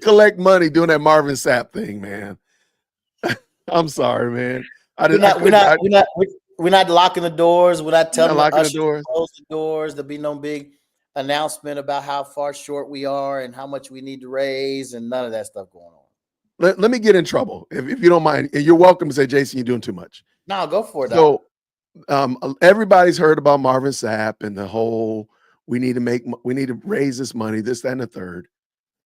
collect money doing that Marvin Sapp thing, man. I'm sorry, man. We're not locking the doors. We're not telling the ushers to close the doors. There'll be no big announcement about how far short we are and how much we need to raise, and none of that stuff going on. Let me get in trouble if you don't mind. You're welcome to say, Jason, you're doing too much. No, go for it. So everybody's heard about Marvin Sapp and the whole we need to raise this money, this, that, and the third.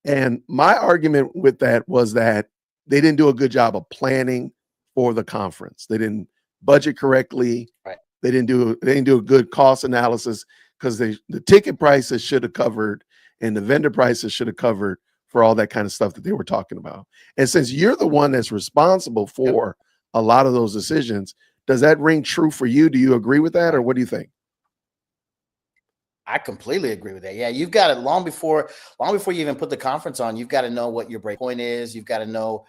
And my argument with that was that they didn't do a good job of planning for the conference. They didn't budget correctly. Right. They didn't do a good cost analysis because the ticket prices should have covered and the vendor prices should have covered for all that kind of stuff that they were talking about. And since you're the one that's responsible for a lot of those decisions, does that ring true for you? Do you agree with that, or what do you think? I completely agree with that. Yeah, you've got it long before you even put the conference on. You've got to know what your break point is. You've got to know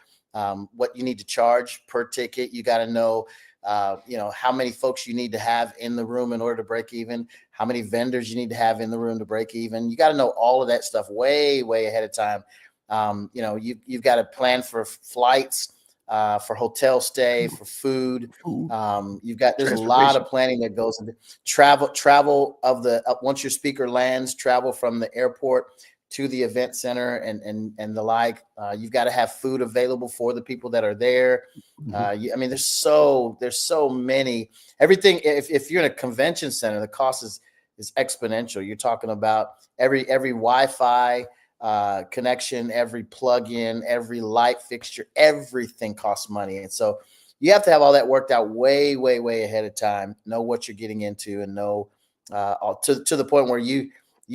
what you need to charge per ticket. You got to know, how many folks you need to have in the room in order to break even, how many vendors you need to have in the room to break even. You got to know all of that stuff way, way ahead of time. You've got to plan for flights, for hotel stay, for food. There's a lot of planning that goes into travel once your speaker lands, travel from the airport to the event center and the like. You've got to have food available for the people that are there. There's so many, everything. If you're in a convention center, the cost is exponential. You're talking about every Wi-Fi connection, every plug-in, every light fixture, everything costs money. And so you have to have all that worked out way, way, way ahead of time, know what you're getting into, and know to the point where you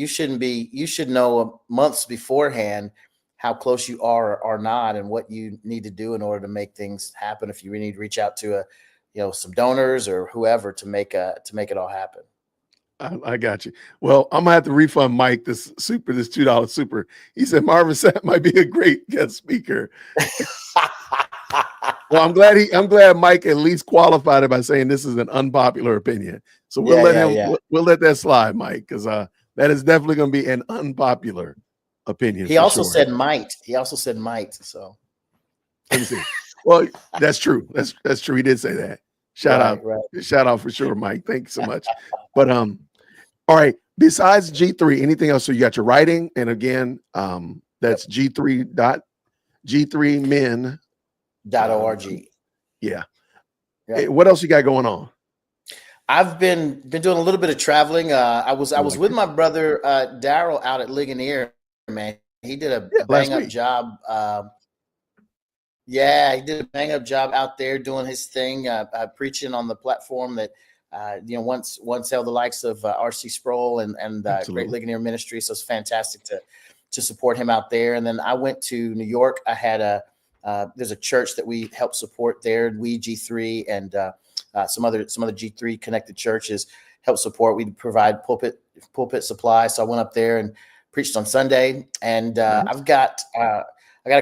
should know months beforehand how close you are or not and what you need to do in order to make things happen. If you really need to reach out to some donors or whoever to make it all happen. I got you. Well, I'm gonna have to refund Mike this $2 super. He said Marvin Sapp might be a great guest speaker. Well, I'm glad Mike at least qualified it by saying this is an unpopular opinion. So we'll let that slide, Mike, because that is definitely going to be an unpopular opinion. He also said might. So let me see. Well, that's true. That's true. He did say that. Shout out for sure, Mike. Thank you so much. But all right. Besides G3, anything else? So you got your writing, and again, that's G3.men.org. Yeah. Hey, what else you got going on? I've been doing a little bit of traveling. I was with my brother Daryl out at Ligonier, man. He did a bang up job. He did a bang up job out there doing his thing, preaching on the platform that once held the likes of R.C. Sproul and Great Ligonier Ministry. So it's fantastic to support him out there. And then I went to New York. I had there's a church that we help support there, we G3 and some other G3 connected churches help support. We provide pulpit supply. So I went up there and preached on Sunday, and I got a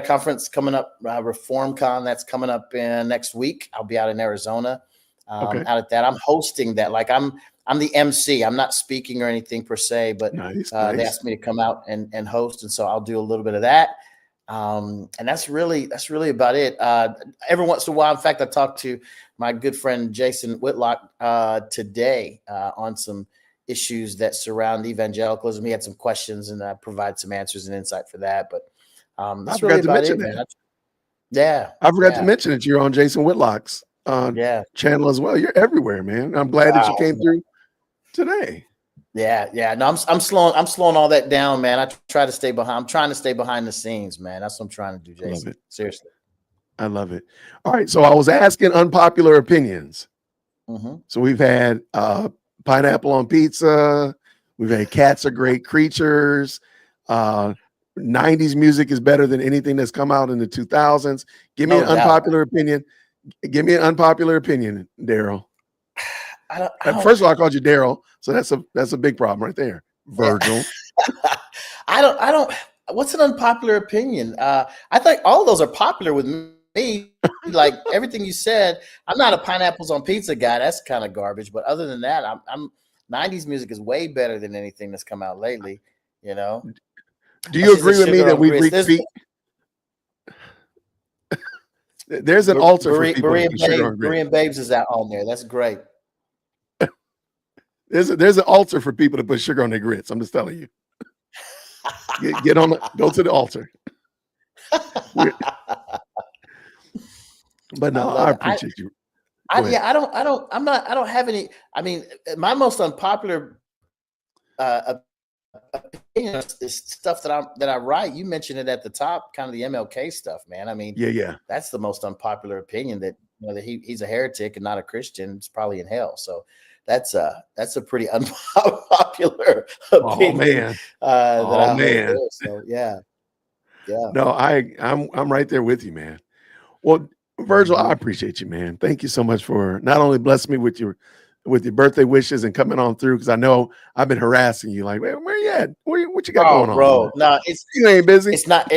conference coming up, ReformCon, that's coming up next week. I'll be out in Arizona, out at that. I'm hosting that. Like I'm the MC. I'm not speaking or anything per se, but nice. They asked me to come out and host, and so I'll do a little bit of that. And that's really about it. Every once in a while, in fact, I talked to my good friend Jason Whitlock today on some issues that surround evangelicalism. He had some questions, and I provide some answers and insight for that. But that's really about it, man. I forgot to mention that you're on Jason Whitlock's channel as well. You're everywhere, man. I'm glad that you came through today. Yeah. No, I'm slowing all that down, man. I try to stay behind. I'm trying to stay behind the scenes, man. That's what I'm trying to do, Jason. Love it. Seriously. I love it. All right. So I was asking unpopular opinions. Mm-hmm. So we've had pineapple on pizza. We've had cats are great creatures. 90s music is better than anything that's come out in the 2000s. Give me an unpopular opinion. Give me an unpopular opinion, Daryl. First of all, I called you Daryl, so that's a big problem right there. Virgil. I don't. What's an unpopular opinion? I think all of those are popular with me. Like everything you said, I'm not a pineapples on pizza guy. That's kind of garbage. But other than that, I'm 90s music is way better than anything that's come out lately. Do you agree with me that we've reached peak? There's an altar for people to Berean put sugar on grits. Berean Babes is out on there. That's great. There's an altar for people to put sugar on their grits. I'm just telling you. Get on go to the altar. But no, I appreciate you. I don't have any. I mean, my most unpopular opinion is stuff that I write. You mentioned it at the top, kind of the MLK stuff, man. I mean, yeah, that's the most unpopular opinion, that that he's a heretic and not a Christian. It's probably in hell. So that's a pretty unpopular opinion. Oh man, that I hold there. So yeah. No, I'm right there with you, man. Well, Virgil, I appreciate you, man. Thank you so much for not only blessing me with your birthday wishes and coming on through, because I know I've been harassing you. Like, where you at? What you got going on, bro? No, you ain't busy. It's not.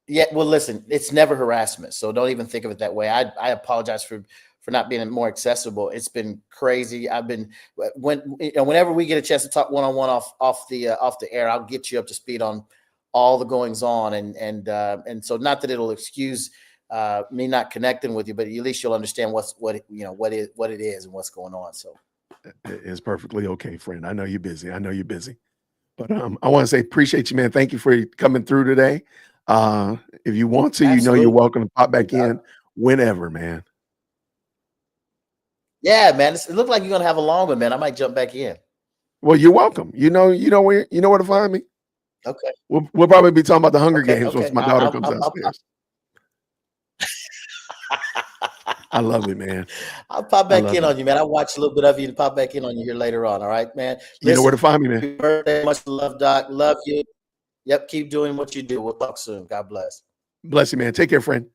Yeah, well, listen, it's never harassment, so don't even think of it that way. I apologize for not being more accessible. It's been crazy. I've been whenever we get a chance to talk one-on-one off the air, I'll get you up to speed on all the goings on, and so not that it'll excuse me not connecting with you, but at least you'll understand what it is and what's going on. So it's perfectly okay, friend. I know you're busy. But I want to say appreciate you, man. Thank you for coming through today. If you want to, Absolutely. you're welcome to pop back in whenever, man. Yeah, man. It looked like you're gonna have a long one, man. I might jump back in. Well, you're welcome. You know where to find me. Okay. We'll probably be talking about the Hunger Games once my daughter comes downstairs. I love it, man. I'll pop back in on you, man. I'll watch a little bit of you and pop back in on you here later on. All right, man. You know where to find me, man. Happy birthday. Much love, Doc. Love you. Yep. Keep doing what you do. We'll talk soon. God bless. Bless you, man. Take care, friend.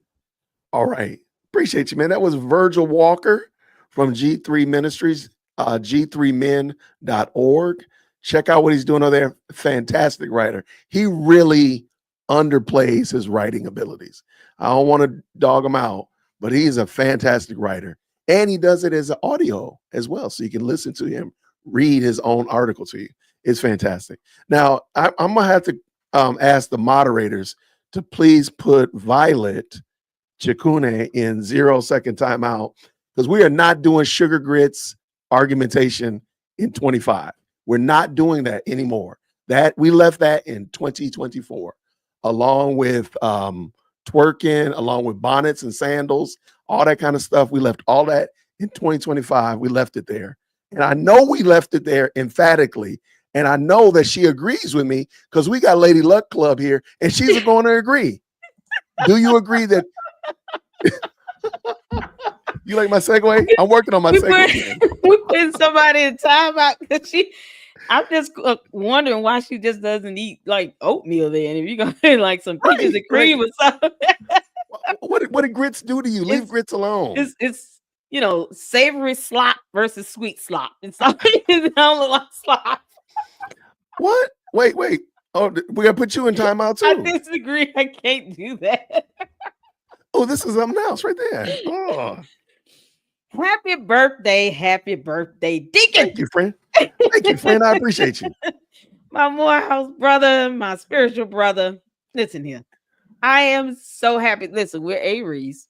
All right. Appreciate you, man. That was Virgil Walker from G3 Ministries, g3men.org. Check out what he's doing over there. Fantastic writer. He really underplays his writing abilities. I don't want to dog him out, but he's a fantastic writer. And he does it as an audio as well. So you can listen to him read his own article to you. It's fantastic. Now, I'm going to have to ask the moderators to please put Violet Chikune in 0-second timeout, because we are not doing sugar grits argumentation in 25. We're not doing that anymore. That we left that in 2024, along with twerking, along with bonnets and sandals, all that kind of stuff. We left all that in 2025. We left it there. And I know we left it there emphatically. And I know that she agrees with me because we got Lady Luck Club here and she's going to agree. Do you agree that? You like my segue? I'm working on my segue. We put somebody in timeout because I'm just wondering why she just doesn't eat like oatmeal then. If you're going to like some peaches and cream or something. What did grits do to you? Leave grits alone. It's savory slop versus sweet slop. It's don't look like slop. What? Wait. Oh, we gotta put you in timeout too. I disagree. I can't do that. Oh, this is something else right there. Oh. Happy birthday, Deacon. Thank you, friend. Thank you, friend. I appreciate you. My Morehouse brother, my spiritual brother. Listen here. I am so happy. Listen, we're Aries.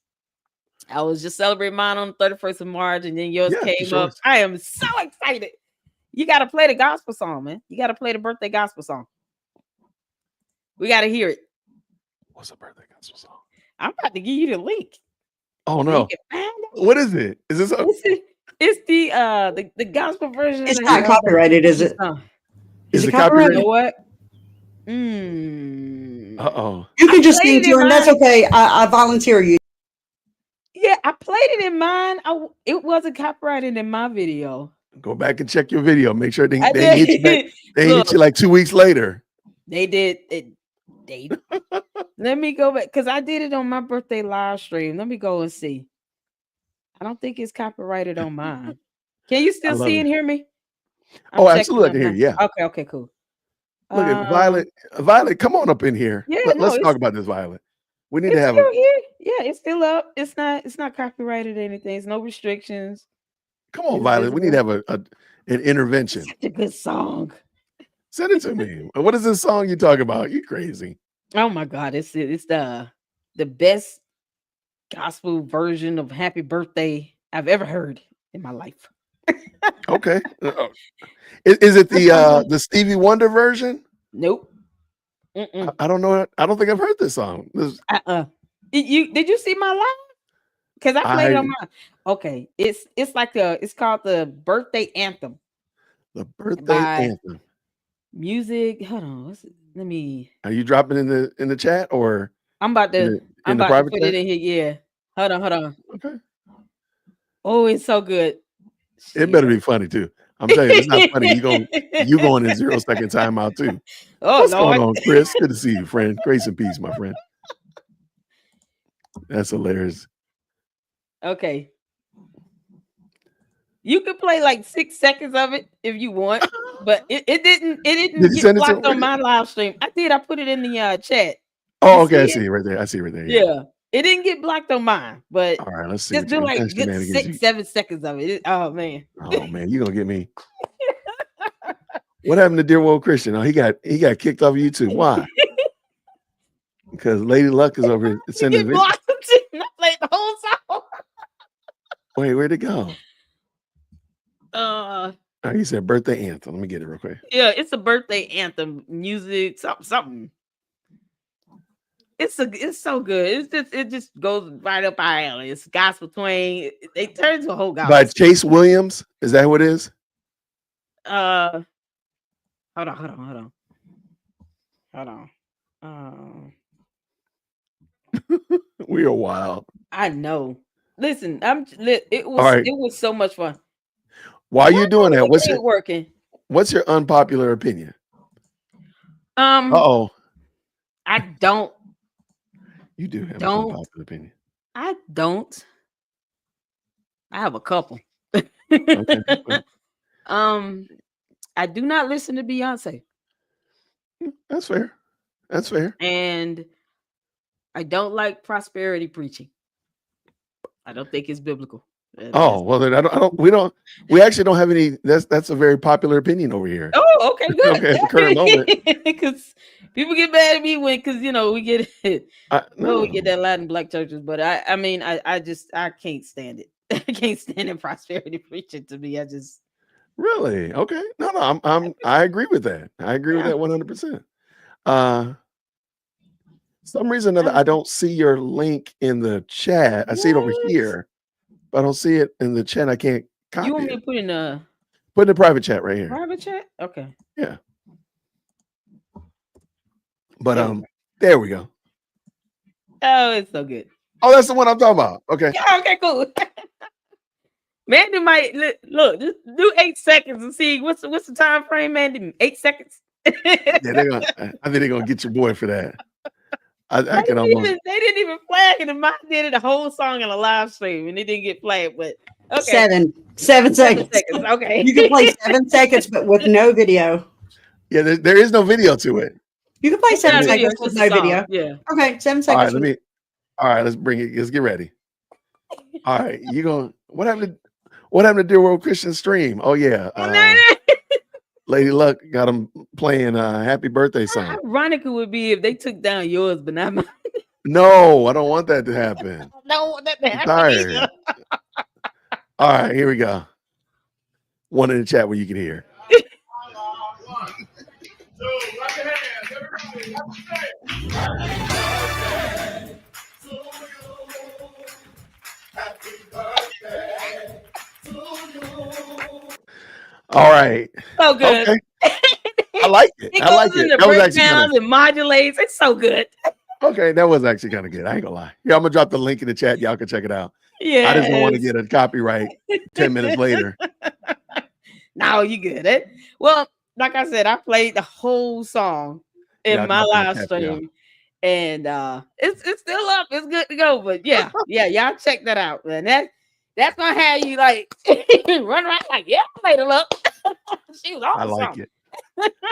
I was just celebrating mine on the 31st of March, and then yours came up. I am so excited. You got to play the gospel song, man. You got to play the birthday gospel song. We got to hear it. What's a birthday gospel song? I'm about to give you the link. Oh no! What is it? Is this? It's the gospel version. It's not copyrighted, is it? Is it copyrighted? You know what? Uh-oh. You can just sing to him. That's okay. I volunteer you. Yeah, I played it in mine. It wasn't copyrighted in my video. Go back and check your video. Make sure they hit you back. They hit you like 2 weeks later. They did. Let me go back because I did it on my birthday live stream. Let me go and see. I don't think it's copyrighted on mine. Can you still see and hear me? Absolutely. I can hear you. Yeah. Okay, cool. Look at Violet. Violet, come on up in here. Yeah, let's talk about this, Violet. We need to have here. Yeah, it's still up. It's not copyrighted or anything. It's no restrictions. Come on, Violet. We need to have an intervention. Such a good song. Send it to me. What is this song you talk about? You crazy. Oh my God. It's the best gospel version of Happy Birthday I've ever heard in my life. Okay. Is it the Stevie Wonder version? Nope. I don't know. I don't think I've heard this song. Did you see my live? Because I played it on my. Okay, it's called the birthday anthem. The birthday anthem. Music. Hold on. Let me. Are you dropping in the chat or? I'm about to put chat? it in here. Yeah. Hold on. Okay. Oh, it's so good. It better be funny too. I'm telling you, it's not funny. You going in 0 second timeout too. Oh, what's Lord. going on, Chris? Good to see you, friend. Grace and peace, my friend. That's hilarious. Okay. You could play like 6 seconds of it if you want, but it didn't get blocked on my live stream. I did. I put it in the chat. Oh, okay. I see it right there. Yeah. It didn't get blocked on mine, but all right, let's see. Just do like good 6-7 seconds of it. Oh man. Oh man, you gonna get me. What happened to dear old Christian? Oh, he got kicked off YouTube. Why? Because Lady Luck is over here sending videos. I played the whole song. Wait, where'd it go? Oh, you said birthday anthem. Let me get it real quick. Yeah, it's a birthday anthem, music, something. It's so good. It just goes right up our alley. It's gospel twang. They turn to a whole gospel. By Chase Williams, is that what it is? Hold on. We are wild. I know. Listen, it was so much fun. Why are you doing that? What's your unpopular opinion? I don't. You do have an unpopular opinion. I don't. I have a couple. Okay. I do not listen to Beyonce. That's fair. And I don't like prosperity preaching. I don't think it's biblical. Oh, well then we actually don't have any. That's a very popular opinion over here. Oh, okay, good. Okay, at the current moment. Because people get mad at me because we get we get that Latin black churches, but I can't stand it. I can't stand it. Prosperity preaching to me. Really? Okay. No, I agree with that. I agree with that 100%. Some reason or another, I don't see your link in the chat. I see it over here, but I don't see it in the chat. I can't copy You want me it. to put in the private chat right here. Private chat? Okay. Yeah. But there we go. Oh, it's so good. Oh, that's the one I'm talking about. Okay. Yeah, okay, cool. Mandy might look. Just do 8 seconds and see what's the time frame, Mandy. 8 seconds. Yeah, I think they're gonna get your boy for that. I can almost. They didn't even flag it. And mine did it a whole song in a live stream, and it didn't get flagged. But okay, 7 seconds. Okay, you can play 7 seconds, but with no video. Yeah, there is no video to it. You can play 7 seconds with no video. Yeah. Okay, 7 seconds. All right, let's bring it. Let's get ready. All right, what happened to Dear World Christian Stream? Oh yeah. Lady Luck got them playing Happy Birthday song. How ironic it would be if they took down yours, but not mine. No, I don't want that to happen. I don't want that to happen. Tired. All right, here we go. One in the chat where you can hear. All right. So good. Okay. I like it. It goes in the breakdowns and modulates. It's so good. Okay, that was actually kind of good. I ain't gonna lie. Yeah, I'm gonna drop the link in the chat. Y'all can check it out. Yeah. I just don't want to get a copyright 10 minutes later. No, you good. Well, like I said, I played the whole song in my live stream. And it's still up. It's good to go. But yeah, y'all check that out, man. That's gonna have you like run around like, yeah, I played it up. She was awesome.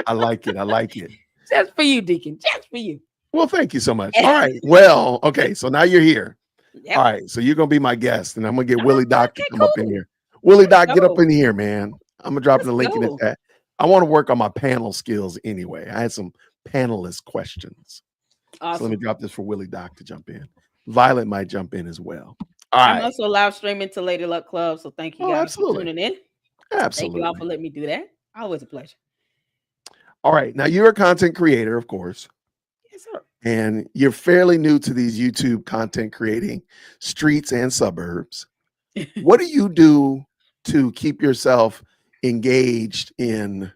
I like it. Just for you, Deacon. Just for you. Well, thank you so much. All right. Well, okay. So now you're here. Yep. All right. So you're gonna be my guest, and I'm gonna get Willie Doc to come up in here. Willie Doc, get up in here, man. I'm gonna drop the link in the chat. I want to work on my panel skills anyway. I had some panelist questions. Awesome. So let me drop this for Willie Doc to jump in. Violet might jump in as well. All I'm right. also live streaming to Lady Luck Club, so thank you Oh, guys absolutely. for tuning in. Thank you all for Absolutely. letting me do that. Always a pleasure. All right. Now you're a content creator, of course, Yes, sir. and you're fairly new to these YouTube content creating streets and suburbs. What do you do to keep yourself engaged in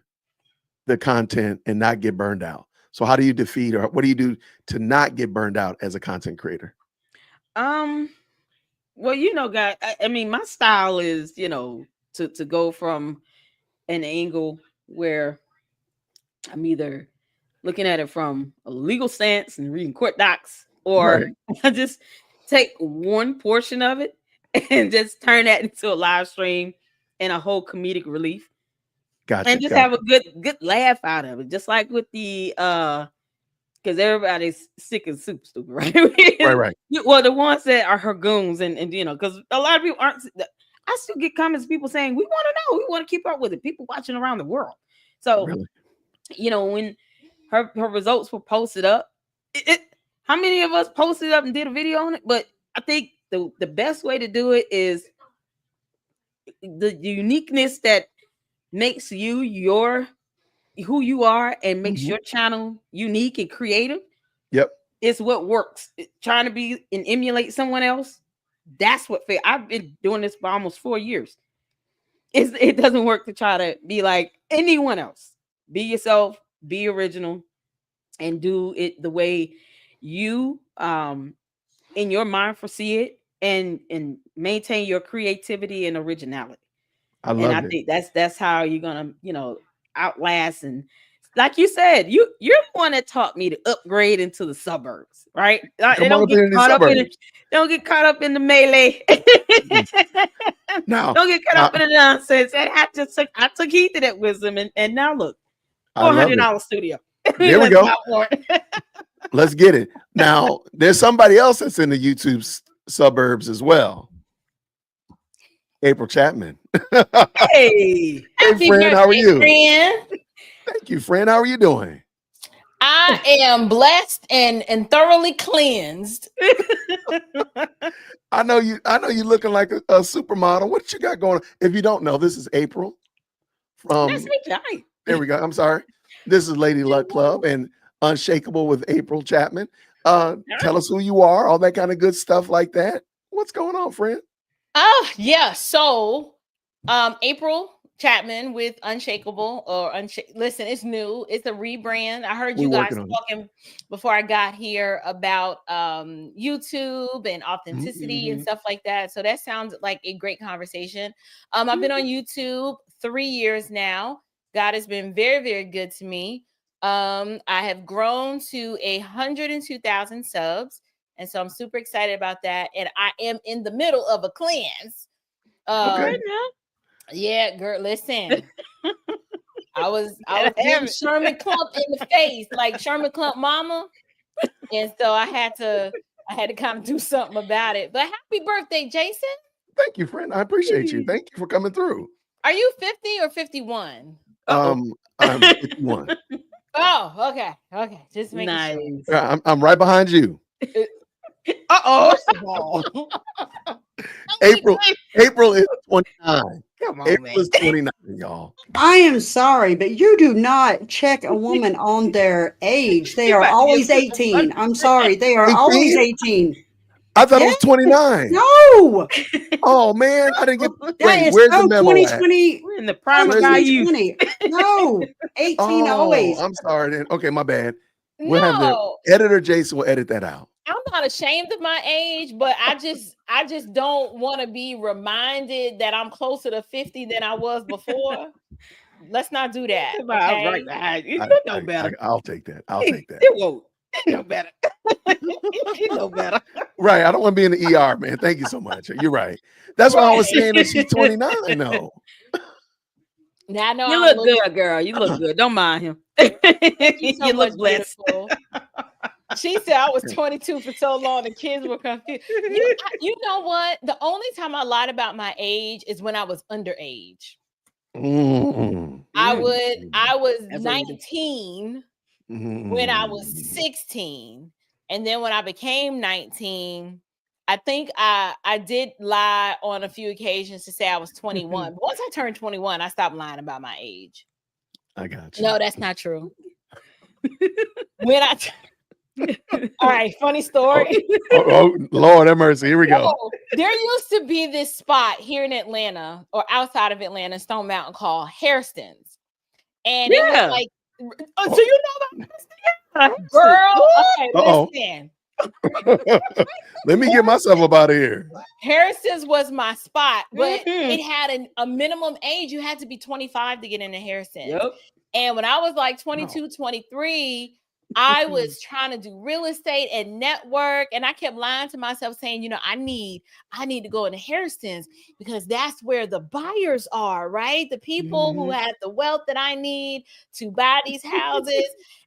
the content and not get burned out? So how do you defeat, or what do you do to not get burned out as a content creator? Well, guys, I mean, my style is, to go from an angle where I'm either looking at it from a legal stance and reading court docs, or Right. I just take one portion of it and just turn that into a live stream and a whole comedic relief. Gotcha. And just have a good laugh out of it. Just like with the because everybody's sick and super stupid, right? Right. Well, the ones that are her goons, and because a lot of people aren't. I still get comments, people saying, we want to know, we want to keep up with it. People watching around the world. So, Really? When her results were posted up, how many of us posted up and did a video on it? But I think the best way to do it is the uniqueness that makes you who you are and makes your channel unique and creative. Yep. It's what works. Trying to be and emulate someone else, that's what fails. I've been doing this for almost 4 years. It doesn't work to try to be like anyone else. Be yourself, be original, and do it the way you in your mind foresee it, and maintain your creativity and originality. I love it. I think that's how you're gonna, outlast. And like you said, you're the one that taught me to upgrade into the suburbs, right? Don't get caught up in the melee. Now, don't get caught up in the nonsense. And I took heed to that wisdom, and now look, $400 studio. There we go. Let's get it. Now, there's somebody else that's in the YouTube suburbs as well. April Chapman. Hey, friend, how are you? Friend. Thank you, friend. How are you doing? I am blessed and thoroughly cleansed. I know you looking like a supermodel. What you got going on? If you don't know, this is April from that's me, Johnny. There we go. I'm sorry. This is Lady Luck Club and Unshakable with April Chapman. Tell us who you are, all that kind of good stuff like that. What's going on, friend? Yeah. So, April Chapman with Unshakable listen, it's new. It's a rebrand. I heard you guys talking before I got here about YouTube and authenticity and stuff like that. So that sounds like a great conversation. I've been on YouTube 3 years now. God has been very, very good to me. I have grown to 102,000 subs. And so I'm super excited about that. And I am in the middle of a cleanse. Okay. Yeah, girl, listen. I was getting Sherman Clump in the face, like Sherman Clump mama. And so I had to kind of do something about it. But happy birthday, Jason. Thank you, friend. I appreciate you. Thank you for coming through. Are you 50 or 51? I'm 51. Oh, okay. Just making sure. I'm right behind you. First of all. April is 29. Come on, April man. is 29, y'all. I am sorry, but you do not check a woman on their age. They are always 18. I'm sorry. They are 18? always 18. I thought it was 29. No. Oh, man. I didn't get. That is where's so the memo 2020. We're in the prime of our youth. 2020. No. 18 always. I'm sorry then. Okay, my bad. No. We'll have the editor Jason will edit that out. I'm not ashamed of my age, but I just don't want to be reminded that I'm closer to 50 than I was before. Let's not do that. Okay? Right behind you. You know better. I'll take that. I'll take that. You won't. You know better. You know better. Right. I don't want to be in the ER, man. Thank you so much. You're right. That's why I was saying that she's 29. No. Now I know You look good, girl. You look good. Don't mind him. You look blessed. She said I was 22 for so long. The kids were confused. You know what? The only time I lied about my age is when I was underage. I was 19 when I was 16. And then when I became 19, I think I did lie on a few occasions to say I was 21. But once I turned 21, I stopped lying about my age. I got you. No, that's not true. When I all right, funny story. Oh, Lord have mercy. Here we go. So, there used to be this spot here in Atlanta or outside of Atlanta, Stone Mountain, called Hairston's. And it was like, so you know about this? Girl, okay, listen. Let me get myself up out of here. Harrison's was my spot, but it had a minimum age. You had to be 25 to get into Harrison's. Yep. And when I was like 22, 23, I was trying to do real estate and network, and I kept lying to myself saying, you know, I need to go into Harrison's because that's where the buyers are, right? The people who have the wealth that I need to buy these houses.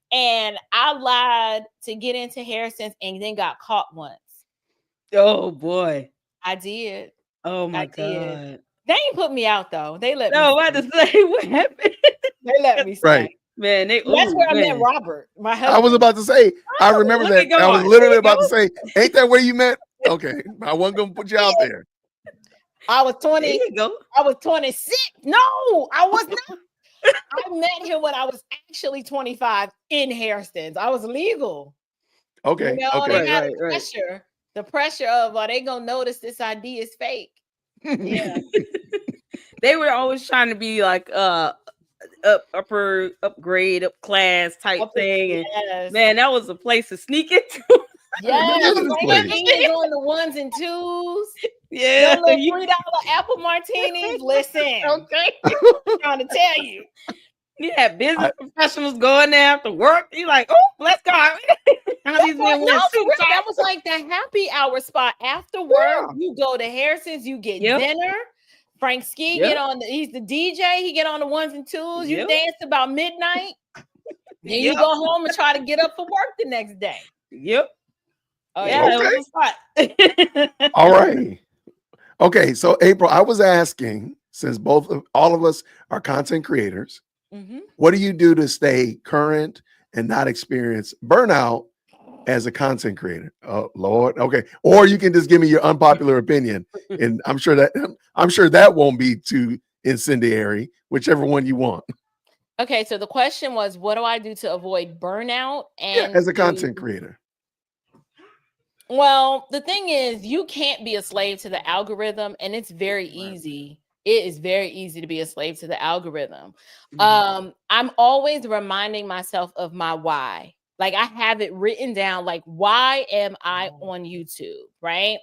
And I lied to get into Harrison's and then got caught once. Oh boy. I did. Oh my I God. did. They ain't put me out though. They let me. No, I just say what happened. They let me stay. Right. Man, That's where I met Robert, my husband. I was about to say, I remember that. I was literally about to say, ain't that where you met? Okay. I wasn't gonna put you out there. I was 20. There you go. I was 26. No, I was not. I met him when I was actually 25 in Harrison's. I was legal. Okay. You know, Okay. they had the pressure of, are they gonna notice this ID is fake? Yeah. They were always trying to be like upgrade, up class type thing. And Yes. man, that was a place to sneak into. Yes, place. on the ones and twos. Yeah. The little $3 apple martinis. Listen, okay. I'm trying to tell you. You had business professionals going there after work. You like, oh, let's go. That was like the happy hour spot. After work, you go to Harrison's, you get dinner. Frank Ski get on he's the DJ, he get on the ones and twos. You dance about midnight. Then you go home and try to get up for work the next day. Yep. Oh, yeah, okay. it was a spot. All right. Okay, so April, I was asking, since all of us are content creators, what do you do to stay current and not experience burnout as a content creator? Oh Lord. Okay. Or you can just give me your unpopular opinion. And I'm sure that won't be too incendiary, whichever one you want. Okay, so the question was, what do I do to avoid burnout and as a content creator? Well, the thing is, you can't be a slave to the algorithm, and it's very easy. It is very easy to be a slave to the algorithm. I'm always reminding myself of my why. Like, I have it written down, like, why am I on YouTube, right?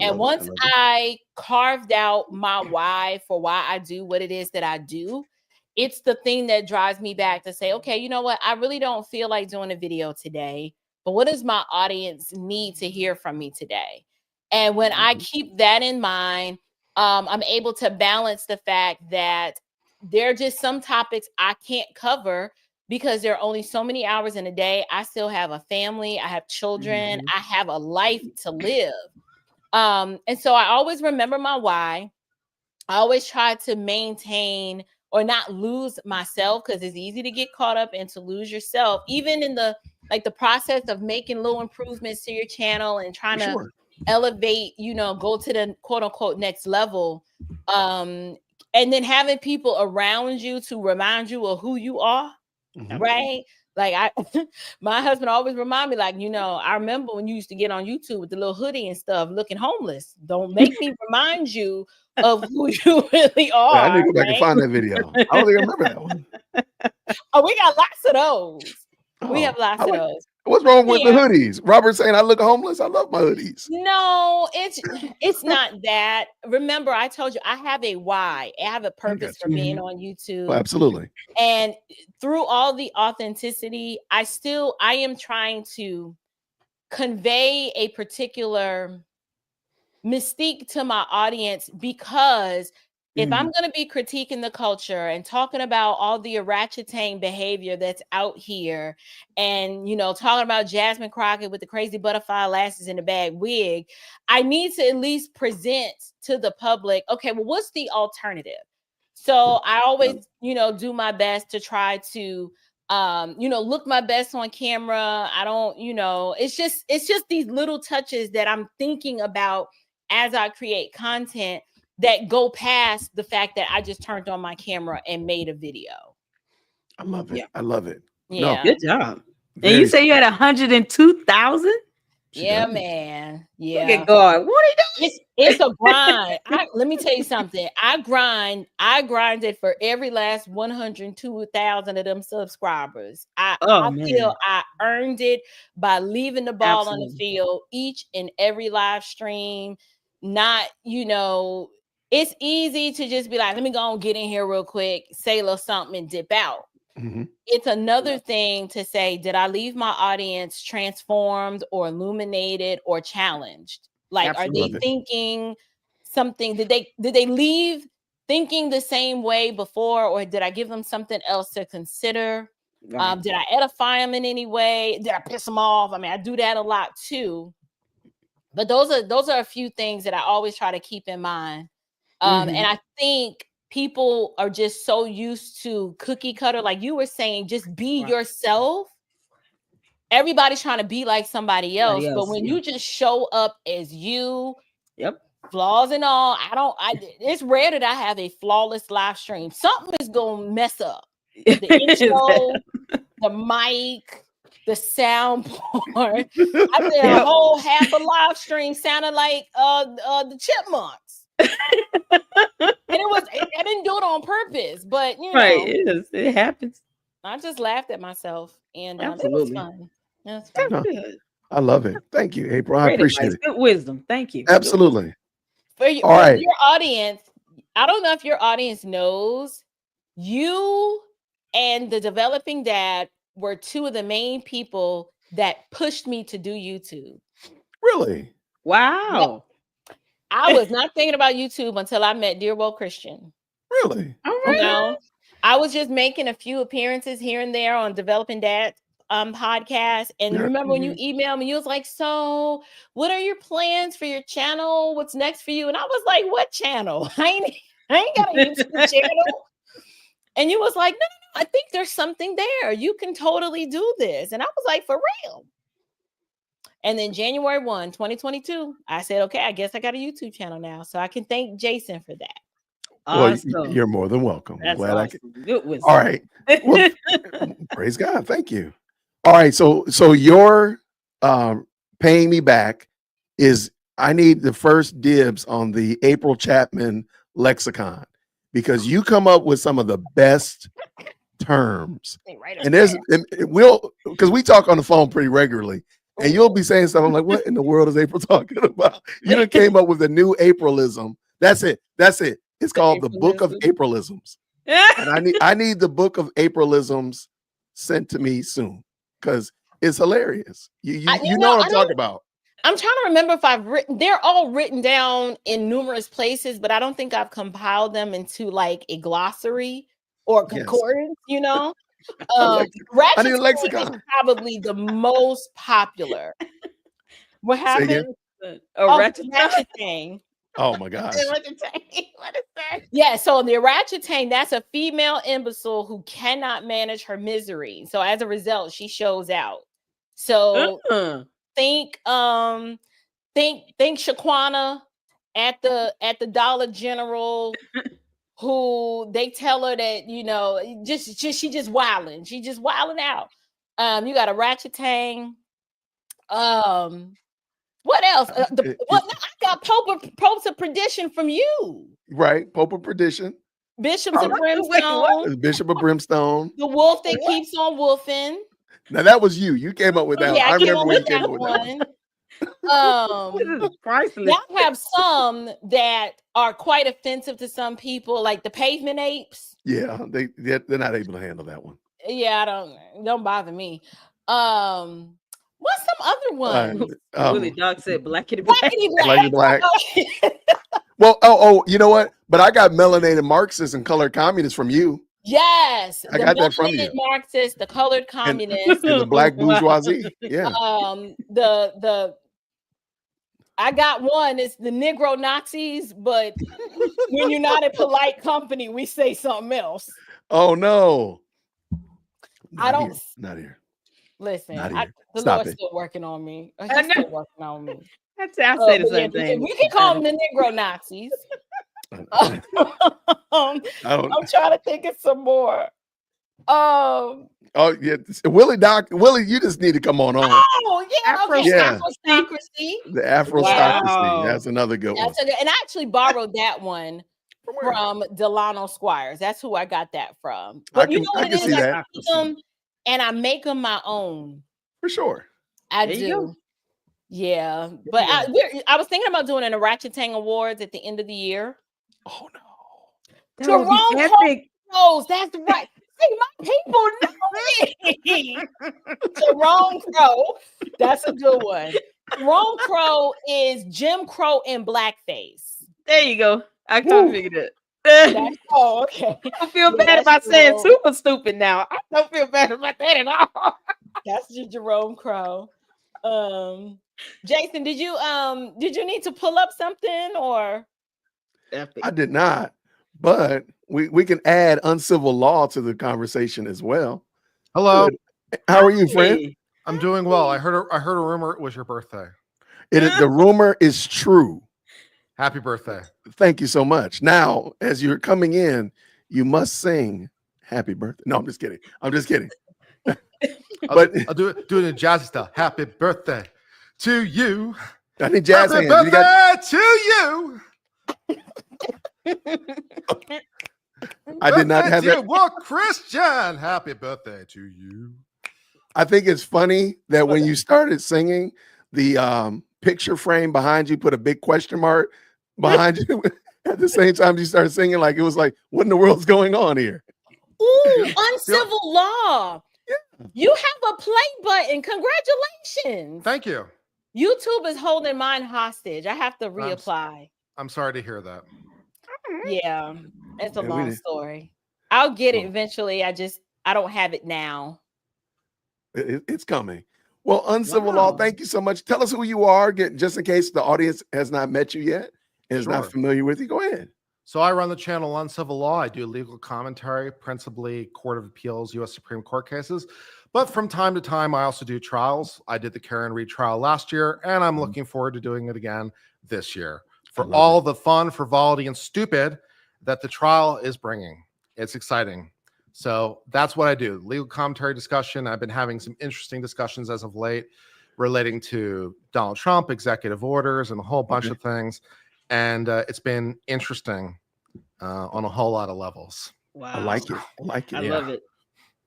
And once I carved out my why for why I do what it is that I do, it's the thing that drives me back to say, okay, you know what? I really don't feel like doing a video today, but what does my audience need to hear from me today? And when I keep that in mind, I'm able to balance the fact that there are just some topics I can't cover because there are only so many hours in a day. I still have a family. I have children. I have a life to live. And so I always remember my why. I always try to maintain or not lose myself, because it's easy to get caught up and to lose yourself, even in the process of making little improvements to your channel and trying to elevate, go to the quote unquote next level. And then having people around you to remind you of who you are, right? Like my husband always remind me, like, I remember when you used to get on YouTube with the little hoodie and stuff, looking homeless. Don't make me remind you of who you really are. Yeah, I need to go back and find that video. I don't think I remember that one. Oh, we got lots of those. We have lots of those. What's wrong with the hoodies? Robert saying I look homeless. I love my hoodies. No, it's not that. Remember, I told you I have a why. I have a purpose for being on YouTube. Well, absolutely. And through all the authenticity, I am trying to convey a particular mystique to my audience, because if I'm going to be critiquing the culture and talking about all the orangutan behavior that's out here and, talking about Jasmine Crockett with the crazy butterfly lashes in the bag wig, I need to at least present to the public, okay, well, what's the alternative? So I always, do my best to try to look my best on camera. I don't, it's just these little touches that I'm thinking about as I create content that go past the fact that I just turned on my camera and made a video. I love it. Yeah. I love it. Yeah. No, Good job. And you say you had 102,000? Yeah, does. man. Yeah. Look at God. What are you doing? It's a grind. Let me tell you something. I grinded for every last 102,000 of them subscribers. I feel I earned it by leaving the ball on the field each and every live stream. Not, it's easy to just be like, let me go and get in here real quick, say a little something and dip out. Mm-hmm. It's another thing to say, did I leave my audience transformed or illuminated or challenged? Like, Absolutely. Are they thinking something? Did they leave thinking the same way before, or did I give them something else to consider? Right. Did I edify them in any way? Did I piss them off? I mean, I do that a lot too. But those are a few things that I always try to keep in mind. And I think people are just so used to cookie cutter, like you were saying, just be yourself. Everybody's trying to be like somebody else, but when you just show up as you, flaws and all, it's rare that I have a flawless live stream. Something is gonna mess up. The intro, the mic, the soundboard. I did a whole half a live stream sounding like the Chipmunks. And I didn't do it on purpose, but it happens. I just laughed at myself, and it was fun. That's good. I love it. Thank you, April. I appreciate it. Good wisdom. Thank you. Absolutely. For your audience, I don't know if your audience knows, you and the Developing Dad were two of the main people that pushed me to do YouTube. Really? Wow. I was not thinking about YouTube until I met Dear Well Christian. Really? All right. I was just making a few appearances here and there on Developing Dad podcast. And remember when you emailed me, you was like, so what are your plans for your channel? What's next for you? And I was like, what channel? I ain't got a YouTube channel. And you was like, no, I think there's something there. You can totally do this. And I was like, for real. And then January 1, 2022, I said, okay, I guess I got a YouTube channel now. So I can thank Jason for that. Awesome. Well, you're more than welcome. That's glad awesome. I can. Good wisdom. All right. Well, praise God. Thank you. All right. So your paying me back is I need the first dibs on the April Chapman lexicon, because you come up with some of the best terms. And because we talk on the phone pretty regularly. And you'll be saying stuff. I'm like, what in the world is April talking about? You done came up with a new Aprilism. That's it. It's called the Book of Aprilisms. And I need the Book of Aprilisms sent to me soon, because it's hilarious. You know what I'm talking about. I'm trying to remember if they're all written down in numerous places, but I don't think I've compiled them into like a glossary or concordance, I need a lexicon. Is probably the most popular. What happened? Oratang. Oh my gosh. What is that? Yeah, so the oratang, that's a female imbecile who cannot manage her misery. So as a result, she shows out. So think Shaquana at the Dollar General, who they tell her that she just wilding. She just wilding out. You got a oratang. What else? I got Popes of Perdition from you. Right. Pope of Perdition. Bishops of Brimstone. Bishop of Brimstone. The wolf that keeps on wolfing. Now that was you. You came up with that. Yeah, I remember when you came up with one. Priceless. Now I have some that are quite offensive to some people, like the pavement apes. Yeah, they're not able to handle that one. Yeah, don't bother me. What's some other one? Willie Dog said Blackity Black. Blackity Black. Well, you know what? But I got melanated Marxists and colored communists from you. Yes, I got that from you. Marxists, the colored communists, and the black bourgeoisie. Yeah. I got one. It's the Negro Nazis, but when you're not in polite company, we say something else. Oh no. I don't Not here. listen. Not here. The Stop Lord's it. still working on me. He's I know. still working on me. I say the But same yeah, thing. we can call them the Negro Nazis. I don't. I'm trying to think of some more. Oh yeah, Willie, you just need to come on. Oh yeah, okay. Yeah. Afrostocracy. The Afrostocracy. Wow. That's another good one. And I actually borrowed that one from Delano Squires. That's who I got that from. But you know what it is? I take them and I make them my own. For sure. I There you do. go. Yeah, but I was thinking about doing a Ratchet Tang Awards at the end of the year. Oh no. That would be Jerome epic. Crows, that's right. See, my people know me. Jerome Crow, that's a good one. Jerome Crow is Jim Crow in blackface. There you go. I couldn't figure it. Okay. I feel bad about saying super stupid now. I don't feel bad about that at all. That's just Jerome Crow. Jason, did you need to pull up something or? Epic. I did not, but we can add uncivil law to the conversation as well. Hello. Good. How are you, friend? I'm doing well. I heard a rumor it was your birthday. The rumor is true. Happy birthday. Thank you so much. Now, as you're coming in, you must sing happy birthday. No, I'm just kidding. But I'll do it in jazzy style. Happy birthday to you. I need jazz Happy hands. birthday to you. I did not have that. Well, Christian, happy birthday to you. I think it's funny that when you started singing, the picture frame behind you put a big question mark behind you at the same time you started singing. Like it was like, what in the world's going on here? Ooh, uncivil law. Yeah. You have a play button. Congratulations. Thank you. YouTube is holding mine hostage. I have to reapply. I'm sorry to hear that. Yeah, it's a long story. I'll get it eventually. I don't have it now. It's coming. Well, uncivil law, thank you so much. Tell us who you are, just in case the audience has not met you yet and is not familiar with you. Go ahead. So I run the channel Uncivil Law. I do legal commentary, principally Court of Appeals, U.S. Supreme Court cases. But from time to time, I also do trials. I did the Karen Reed trial last year, and I'm looking forward to doing it again this year for all the fun, frivolity, and stupid that the trial is bringing. It's exciting. So that's what I do. Legal commentary discussion. I've been having some interesting discussions as of late relating to Donald Trump, executive orders, and a whole bunch of things. And it's been interesting on a whole lot of levels. Wow. I like it. I love it.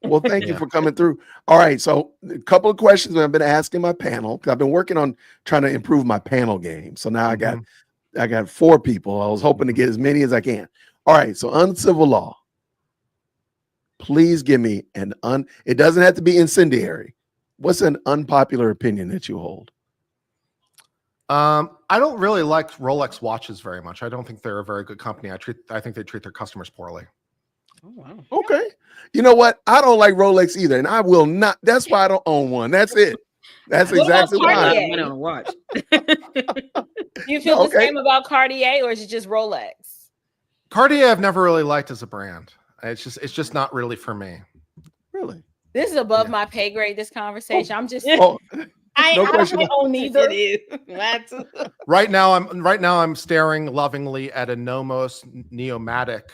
Well, thank you for coming through. All right. So a couple of questions that I've been asking my panel, because I've been working on trying to improve my panel game. So now I got 4 people. I was hoping to get as many as I can. All right. So uncivil law. Please give me it doesn't have to be incendiary. What's an unpopular opinion that you hold? I don't really like Rolex watches very much. I don't think they're a very good company. I think they treat their customers poorly. Oh, wow. Okay. You know what? I don't like Rolex either, and I will not. That's why I don't own one. That's it. That's exactly why. Cartier? I went on a watch. Do you feel the same about Cartier, or is it just Rolex? Cartier, I've never really liked as a brand. It's just not really for me. Really? This is above my pay grade. This conversation. I'm just. I don't own either. Right now, I'm staring lovingly at a Nomos Neomatic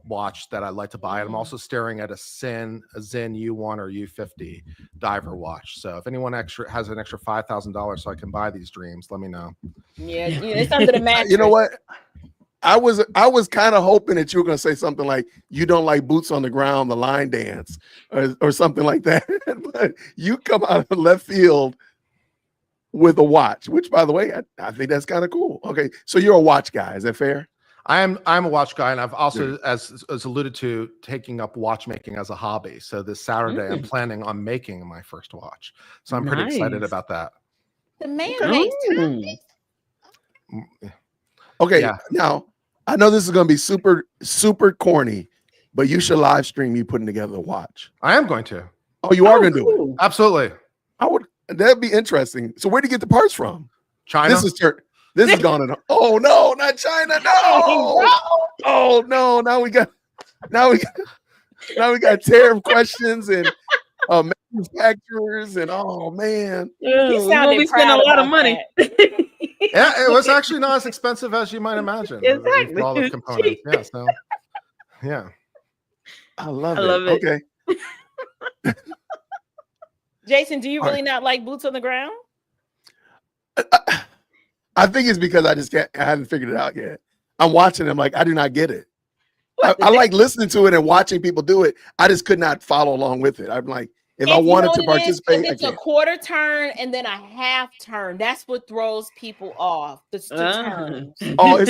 watch that I'd like to buy. And I'm also staring at a Zen U1 or U50 diver watch. So if anyone has an extra $5,000 so I can buy these dreams, let me know. Yeah, it's under the mattress. You know what? I was kind of hoping that you were going to say something like you don't like boots on the ground, the line dance, or something like that. But you come out of left field with a watch, which, by the way, I think that's kind of cool. Okay, so you're a watch guy. Is that fair? I'm a watch guy, and I've also, as alluded to, taking up watchmaking as a hobby. So this Saturday, I'm planning on making my first watch. So I'm pretty excited about that. The man makes Okay, now I know this is going to be super, super corny, but you should live stream you putting together the watch. I am going to. Oh, you are going to do it? Absolutely. That'd be interesting. So where'd you get the parts from? China. This is gone. Oh no, not China. No. Oh no. Now we got tariff questions and manufacturers, and oh man, We're gonna sounded be spending a proud lot of about money. Yeah, it was actually not as expensive as you might imagine. Exactly. For all the components. Yeah, so yeah. I love I it. love it. Okay. Jason, do you All really not like boots on the ground? I think it's because I haven't figured it out yet. I'm watching. I'm like, I do not get it. I like listening to it and watching people do it. I just could not follow along with it. I'm like, if I You know wanted what to it is? participate, If I it's a can't. quarter turn and then a half turn, that's what throws people off. The turns. Oh,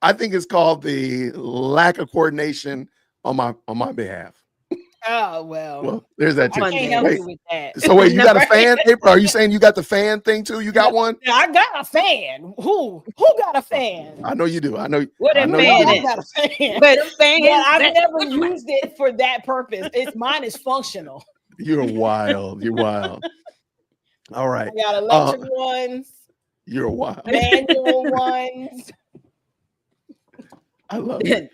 I think it's called the lack of coordination on my behalf. Oh well. Well, there's that too. I can't help Wait, you with that. so wait, you got a Right. fan? April, are you saying you got the fan thing too? You got one? Yeah, I got a fan. Who got a fan? I know you do. I know. What I a know fan you do. I is. got a fan. But fan But I've is never used it for that purpose. Mine is functional. You're wild. You're wild. All right. I got electric ones, You're wild. manual ones. I love it.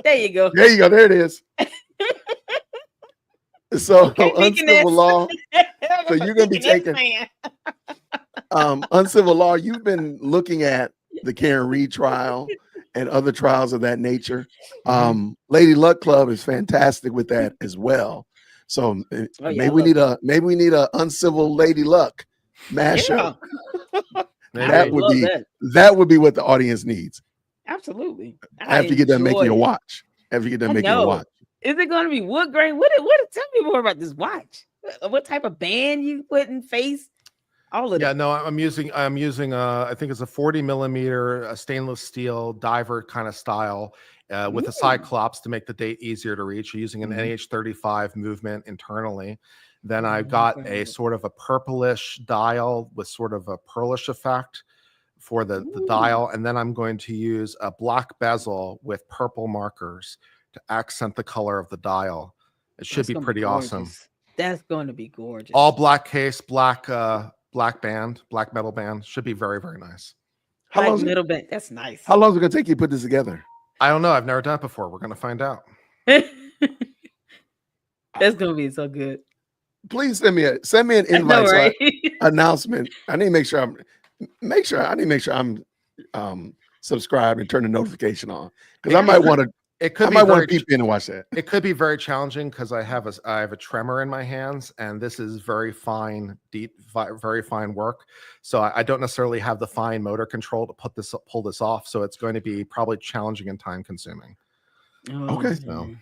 There you go. There you go. There it is. So Okay, uncivil law. So you're gonna be taking uncivil law. You've been looking at the Karen Reed trial and other trials of that nature. Lady Luck Club is fantastic with that as well. So maybe we need a uncivil Lady Luck mashup. Yeah. That would be what the audience needs. Absolutely. After you get done making a watch. After you get done making a watch. Is it going to be wood grain? What? Tell me more about this watch. What type of band you put in face? All of Yeah, it. no, I'm using I think it's a 40 millimeter stainless steel diver kind of style with a cyclops to make the date easier to reach. You're using an NH35 movement internally. Then I've got a sort of a purplish dial with sort of a pearlish effect for the dial. And then I'm going to use a black bezel with purple markers to accent the color of the dial. It should be pretty awesome. That's going to be gorgeous. All black case, black metal band. Should be very, very nice. How long middle band. That's nice. How long is it gonna take you to put this together? I don't know. I've never done it before. We're gonna find out. That's gonna be so good. Please send me an invite. Know, right? Announcement. I need to make sure I'm subscribed and turn the notification on because I might want to. It could I be might want very, to peep in and watch that. it could be very challenging because I have a tremor in my hands, and this is very fine, very fine work. So I don't necessarily have the fine motor control to pull this off. So it's going to be probably challenging and time consuming. Okay. So.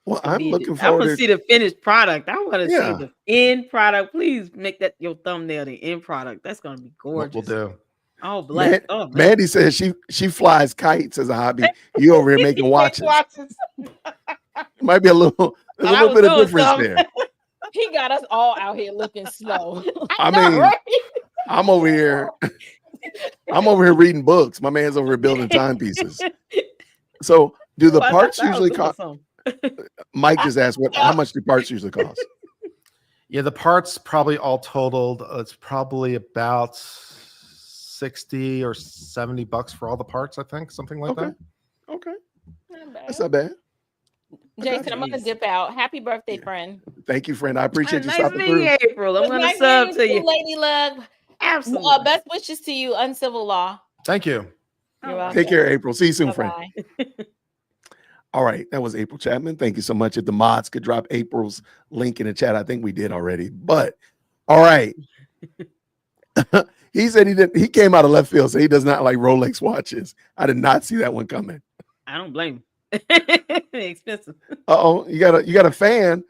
Well, I'm looking I want forward to see the finished product. I want to see Yeah. the end product. Please make that your thumbnail, the end product. That's gonna be gorgeous. We'll do. Oh, black. Oh, man. Mandy says she flies kites as a hobby. You over here making watches. Might be a little bit of difference there. He got us all out here looking slow. I mean, I'm over here reading books. My man's over here building timepieces. So do the parts usually cost? Mike just asked how much do parts usually cost? Yeah, the parts probably all totaled. It's probably about 60 or 70 bucks for all the parts, I think, something like that. Okay. That's not bad. Jason, I'm gonna dip out. Happy birthday, friend. Thank you, friend. I appreciate you Nice stopping meeting through. you, April. I'm gonna sub to you. Lady Luck. Absolutely. Best wishes to you, uncivil law. Thank you. You're welcome. Take care, April. See you soon, friend. Bye-bye. All right, that was April Chapman. Thank you so much. If the mods could drop April's link in the chat, I think we did already. But all right. He said he came out of left field, so he does not like Rolex watches. I did not see that one coming. I don't blame him. Expensive. Uh-oh, you got a fan.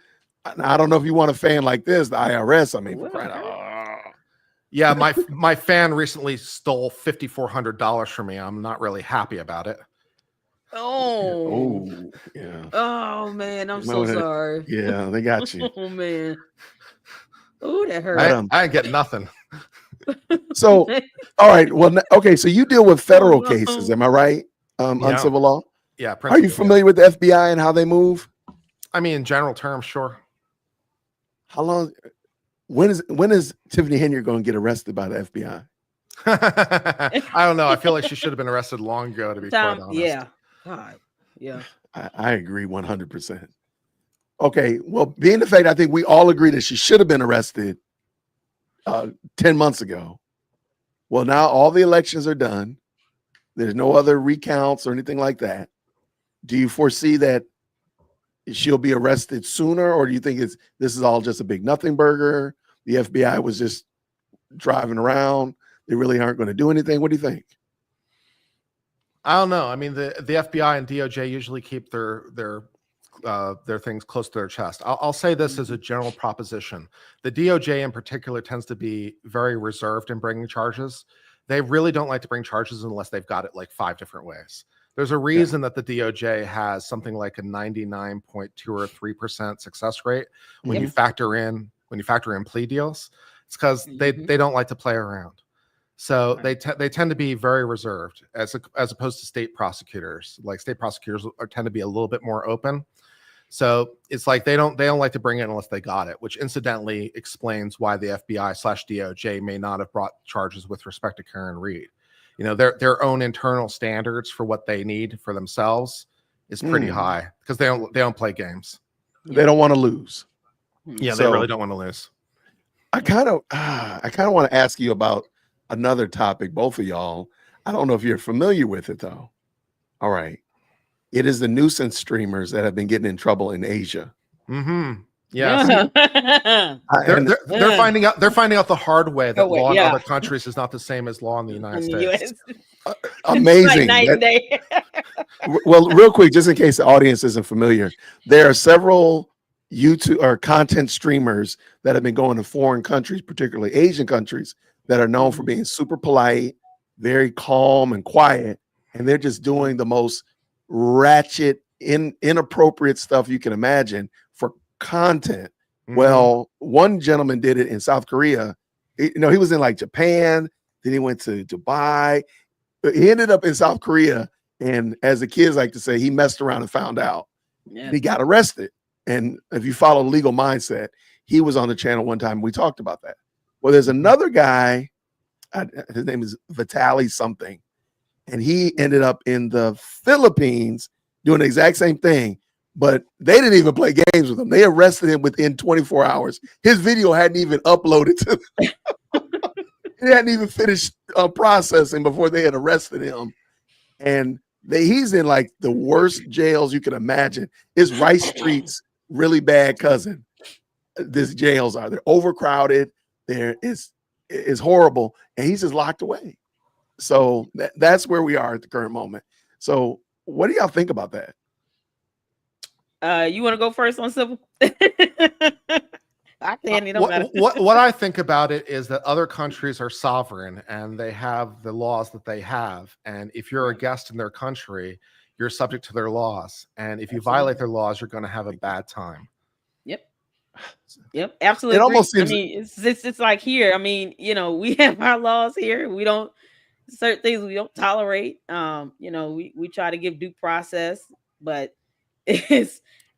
I don't know if you want a fan like this, the IRS. I mean, for crying out. Yeah, my fan recently stole $5,400 from me. I'm not really happy about it. Oh. Yeah. Oh man, I'm so sorry. Yeah, they got you. Oh man. Oh, that hurt. I get nothing. So, all right. Well, okay. So you deal with federal cases, am I right? On civil law. Yeah. Are you familiar with the FBI and how they move? I mean, in general terms, sure. How long? When is Tiffany Henry going to get arrested by the FBI? I don't know. I feel like she should have been arrested long ago, to be quite honest. Yeah. God. Yeah. I agree 100%. Okay, well, being the fact I think we all agree that she should have been arrested 10 months ago. Well, now all the elections are done. There's no other recounts or anything like that. Do you foresee that she'll be arrested sooner, or do you think this is all just a big nothing burger? The FBI was just driving around. They really aren't going to do anything. What do you think? I don't know. I mean, the FBI and DOJ usually keep their things close to their chest. I'll say this as a general proposition. The DOJ in particular tends to be very reserved in bringing charges. They really don't like to bring charges unless they've got it like 5 different ways. There's a reason that the DOJ has something like a 99.2 or 3% success rate when you factor in plea deals. It's because they don't like to play around. So they tend to be very reserved as opposed to state prosecutors. Like state prosecutors tend to be a little bit more open. So it's like they don't like to bring it unless they got it, which incidentally explains why the FBI/DOJ may not have brought charges with respect to Karen Reed. You know, their own internal standards for what they need for themselves is pretty high because they don't play games. They don't want to lose. Yeah, So, they really don't want to lose. I kind of want to ask you about another topic, both of y'all. I don't know if you're familiar with it though. All right. It is the nuisance streamers that have been getting in trouble in Asia. Yeah. They're finding out the hard way that law in other countries is not the same as law in the United States. Amazing. Like night and day. Well, real quick, just in case the audience isn't familiar, there are several YouTube or content streamers that have been going to foreign countries, particularly Asian countries, that are known for being super polite, very calm and quiet, and they're just doing the most ratchet, inappropriate stuff you can imagine for content. Well, one gentleman did it in South Korea. He was in like Japan, then he went to Dubai. He ended up in South Korea, and as the kids like to say, he messed around and found out. He got arrested. And if you follow Legal Mindset, he was on the channel one time. We talked about that. Well, there's another guy, his name is Vitaly something, and he ended up in the Philippines doing the exact same thing, but they didn't even play games with him. They arrested him within 24 hours. His video hadn't even uploaded to them. He hadn't even finished processing before they had arrested him. And he's in like the worst jails you can imagine. It's Rice Street's really bad cousin. These jails are. They're overcrowded. It's horrible. And he's just locked away. So that's where we are at the current moment. So what do y'all think about that? You want to go first on civil? I can. It don't matter. What I think about it is that other countries are sovereign and they have the laws that they have. And if you're a guest in their country, you're subject to their laws. And if you violate their laws, you're going to have a bad time. Yep, absolutely. It almost seems. I mean, it's like here. I mean, we have our laws here. We don't certain things we don't tolerate. We try to give due process, but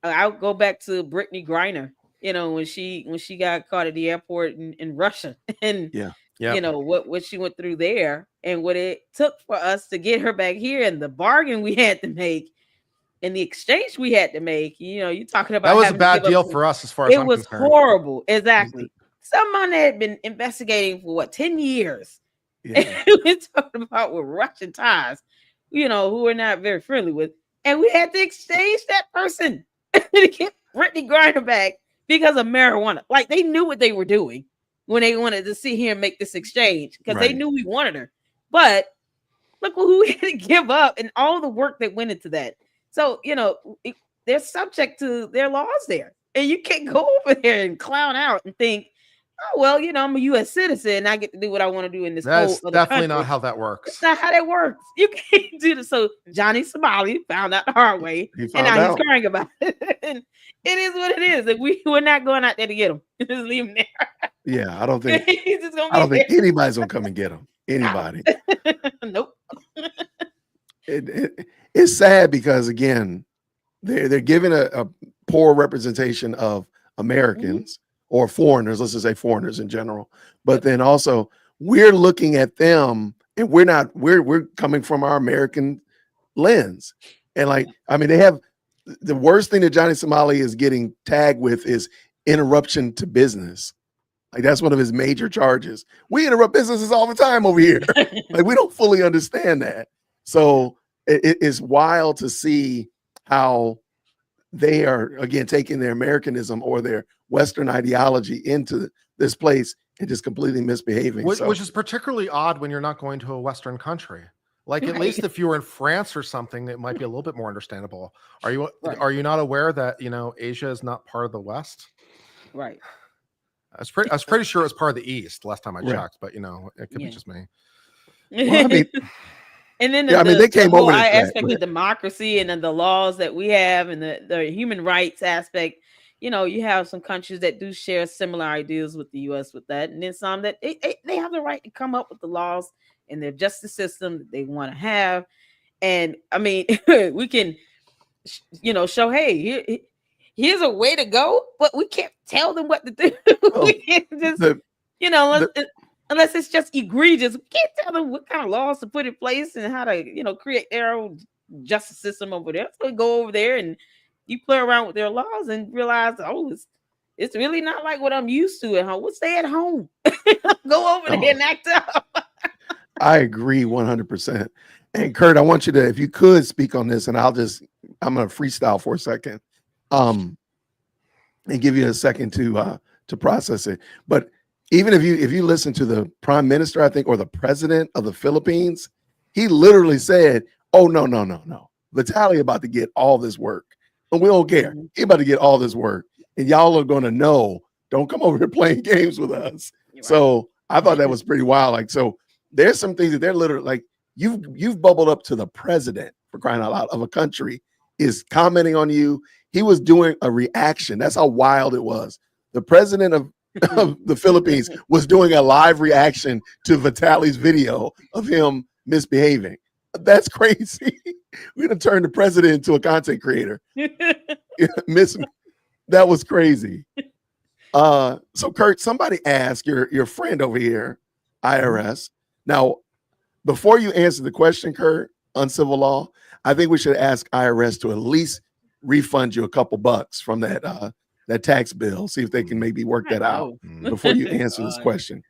I'll go back to Brittany Griner. When she got caught at the airport in Russia, and what she went through there, and what it took for us to get her back here, and the bargain we had to make. And the exchange we had to make, you're talking about that was a bad deal for us as far as it was concerned. Horrible. Exactly. Someone had been investigating for 10 years. Yeah. We're talking about with Russian ties, who we're not very friendly with. And we had to exchange that person to get Brittany Griner back because of marijuana. Like they knew what they were doing when they wanted to sit here and make this exchange because they knew we wanted her. But look who we had to give up and all the work that went into that. So, they're subject to their laws there. And you can't go over there and clown out and think, oh, well, I'm a U.S. citizen and I get to do what I want to do in this That's whole definitely country. Not how that works. It's not how that works. You can't do this. So Johnny Somali found out the hard way. And now he's crying about it. And it is what it is. Like we're not going out there to get him. Just leave him there. Yeah, I don't think anybody's gonna come and get him. Anybody. Nope. It's sad because again, they're giving a poor representation of Americans or foreigners. Let's just say foreigners in general. But then also we're looking at them, and we're coming from our American lens. And they have the worst thing that Johnny Somali is getting tagged with is interruption to business. Like that's one of his major charges. We interrupt businesses all the time over here. Like we don't fully understand that. So it is wild to see how they are again taking their Americanism or their Western ideology into this place and just completely misbehaving. Which is particularly odd when you're not going to a Western country. Like at least if you were in France or something, it might be a little bit more understandable. Are you not aware that Asia is not part of the West? Right. I was pretty sure it was part of the East last time I checked, but it could be just me. Well, I mean, and then they came over this aspect of democracy and then the laws that we have and the human rights aspect. You have some countries that do share similar ideas with the U.S. with that, and then some that they have the right to come up with the laws and their justice system that they want to have. And I mean, we can, show, hey, here's a way to go, but we can't tell them what to do. We can't just, unless it's just egregious, we can't tell them what kind of laws to put in place and how to, create their own justice system over there. So we go over there and you play around with their laws and realize, it's really not like what I'm used to at home. We'll stay at home. Go over there and act up. I agree 100%. And Kurt, I want you to, if you could speak on this, and I'm going to freestyle for a second, and give you a second to process it. But even if you listen to the prime minister, I think, or the president of the Philippines, he literally said, "Oh no, Vitaly about to get all this work, and we don't care. He about to get all this work, and y'all are going to know. Don't come over here playing games with us." Right. So I thought that was pretty wild. Like, so there's some things that they're literally like, you've bubbled up to the president, for crying out loud, of a country is commenting on you. He was doing a reaction. That's how wild it was. The president of the Philippines was doing a live reaction to Vitaly's video of him misbehaving. That's crazy. We're gonna turn the president into a content creator. That was crazy. So Kurt, somebody asked your friend over here, IRS. Now, before you answer the question, Kurt, on civil law, I think we should ask IRS to at least refund you a couple bucks from that tax bill. See if they can maybe work that out before you answer this question.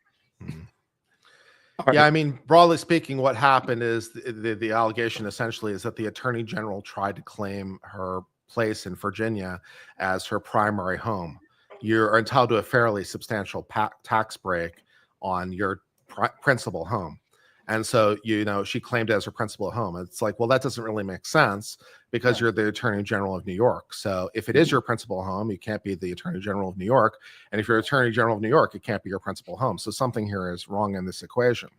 Right. Yeah, I mean, broadly speaking, what happened is the allegation essentially is that the attorney general tried to claim her place in Virginia as her primary home. You're entitled to a fairly substantial tax break on your principal home. And so, she claimed it as her principal home. It's like, well, that doesn't really make sense because you're the Attorney General of New York. So if it is your principal home, you can't be the Attorney General of New York. And if you're Attorney General of New York, it can't be your principal home. So something here is wrong in this equation.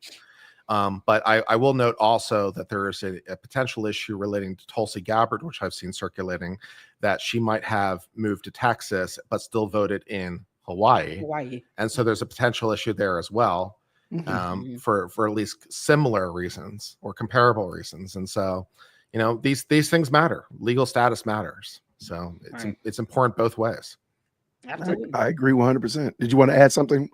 But I will note also that there is a potential issue relating to Tulsi Gabbard, which I've seen circulating, that she might have moved to Texas, but still voted in Hawaii. And so there's a potential issue there as well. For at least similar reasons or comparable reasons. And so, these things matter. Legal status matters. So it's important both ways. Absolutely. I agree 100%. Did you want to add something,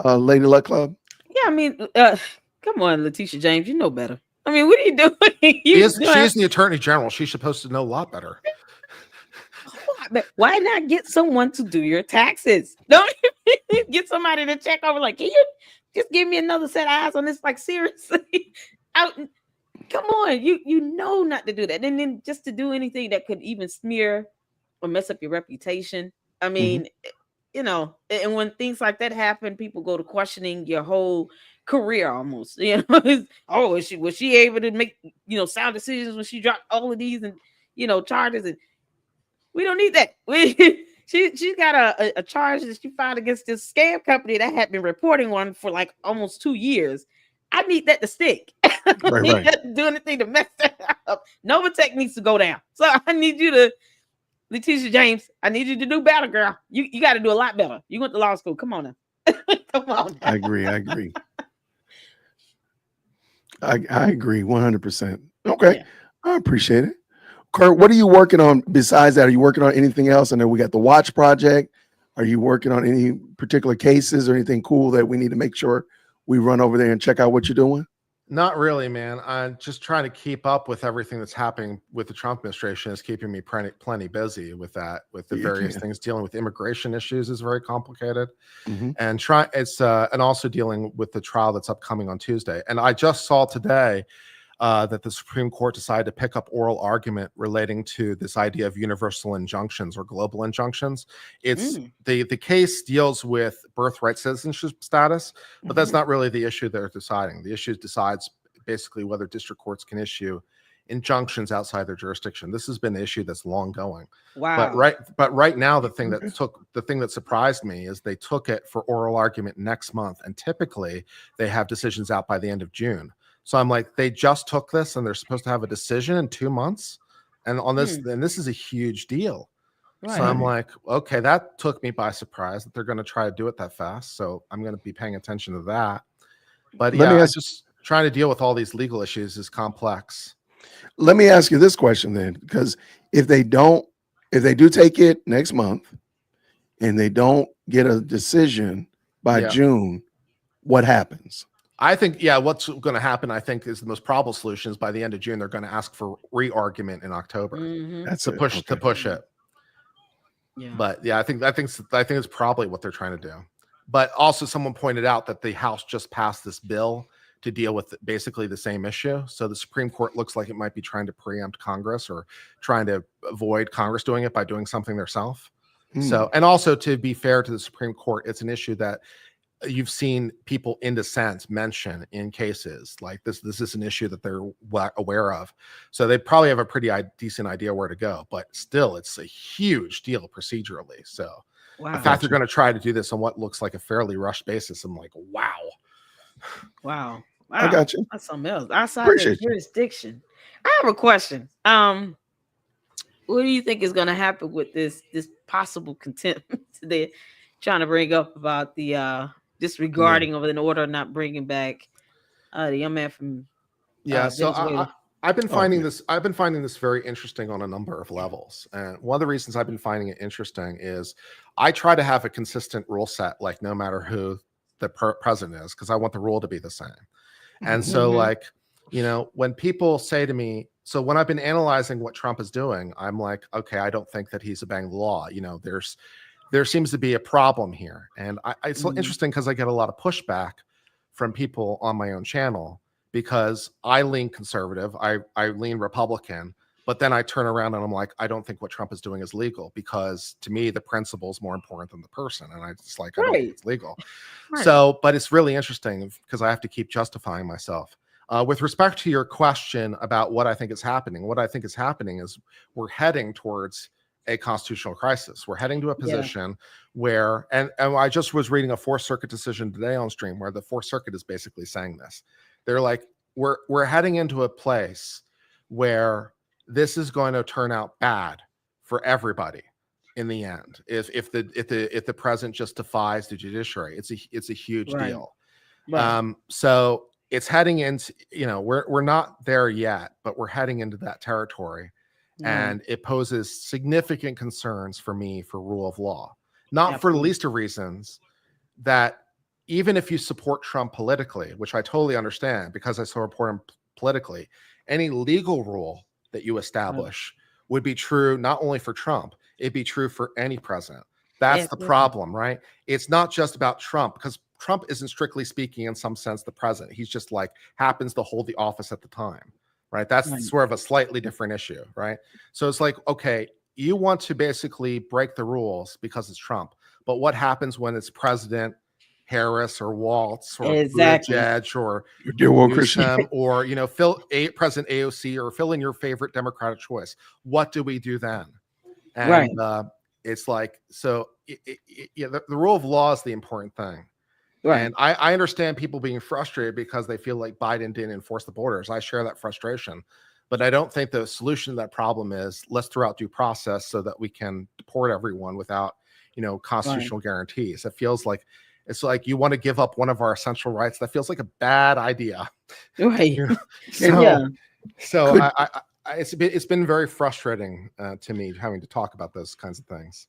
Lady Luck Club? Yeah, I mean, come on, Letitia James, you know better. I mean, what are you doing? She is the Attorney General. She's supposed to know a lot better. Why not get someone to do your taxes? Don't you get somebody to check over? Like, can you just give me another set of eyes on this? Like, seriously, come on, you know not to do that, and then just to do anything that could even smear or mess up your reputation. I mean, and when things like that happen, people go to questioning your whole career almost. Was she able to make sound decisions when she dropped all of these and charges? And we don't need that. She's got a charge that she filed against this scam company that had been reporting on for like almost 2 years. I need that to stick. Right. That to do anything to mess that up. Novatech needs to go down. So I need you to, Letitia James, I need you to do better, girl. You got to do a lot better. You went to law school. Come on now. Come on now. I agree. I agree 100%. Okay. Yeah. I appreciate it. Kurt, what are you working on besides that? Are you working on anything else? I know we got the Watch Project. Are you working on any particular cases or anything cool that we need to make sure we run over there and check out what you're doing? Not really, man. I'm just trying to keep up with everything that's happening with the Trump administration. Is keeping me plenty busy with that, with the various things. Dealing with immigration issues is very complicated, and and also dealing with the trial that's upcoming on Tuesday. And I just saw today that the Supreme Court decided to pick up oral argument relating to this idea of universal injunctions or global injunctions. It's the case deals with birthright citizenship status, but that's not really the issue they're deciding. The issue decides basically whether district courts can issue injunctions outside their jurisdiction. This has been an issue that's long going. Wow. But right now, the thing that surprised me is they took it for oral argument next month, and typically they have decisions out by the end of June. So I'm like, they just took this and they're supposed to have a decision in 2 months. And on this, and this is a huge deal. Right. So I'm like, okay, that took me by surprise that they're going to try to do it that fast. So I'm going to be paying attention to that. But just trying to deal with all these legal issues is complex. Let me ask you this question then, because if they do take it next month and they don't get a decision by June, what happens? I think, what's going to happen, I think, is the most probable solution is by the end of June, they're going to ask for re-argument in October. That's to push it. Yeah. But I think it's probably what they're trying to do. But also someone pointed out that the House just passed this bill to deal with basically the same issue. So the Supreme Court looks like it might be trying to preempt Congress or trying to avoid Congress doing it by doing something themselves. So, and also to be fair to the Supreme Court, it's an issue that you've seen people in dissent mention in cases like this. This is an issue that they're aware of. So they probably have a pretty decent idea where to go, but still it's a huge deal procedurally. So the fact they're going to try to do this on what looks like a fairly rushed basis, I'm like, wow. I got you. That's something else. Outside the jurisdiction. I have a question. What do you think is going to happen with this possible contempt they're trying to bring up about the disregarding of an order not bringing back the young man from so I've been finding this very interesting on a number of levels, and one of the reasons I've been finding it interesting is I try to have a consistent rule set, like no matter who the president is, because I want the rule to be the same. And so like, when people say to me, so when I've been analyzing what Trump is doing, I'm like, okay, I don't think that he's obeying the law. There seems to be a problem here. And it's interesting because I get a lot of pushback from people on my own channel because I lean conservative, I lean Republican, but then I turn around and I'm like, I don't think what Trump is doing is legal because to me, the principle is more important than the person. And I just like, I don't think it's legal. So, but it's really interesting because I have to keep justifying myself. With respect to your question about what I think is happening is we're heading towards a constitutional crisis. We're heading to a position where, and I just was reading a Fourth Circuit decision today on stream where the Fourth Circuit is basically saying this. They're like, we're heading into a place where this is going to turn out bad for everybody in the end. If the president just defies the judiciary, it's a huge deal. So it's heading into, we're not there yet, but we're heading into that territory. And it poses significant concerns for me for rule of law, not for the least of reasons that even if you support Trump politically, which I totally understand because I support him politically, any legal rule that you establish would be true not only for Trump, it'd be true for any president. That's the problem, right? It's not just about Trump because Trump isn't strictly speaking in some sense the president. He's just like happens to hold the office at the time. Right. That's sort of a slightly different issue. Right. So it's like, OK, you want to basically break the rules because it's Trump. But what happens when it's President Harris or Waltz or Buttigieg or Newsom or, President AOC or fill in your favorite Democratic choice? What do we do then? And it's like, so the rule of law is the important thing. Right. And I understand people being frustrated because they feel like Biden didn't enforce the borders. I share that frustration, but I don't think the solution to that problem is let's throw out due process so that we can deport everyone without, constitutional guarantees. It feels like it's like you want to give up one of our essential rights. That feels like a bad idea. Right. So it's been very frustrating to me having to talk about those kinds of things.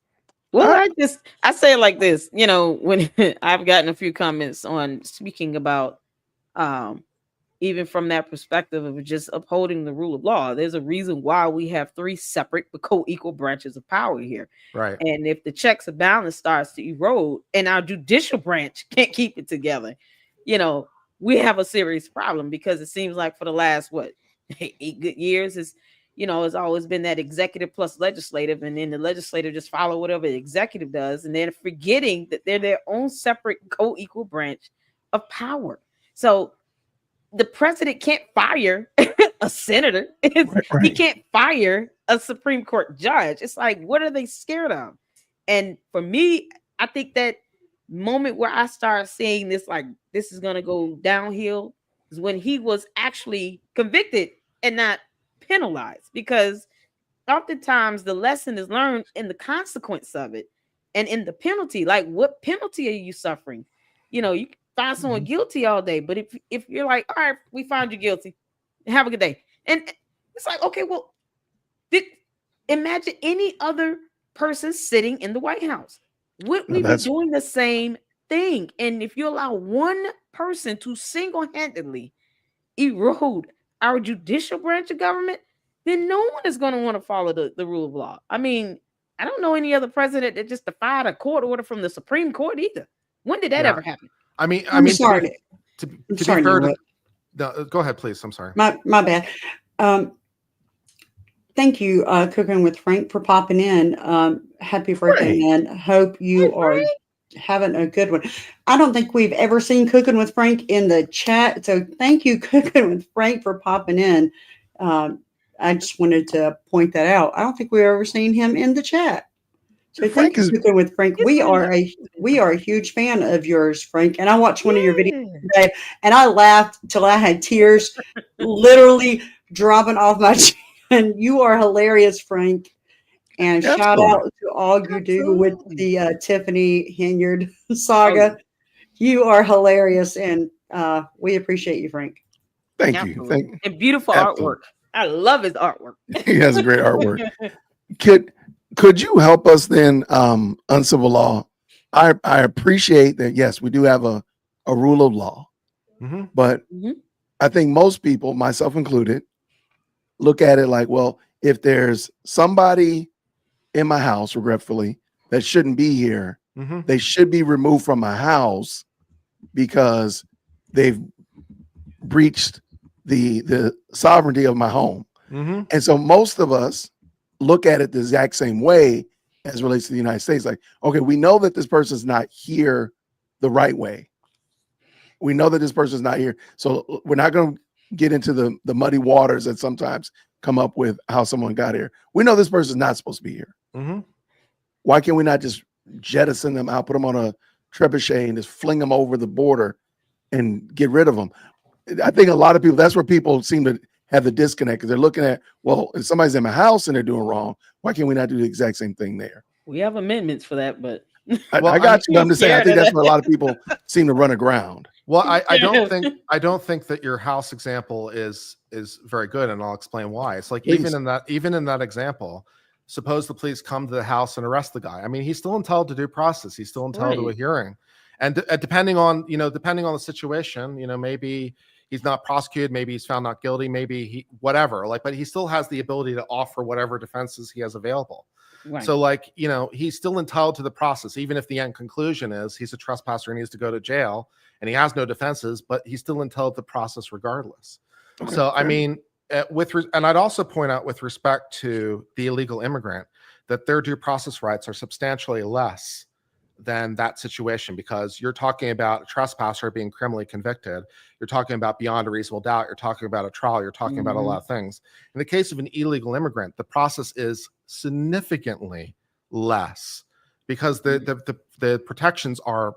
Well, I say it like this, when I've gotten a few comments on speaking about even from that perspective of just upholding the rule of law. There's a reason why we have three separate but co-equal branches of power here. Right. And if the checks and balance starts to erode and our judicial branch can't keep it together, we have a serious problem, because it seems like for the last 8 good years is it's always been that executive plus legislative, and then the legislative just follow whatever the executive does, and then forgetting that they're their own separate co-equal branch of power. So the president can't fire a senator. Right. He can't fire a Supreme Court judge. It's like, what are they scared of? And for me, I think that moment where I start seeing this, like, this is going to go downhill, is when he was actually convicted and not penalized, because oftentimes the lesson is learned in the consequence of it and in the penalty. Like, what penalty are you suffering? You can find someone guilty all day, but if you're like, all right, we found you guilty, have a good day, and it's like, okay, well, imagine any other person sitting in the White House, would we be doing the same thing? And if you allow one person to single-handedly erode our judicial branch of government, then no one is going to want to follow the rule of law. I mean, I don't know any other president that just defied a court order from the Supreme Court either. When did that ever happen? I mean, sorry. To be fair, no, go ahead, please. I'm sorry. My bad. Thank you, Cooking with Frank, for popping in. Happy birthday, man. Hope you are having a good one. I don't think we've ever seen Cooking with Frank in the chat. So thank you, Cooking with Frank, for popping in. I just wanted to point that out. I don't think we've ever seen him in the chat. So thank you, Cooking with Frank. We are a huge fan of yours, Frank. And I watched one of your videos today, and I laughed till I had tears literally dropping off my chin. You are hilarious, Frank. And shout out to all you do with the Tiffany Henyard saga. You are hilarious, and we appreciate you, Frank. Thank you. And beautiful artwork. I love his artwork. He has great artwork. Could you help us then, uncivil law? I appreciate that. Yes, we do have a rule of law, but I think most people, myself included, look at it like, well, if there's somebody in my house, regretfully, that shouldn't be here, they should be removed from my house because they've breached the sovereignty of my home. And so most of us look at it the exact same way as relates to the United States. Like, okay, we know that this person's not here the right way. We know that this person's not here. So we're not going to get into the muddy waters that sometimes come up with how someone got here. We know this person's not supposed to be here. Why can't we not just jettison them out, put them on a trebuchet and just fling them over the border and get rid of them? I think a lot of people, that's where people seem to have the disconnect, because they're looking at, well, if somebody's in my house and they're doing wrong, why can't we not do the exact same thing there? We have amendments for that, but I got you. I'm just saying, I think that's where a lot of people seem to run aground. Well, I don't think that your house example is very good, and I'll explain why. It's like, even in that example, suppose the police come to the house and arrest the guy. I mean, he's still entitled to due process. He's still entitled to a hearing, and depending on the situation, maybe he's not prosecuted, maybe he's found not guilty, maybe whatever. Like, but he still has the ability to offer whatever defenses he has available. Right. So, like, he's still entitled to the process, even if the end conclusion is he's a trespasser and needs to go to jail and he has no defenses, but he's still entitled to the process regardless. Okay, so, I mean, and I'd also point out, with respect to the illegal immigrant, that their due process rights are substantially less than that situation, because you're talking about a trespasser being criminally convicted. You're talking about beyond a reasonable doubt. You're talking about a trial. You're talking about a lot of things. In the case of an illegal immigrant, the process is significantly less, because the protections are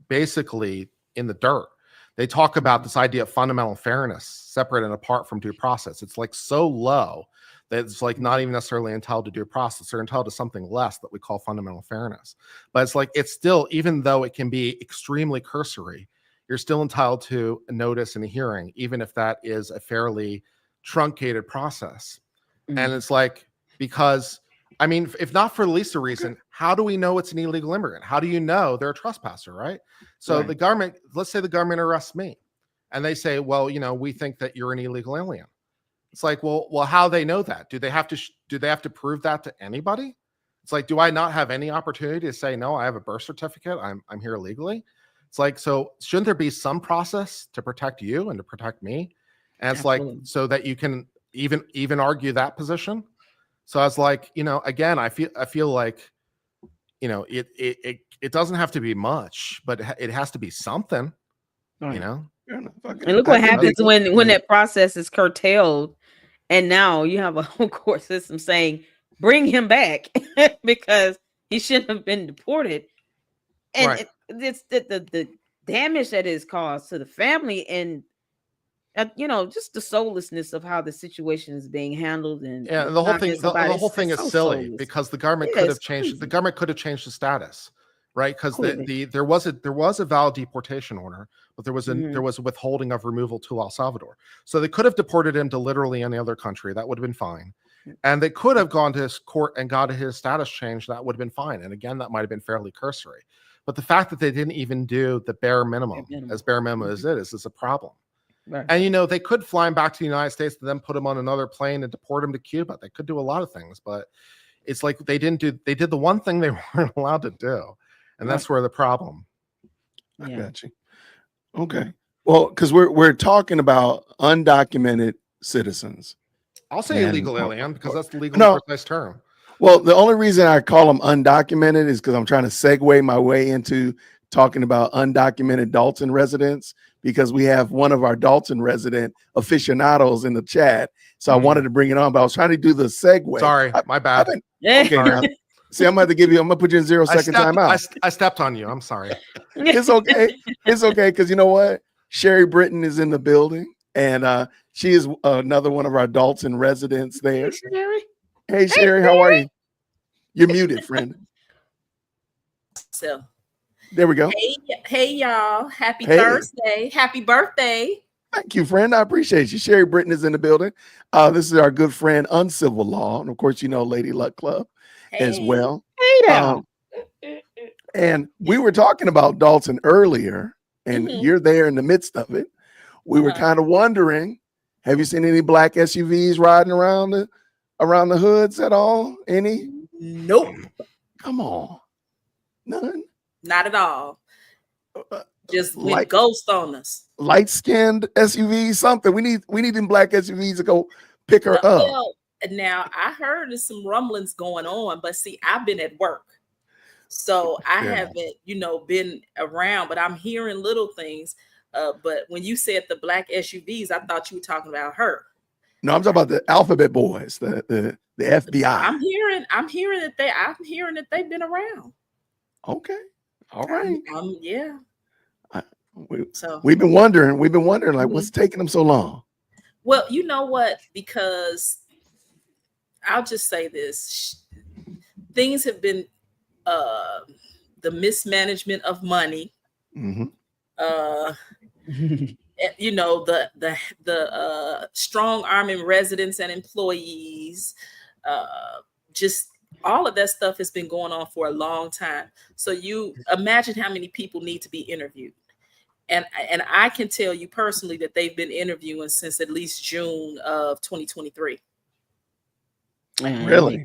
basically in the dirt. They talk about this idea of fundamental fairness, separate and apart from due process. It's like so low that it's like not even necessarily entitled to due process. They're entitled to something less that we call fundamental fairness. But it's like, it's still, even though it can be extremely cursory, you're still entitled to a notice and a hearing, even if that is a fairly truncated process. And it's like, because, I mean, if not for the least a reason, how do we know it's an illegal immigrant? How do you know they're a trespasser, right? So the government, let's say the government arrests me, and they say, well, we think that you're an illegal alien. It's like, well, how they know that? Do they have to prove that to anybody? It's like, do I not have any opportunity to say, no, I have a birth certificate, I'm here illegally? It's like, so shouldn't there be some process to protect you and to protect me? And it's like, so that you can even argue that position. So I was like, again, I feel like, it doesn't have to be much, but it has to be something, And look what happens when that process is curtailed, and now you have a whole court system saying, bring him back because he shouldn't have been deported. And it's the damage that is caused to the family, and just the soullessness of how the situation is being handled. And the whole thing is silly because the government could have changed. The government could have changed the status, right? Because there was a valid deportation order, but there was a withholding of removal to El Salvador. So they could have deported him to literally any other country. That would have been fine. And they could have gone to his court and got his status changed. That would have been fine. And again, that might have been fairly cursory. But the fact that they didn't even do the bare minimum as it is a problem. Right. And they could fly him back to the United States and then put him on another plane and deport him to Cuba. They could do a lot of things, but it's like they did the one thing they weren't allowed to do. And that's where the problem. I got you. Okay. Well, because we're talking about undocumented citizens. I'll say illegal alien because that's the legal precise term. Well, the only reason I call them undocumented is because I'm trying to segue my way into talking about undocumented Dalton residents, because we have one of our Dalton resident aficionados in the chat. So I wanted to bring it on, but I was trying to do the segue. Sorry, my bad. Okay, now, see, I'm going to put you in 0 second timeout. I stepped on you. I'm sorry. It's okay. It's okay. Because you know what? Sherry Britton is in the building, and she is another one of our Dalton residents there. Hey, Sherry. Hey, Sherry, how are you? You're muted, friend. So there we go. Hey y'all. Happy Thursday. Happy birthday. Thank you, friend. I appreciate you. Sherry Britton is in the building. This is our good friend, Uncivil Law. And of course, Lady Luck Club as well. Hey now. And we were talking about Dalton earlier, and you're there in the midst of it. We were kind of wondering, have you seen any black SUVs riding around the hoods at all? Any? Nope. Come on. None? Not at all. Just with ghost on us. Light-skinned SUVs, something. We need them black SUVs to go pick her up. Now I heard there's some rumblings going on, but see, I've been at work. So I haven't, been around, but I'm hearing little things. But when you said the black SUVs, I thought you were talking about her. No, I'm talking about the Alphabet Boys, the FBI. I'm hearing that they've been around. Okay. All right. Yeah. We've been wondering, like, what's taking them so long? Well, you know what? Because I'll just say this. Things have been the mismanagement of money. The strong arming residents and employees, just all of that stuff has been going on for a long time. So you imagine how many people need to be interviewed. And I can tell you personally that they've been interviewing since at least June of 2023. Really?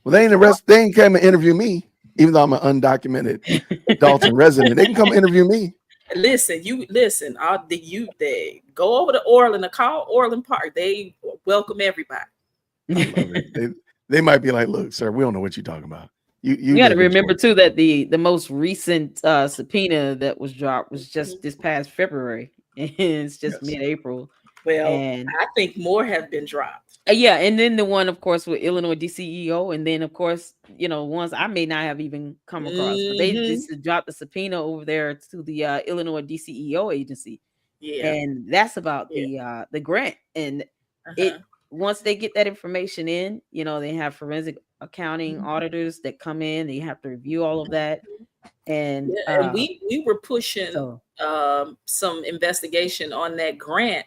Well, they ain't come and interview me, even though I'm an undocumented Dalton resident. They can come interview me. Listen. They go over to Orland, call Orland Park. They welcome everybody. They might be like, look, sir, we don't know what you're talking about. You got to remember too that the most recent subpoena that was dropped was just this past February, and it's just mid-April. Well, and I think more have been dropped. And then the one, of course, with Illinois DCEO, and then of course, ones I may not have even come across, but they just dropped the subpoena over there to the Illinois DCEO agency. Yeah, and that's about the grant, and it. Once they get that information in, they have forensic accounting auditors that come in. They have to review all of that. And we were pushing some investigation on that grant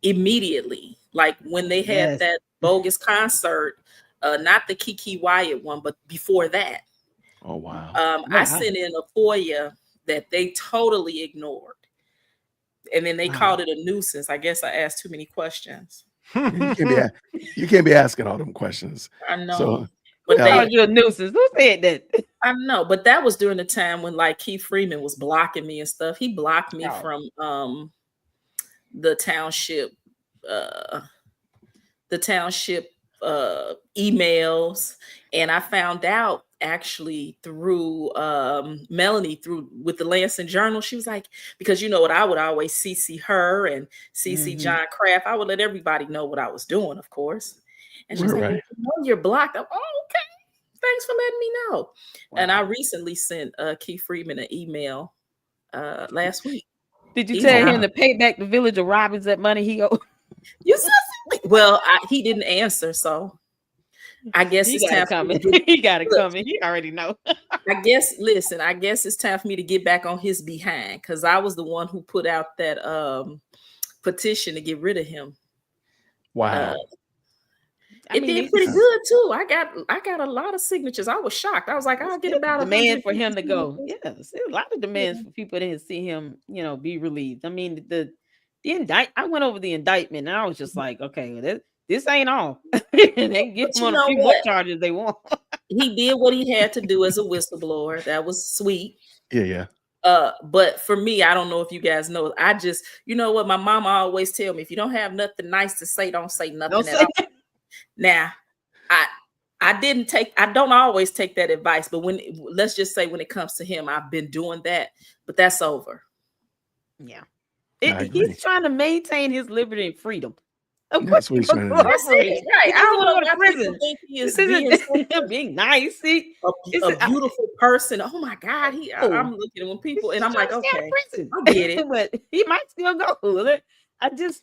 immediately. Like when they had that bogus concert, not the Kiki Wyatt one, but before that. Oh, wow. I sent in a FOIA that they totally ignored. And then they Wow. called it a nuisance. I guess I asked too many questions. You can't be asking all them questions. I know. So, But Who called you a nuisance? Who said that? I know, but that was during the time when like Keith Freeman was blocking me and stuff. He blocked me from the township emails, and I found out actually through Melanie with the Lansing Journal. She was like, because you know what, I would always CC her and CC John Kraft. I would let everybody know what I was doing, of course. And she's like, well, you know, you're blocked. I'm, oh, okay. Thanks for letting me know. Wow. And I recently sent Keith Freeman an email last week. Did you tell him to pay back the Village of Robbins that money he owed? You said something. Well, he didn't answer, so I guess it's time coming. He got it coming. He already know. I guess it's time for me to get back on his behind, because I was the one who put out that petition to get rid of him. Wow. It did pretty good too. I got a lot of signatures. I was shocked. I was like, I'll get about a demand for him to go. Yes, there's a lot of demands for people to see him, be relieved. I mean, the I went over the indictment and I was just like, okay, this ain't all. They get him on a few more charges they want. He did what he had to do as a whistleblower. That was sweet. Yeah. But for me, I don't know if you guys know. I just, you know what, my mama always tell me, if you don't have nothing nice to say, don't say nothing at all. Now, I don't always take that advice, but let's just say when it comes to him, I've been doing that, but that's over. Yeah. He's trying to maintain his liberty and freedom. That's what he's trying to do. That's it. Right. I don't want to go to prison. Think he is being nice. A beautiful person. Oh my God. I'm looking at when people, and I'm like, okay, I get it. But he might still go. I just,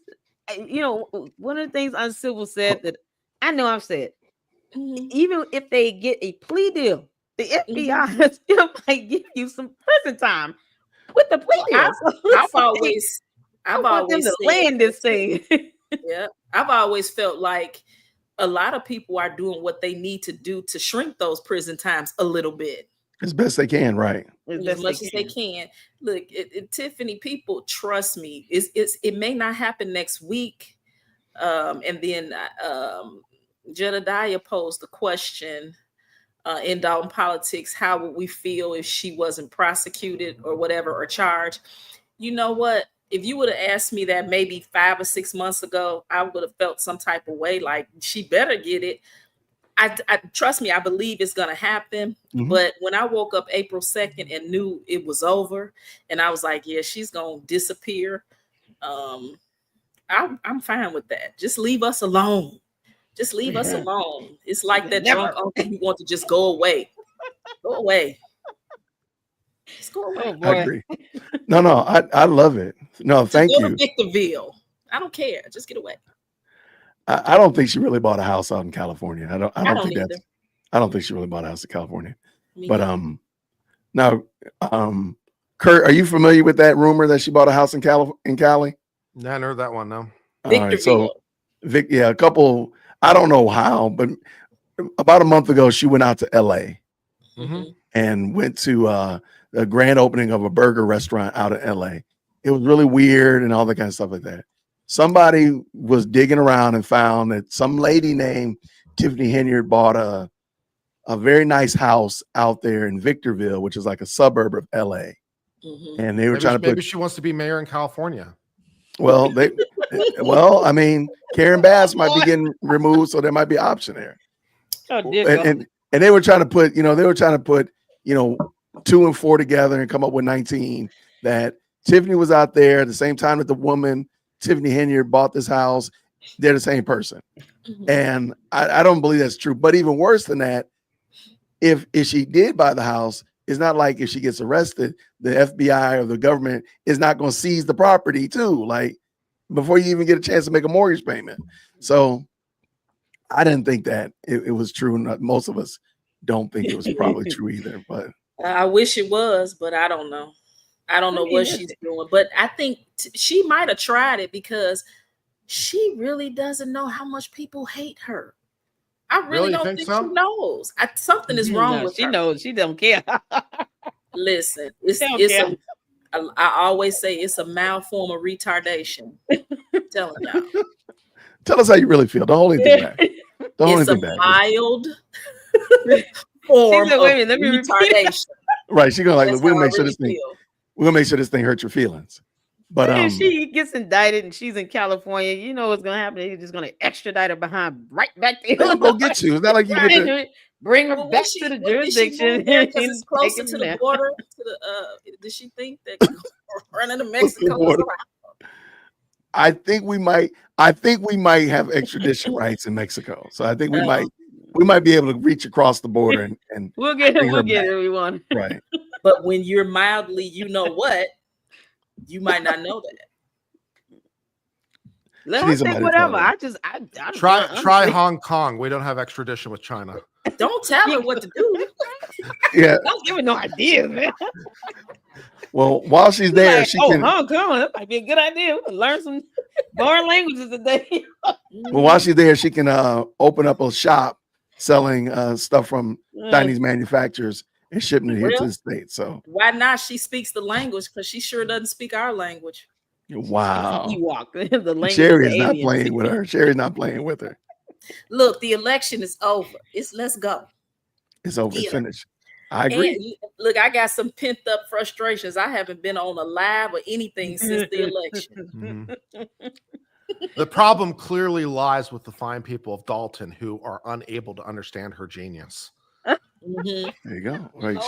one of the things Uncivil said that I know I've said, even if they get a plea deal, the FBI still might give you some prison time with the plea deal. I've always said, land this thing. Yeah, I've always felt like a lot of people are doing what they need to do to shrink those prison times a little bit. As best they can, right? As much as they can. Look, Tiffany, people, trust me, it may not happen next week. And then Jedediah posed the question in Dalton Politics, how would we feel if she wasn't prosecuted or whatever, or charged? You know what? If you would have asked me that maybe 5 or 6 months ago, I would have felt some type of way, like she better get it. I trust me, I believe it's going to happen. But when I woke up April 2nd and knew it was over, and I was like, yeah, she's going to disappear. I'm fine with that. Just leave us alone. Just leave us alone. It's like that drunk uncle who wants to just go away. Go away. Just go away. I agree. No, I love it. No, thank you. Victorville. I don't care. Just get away. I don't think she really bought a house out in California. I don't think she really bought a house in California. Now, Kurt, are you familiar with that rumor that she bought a house in Cali? No, I heard that one. No. All right, so a couple. I don't know how, but about a month ago, she went out to LA and went to the grand opening of a burger restaurant out in LA. It was really weird and all that kind of stuff like that. Somebody was digging around and found that some lady named Tiffany Henyard bought a very nice house out there in Victorville, which is like a suburb of LA. And they were maybe she wants to be mayor in California. Well, I mean, Karen Bass might be getting removed, so there might be an option there. And they were trying to put, 2 and 4 together and come up with 19. That Tiffany was out there at the same time that the woman, Tiffany Henyard, bought this house. They're the same person. And I don't believe that's true. But even worse than that, if she did buy the house, it's not like if she gets arrested, the FBI or the government is not going to seize the property too, like before you even get a chance to make a mortgage payment. So I didn't think that it was true. Most of us don't think it was probably true either. But I wish it was, but I don't know. I don't know what she's doing. But I think she might have tried it because she really doesn't know how much people hate her. I really don't think she knows. Something is wrong with her. She knows. She don't care. Listen, I always say it's a mild form of retardation. I'm telling y'all. Tell us how you really feel. Don't hold anything back. Don't hold It's a anything back. mild form said, of wait a minute, let me repeat retardation. Right. She's gonna like, That's we'll how I make sure really this thing. feel. We're gonna make sure this thing hurts your feelings. But if she gets indicted and she's in California, you know what's gonna happen? They're just gonna extradite her behind right back there. they'll go get you. It's not like you get to. Bring her Well, back to the jurisdiction. Because and it's closer take to it the there. border. To the does she think that running to Mexico is border. allowed? I think we might have extradition rights in Mexico. So I think we might be able to reach across the border and we'll get bring her back. everyone. Right. But when you're mildly, you know what, you might not know that. Let She her needs say somebody to whatever. tell her. I Try Hong Kong. We don't have extradition with China. Don't tell her what to do. Yeah. Don't give her no ideas, man. Well, while she's there, Like, she oh, can. Hong Kong, that might be a good idea. We'll learn some foreign languages today. Well, while she's there, she can open up a shop selling stuff from Chinese manufacturers and shipping it here to the States. So why not? She speaks the language because she sure doesn't speak our language. wow. The language Sherry of is not aliens. playing with her. Sherry's not playing with her. Look, the election is over. Let's go. It's over. It's Yeah. finished. I agree. And look, I got some pent up frustrations. I haven't been on a live or anything since the election. The problem clearly lies with the fine people of Dalton who are unable to understand her genius. Mm-hmm. There you go. Right.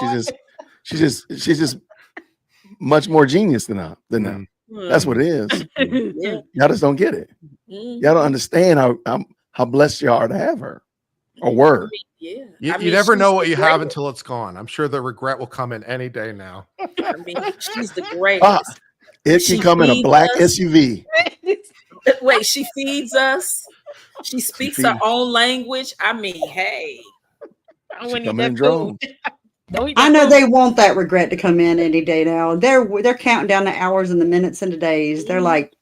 She's just much more genius than them. That's what it is. Yeah. Y'all just don't get it. Mm-hmm. Y'all don't understand how blessed you are to have her or were. Yeah. You never know what you have until it's gone. I'm sure the regret will come in any day now. I mean, she's the greatest. It can come in a black SUV. Wait, she feeds us. She speaks her own language. I mean, hey. I wouldn't eat that food. I know they want that regret to come in any day now. They're counting down the hours and the minutes and the days. They're like,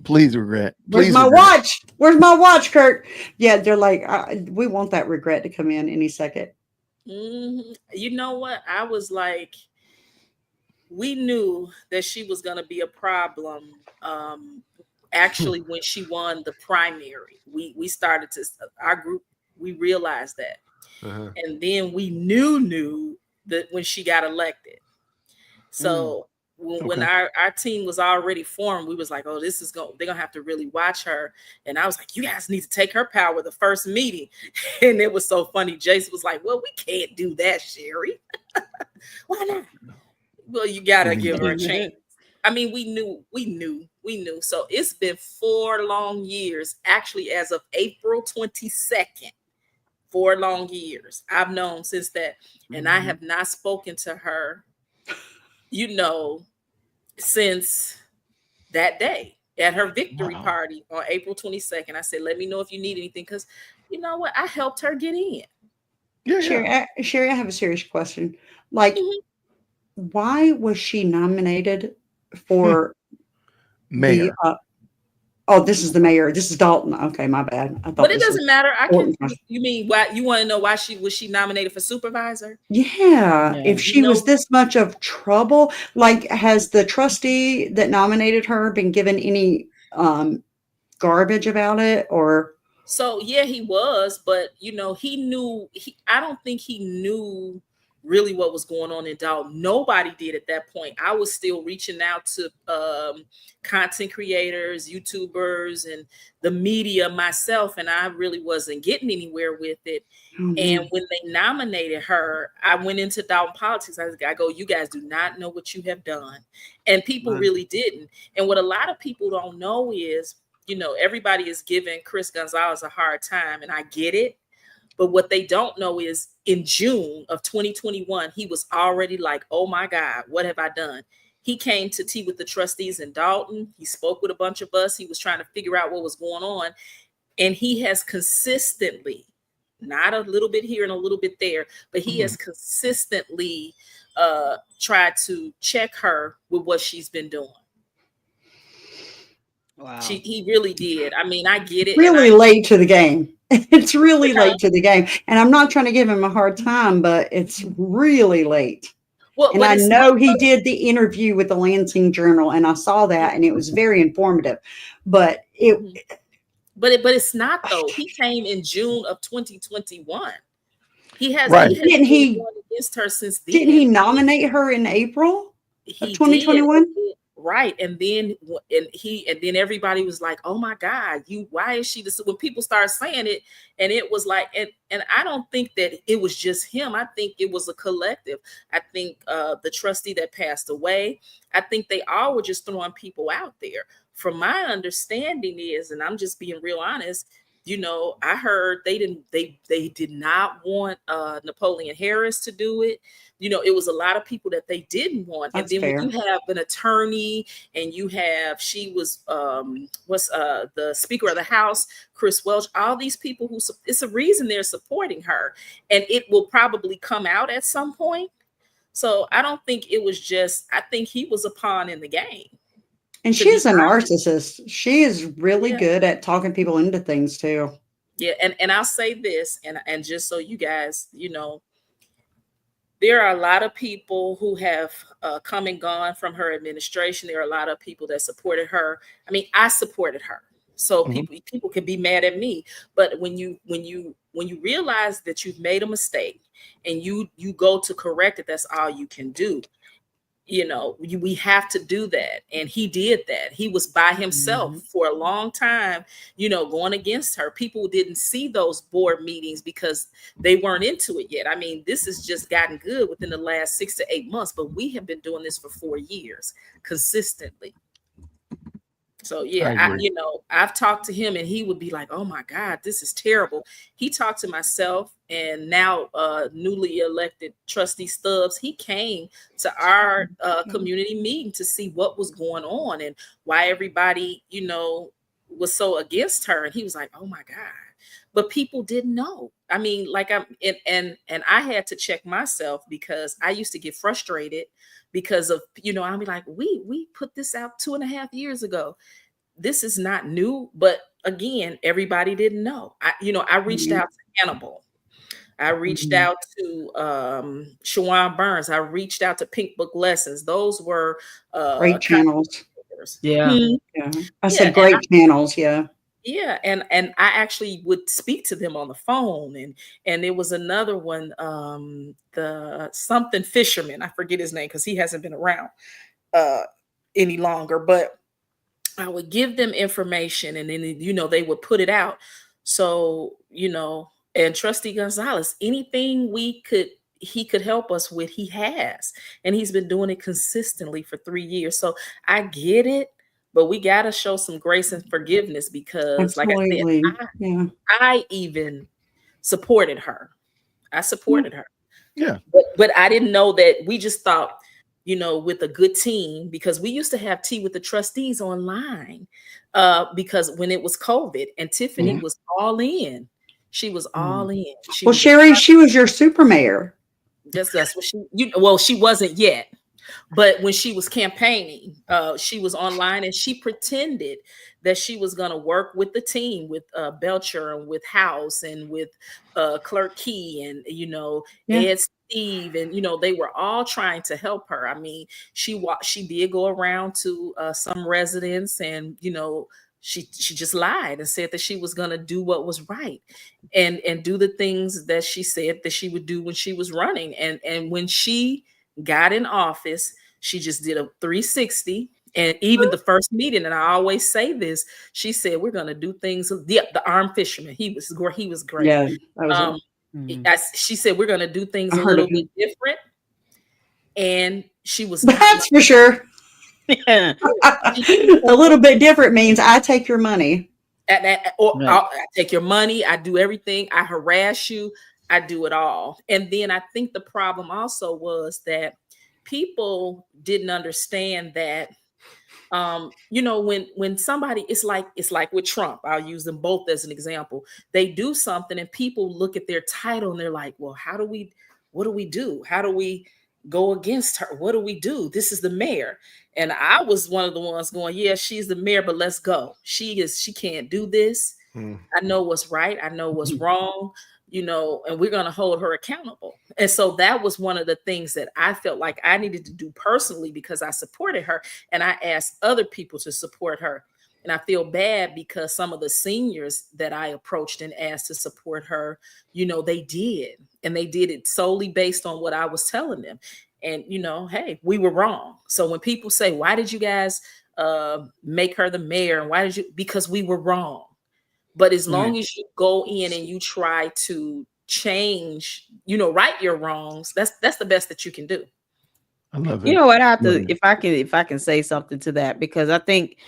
please regret. Where's my watch? Where's my watch, Kurt? Yeah, they're like, we want that regret to come in any second. Mm-hmm. You know what? I was like, we knew that she was going to be a problem. Actually, when she won the primary, we started to, our group, we realized that. And then we knew that when she got elected. So when our team was already formed, we was like, oh, they're gonna have to really watch her. And I was like, you guys need to take her power the first meeting. And it was so funny. Jason was like, well, we can't do that, Sherry. Why not? Well, you gotta give her a chance. I mean, we knew. So it's been 4 long years, actually, as of April 22nd. 4 long years. I've known since that. And I have not spoken to her, since that day at her victory party on April 22nd. I said, let me know if you need anything. Because you know what? I helped her get in. Yeah. Sherry, I have a serious question. Like, why was she nominated for mayor? This is the mayor. This is Dalton. Okay, my bad. I thought But it doesn't matter. You mean why? You want to know why was she nominated for supervisor? Yeah. If she was this much of trouble, like, has the trustee that nominated her been given any garbage about it, or? So yeah, he was, but he knew. I don't think he knew really what was going on in Dalton. Nobody did at that point. I was still reaching out to content creators, YouTubers, and the media myself, and I really wasn't getting anywhere with it. Mm-hmm. And when they nominated her, I went into Dalton politics. I go, you guys do not know what you have done. And people really didn't. And what a lot of people don't know is, everybody is giving Chris Gonzalez a hard time, and I get it. But what they don't know is in June of 2021, he was already like, oh my God, what have I done? He came to tea with the trustees in Dalton. He spoke with a bunch of us. He was trying to figure out what was going on. And he has consistently, not a little bit here and a little bit there, but he has consistently tried to check her with what she's been doing. Wow. He really did. I mean, I get it. Really late to the game. It's really late to the game. And I'm not trying to give him a hard time, but it's really late. Well, And I know he did the interview with the Lansing Journal, and I saw that, and it was very informative. But it's not though. He came in June of 2021. He has Right. Didn't he- going against her since then. didn't he nominate her in April of 2021? Right. And then everybody was like, oh my God, why is she this? When people started saying it, and it was like, and I don't think that it was just him. I think it was a collective. I think the trustee that passed away, I think they all were just throwing people out there. From my understanding is, and I'm just being real honest, I heard they did not want Napoleon Harris to do it. It was a lot of people that they didn't want. That's and then fair. when you have an attorney, and she was the Speaker of the House, Chris Welch, all these people it's a reason they're supporting her, and it will probably come out at some point. So I don't think it was just, I think he was a pawn in the game. And she's a narcissist. She is really good at talking people into things too. Yeah, and I'll say this, and just so you guys, there are a lot of people who have come and gone from her administration. There are a lot of people that supported her. I mean, I supported her. So people can be mad at me, but when you realize that you've made a mistake and you go to correct it, that's all you can do. We have to do that. And he did that. He was by himself for a long time, going against her. People didn't see those board meetings because they weren't into it yet. I mean, this has just gotten good within the last 6 to 8 months, but we have been doing this for 4 years consistently. So yeah, I've talked to him and he would be like, oh my God, this is terrible. He talked to myself and now newly elected trustee Stubbs. He came to our community meeting to see what was going on and why everybody, was so against her. And he was like, oh my God. But people didn't know. I mean, like and I had to check myself because I used to get frustrated because of, I'll be like, we put this out 2.5 years ago. This is not new, but again, everybody didn't know. I reached out to Hannibal. I reached out to Shawan Burns. I reached out to Pink Book Lessons. Those were great channels. Yeah. I said great channels. Yeah. Yeah, and I actually would speak to them on the phone, and there was another one, the something Fisherman. I forget his name because he hasn't been around any longer. But I would give them information, and then they would put it out. So and Trustee Gonzalez, anything he could help us with, he has, and he's been doing it consistently for 3 years. So I get it. But we got to show some grace and forgiveness because, absolutely. Like I said, I even supported her. I supported her. Yeah. But I didn't know that. We just thought, with a good team, because we used to have tea with the trustees online because when it was COVID and Tiffany was all in. She was all in. Sherry, she was your super mayor. That's what she wasn't yet. But when she was campaigning, she was online and she pretended that she was going to work with the team, with Belcher and with House and with Clerk Key and, Ed Steve. And, they were all trying to help her. I mean, she did go around to some residents and, she just lied and said that she was going to do what was right and do the things that she said that she would do when she was running. And when she got in office, she just did a 360. And even the first meeting, and I always say this, she said, we're going to do things. The armed fisherman, he was great. Yeah, that was she said, we're going to do things a little bit different. And she was. That's for sure. A little bit different means I take your money. I take your money. I do everything. I harass you. I do it all. And then I think the problem also was that people didn't understand that, when somebody, it's like with Trump, I'll use them both as an example. They do something and people look at their title and they're like, well, what do we do? How do we go against her? What do we do? This is the mayor. And I was one of the ones going, yeah, she's the mayor, but let's go. She can't do this. I know what's right. I know what's wrong. you know, and we're going to hold her accountable. And so that was one of the things that I felt like I needed to do personally because I supported her and I asked other people to support her. And I feel bad because some of the seniors that I approached and asked to support her, you know, they did. And they did it solely based on what I was telling them. And, you know, hey, we were wrong. So when people say, why did you guys make her the mayor? And why did you? Because we were wrong. But as long as you go in and you try to change, you know, right your wrongs, that's the best that you can do. I love it. You know what? I have to, if I can say something to that, because I think,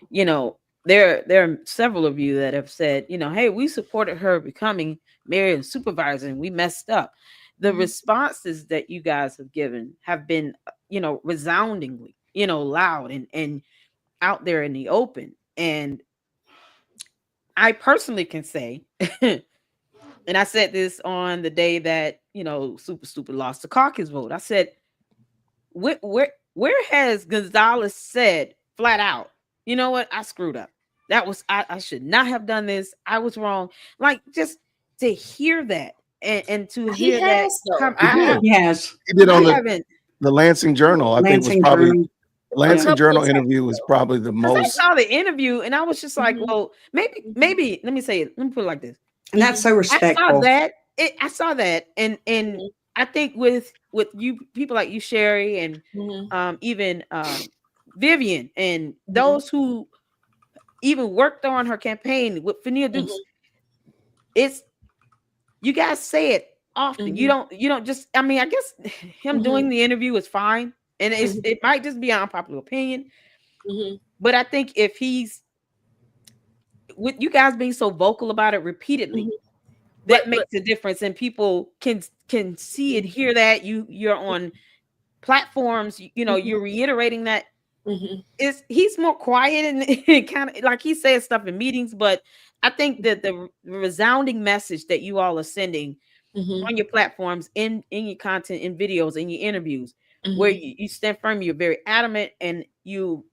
you know, there are several of you that have said, you know, hey, we supported her becoming mayor and supervisor and we messed up. The responses that you guys have given have been, you know, resoundingly, you know, loud and out there in the open. And I personally can say, and I said this on the day that, you know, Super Stupid lost the caucus vote. I said, where has Gonzalez said flat out, you know what, I screwed up. That was, I should not have done this. I was wrong. Like, just to hear that and to hear that. He did on the Lansing Journal. I think was probably Lansing Journal interview was probably the most. I saw the interview and I was just like, well, maybe let me say it. Let me put it like this. And that's so respectful. I saw that. And I think with you people like you, Sherry, and even Vivian and those who even worked on her campaign with Fania Dukes, it's, you guys say it often. You don't just, I mean, I guess him doing the interview is fine. And it might just be an unpopular opinion. But I think if he's, with you guys being so vocal about it repeatedly, that makes a difference, and people can see and hear that. You're on platforms, you know, you're reiterating that. He's more quiet and kind of like he says stuff in meetings, but I think that the resounding message that you all are sending on your platforms, in your content, in videos, in your interviews, where you stand firm, you're very adamant, and you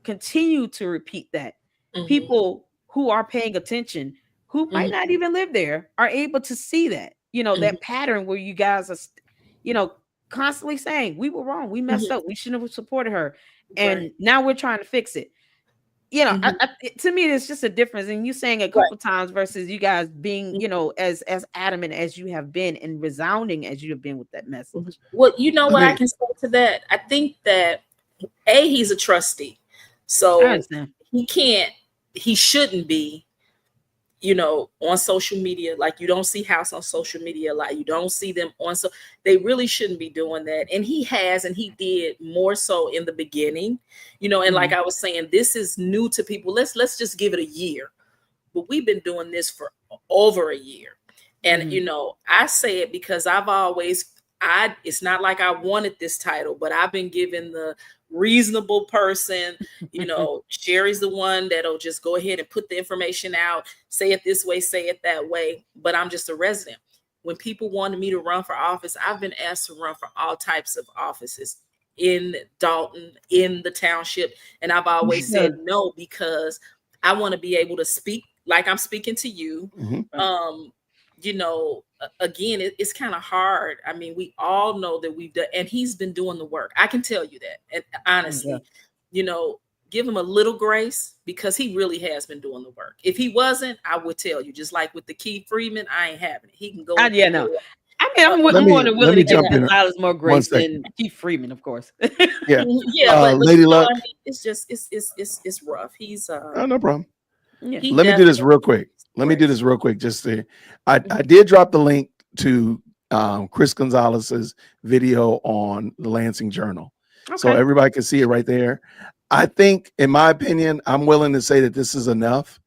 continue to repeat that. People who are paying attention, who might not even live there, are able to see that, you know, that pattern where you guys are, you know, constantly saying, we were wrong, we messed up, we shouldn't have supported her, and now we're trying to fix it. You know, to me, it's just a difference. And you saying a couple times versus you guys being, you know, as adamant as you have been and resounding as you have been with that message. Well, you know what I can say to that? I think that he's a trustee, so he shouldn't be, you know, on social media. Like, you don't see House on social media a lot. You don't see them on, so they really shouldn't be doing that. And he did more so in the beginning, you know, and like I was saying, this is new to people. Let's just give it a year. But we've been doing this for over a year. And, you know, I say it because it's not like I wanted this title, but I've been given the reasonable person, you know. Sherry's the one that'll just go ahead and put the information out, say it this way, say it that way, but I'm just a resident. When people wanted me to run for office, I've been asked to run for all types of offices in Dalton, in the township, and I've always said no, because I want to be able to speak like I'm speaking to you. You know, again, it's kind of hard. I mean, we all know that we've done, and he's been doing the work. I can tell you that. And honestly, you know, give him a little grace, because he really has been doing the work. If he wasn't, I would tell you, just like with the Keith Freeman, I ain't having it. He can go. I mean, I'm more than willing to give Gonzalez more grace than Keith Freeman, of course. But Lady Luck, it's just, it's rough. He's no problem. Let me do this real quick. Just to, I did drop the link to Chris Gonzalez's video on the Lansing Journal, so everybody can see it right there. I think, in my opinion, I'm willing to say that this is enough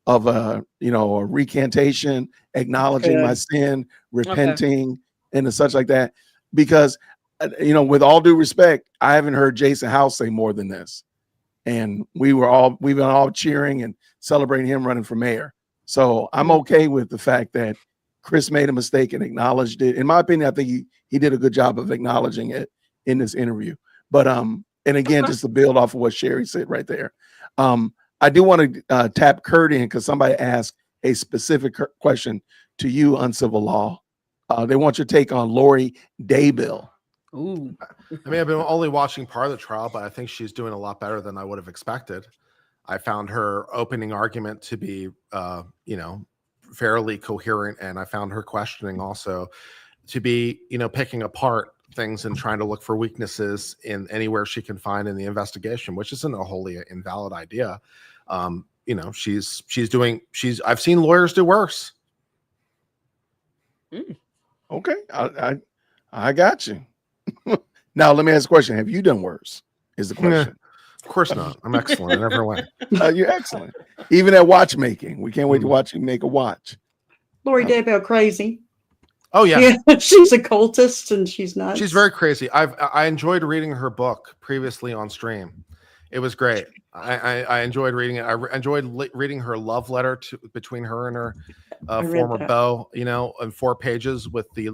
of a, you know, a recantation, acknowledging my sin, repenting, and such like that. Because, you know, with all due respect, I haven't heard Jason House say more than this. And we've been all cheering and celebrating him running for mayor. So I'm okay with the fact that Chris made a mistake and acknowledged it. In my opinion, I think he did a good job of acknowledging it in this interview. But and again, just to build off of what Sherry said right there, I do want to tap Kurt in, because somebody asked a specific question. to you, Uncivil Law. They want your take on Lori Daybill. Ooh. I mean, I've been only watching part of the trial, but I think she's doing a lot better than I would have expected. I found her opening argument to be, fairly coherent, and I found her questioning also to be, picking apart things and trying to look for weaknesses in anywhere she can find in the investigation, which isn't a wholly invalid idea. I've seen lawyers do worse. Okay, I got you. Now let me ask a question. Have you done worse? Is the question. Of course not. I'm excellent. I never went. You're excellent. Even at watchmaking. We can't wait to watch you make a watch. Lori Daybell crazy. Oh yeah. She's a cultist and she's nuts. She's very crazy. I enjoyed reading her book previously on stream. It was great. I enjoyed reading it. I enjoyed reading her love letter between her and her former beau. In 4 pages with the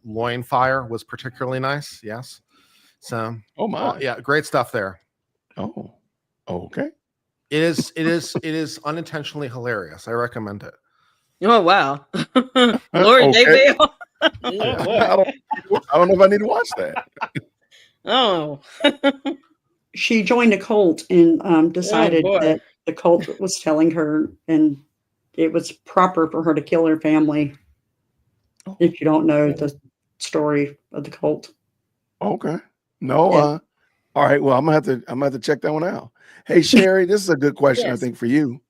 loin fire was particularly nice. Yes. So. Oh my. Yeah, great stuff there. Oh. Okay. It is unintentionally hilarious. I recommend it. Oh wow. Lori Daybell. I don't know if I need to watch that. Oh. She joined a cult and decided that the cult was telling her and it was proper for her to kill her family. If you don't know the story of the cult. Okay. No, all right. Well, I'm gonna have to check that one out. Hey, Sherry, this is a good question, I think, for you.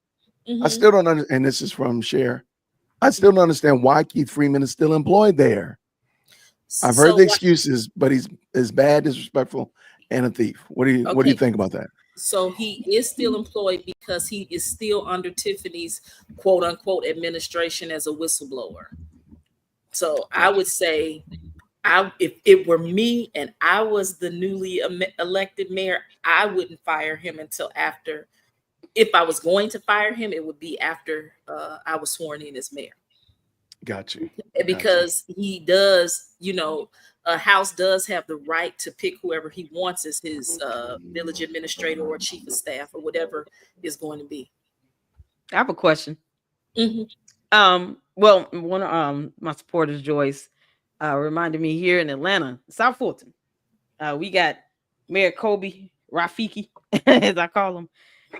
I still don't understand, and this is from Cher. I still don't understand why Keith Freeman is still employed there. I've heard the excuses, but he's bad, disrespectful, and a thief. What do you think about that? So he is still employed because he is still under Tiffany's quote unquote administration as a whistleblower. So I would say, if it were me and I was the newly elected mayor, I wouldn't fire him until after. If I was going to fire him, it would be after I was sworn in as mayor. Got you. Because he does, a house does have the right to pick whoever he wants as his village administrator or chief of staff or whatever is going to be. I have a question. Well, one of my supporters, Joyce, reminded me here in Atlanta, South Fulton, we got Mayor Kobe Rafiki, as I call him,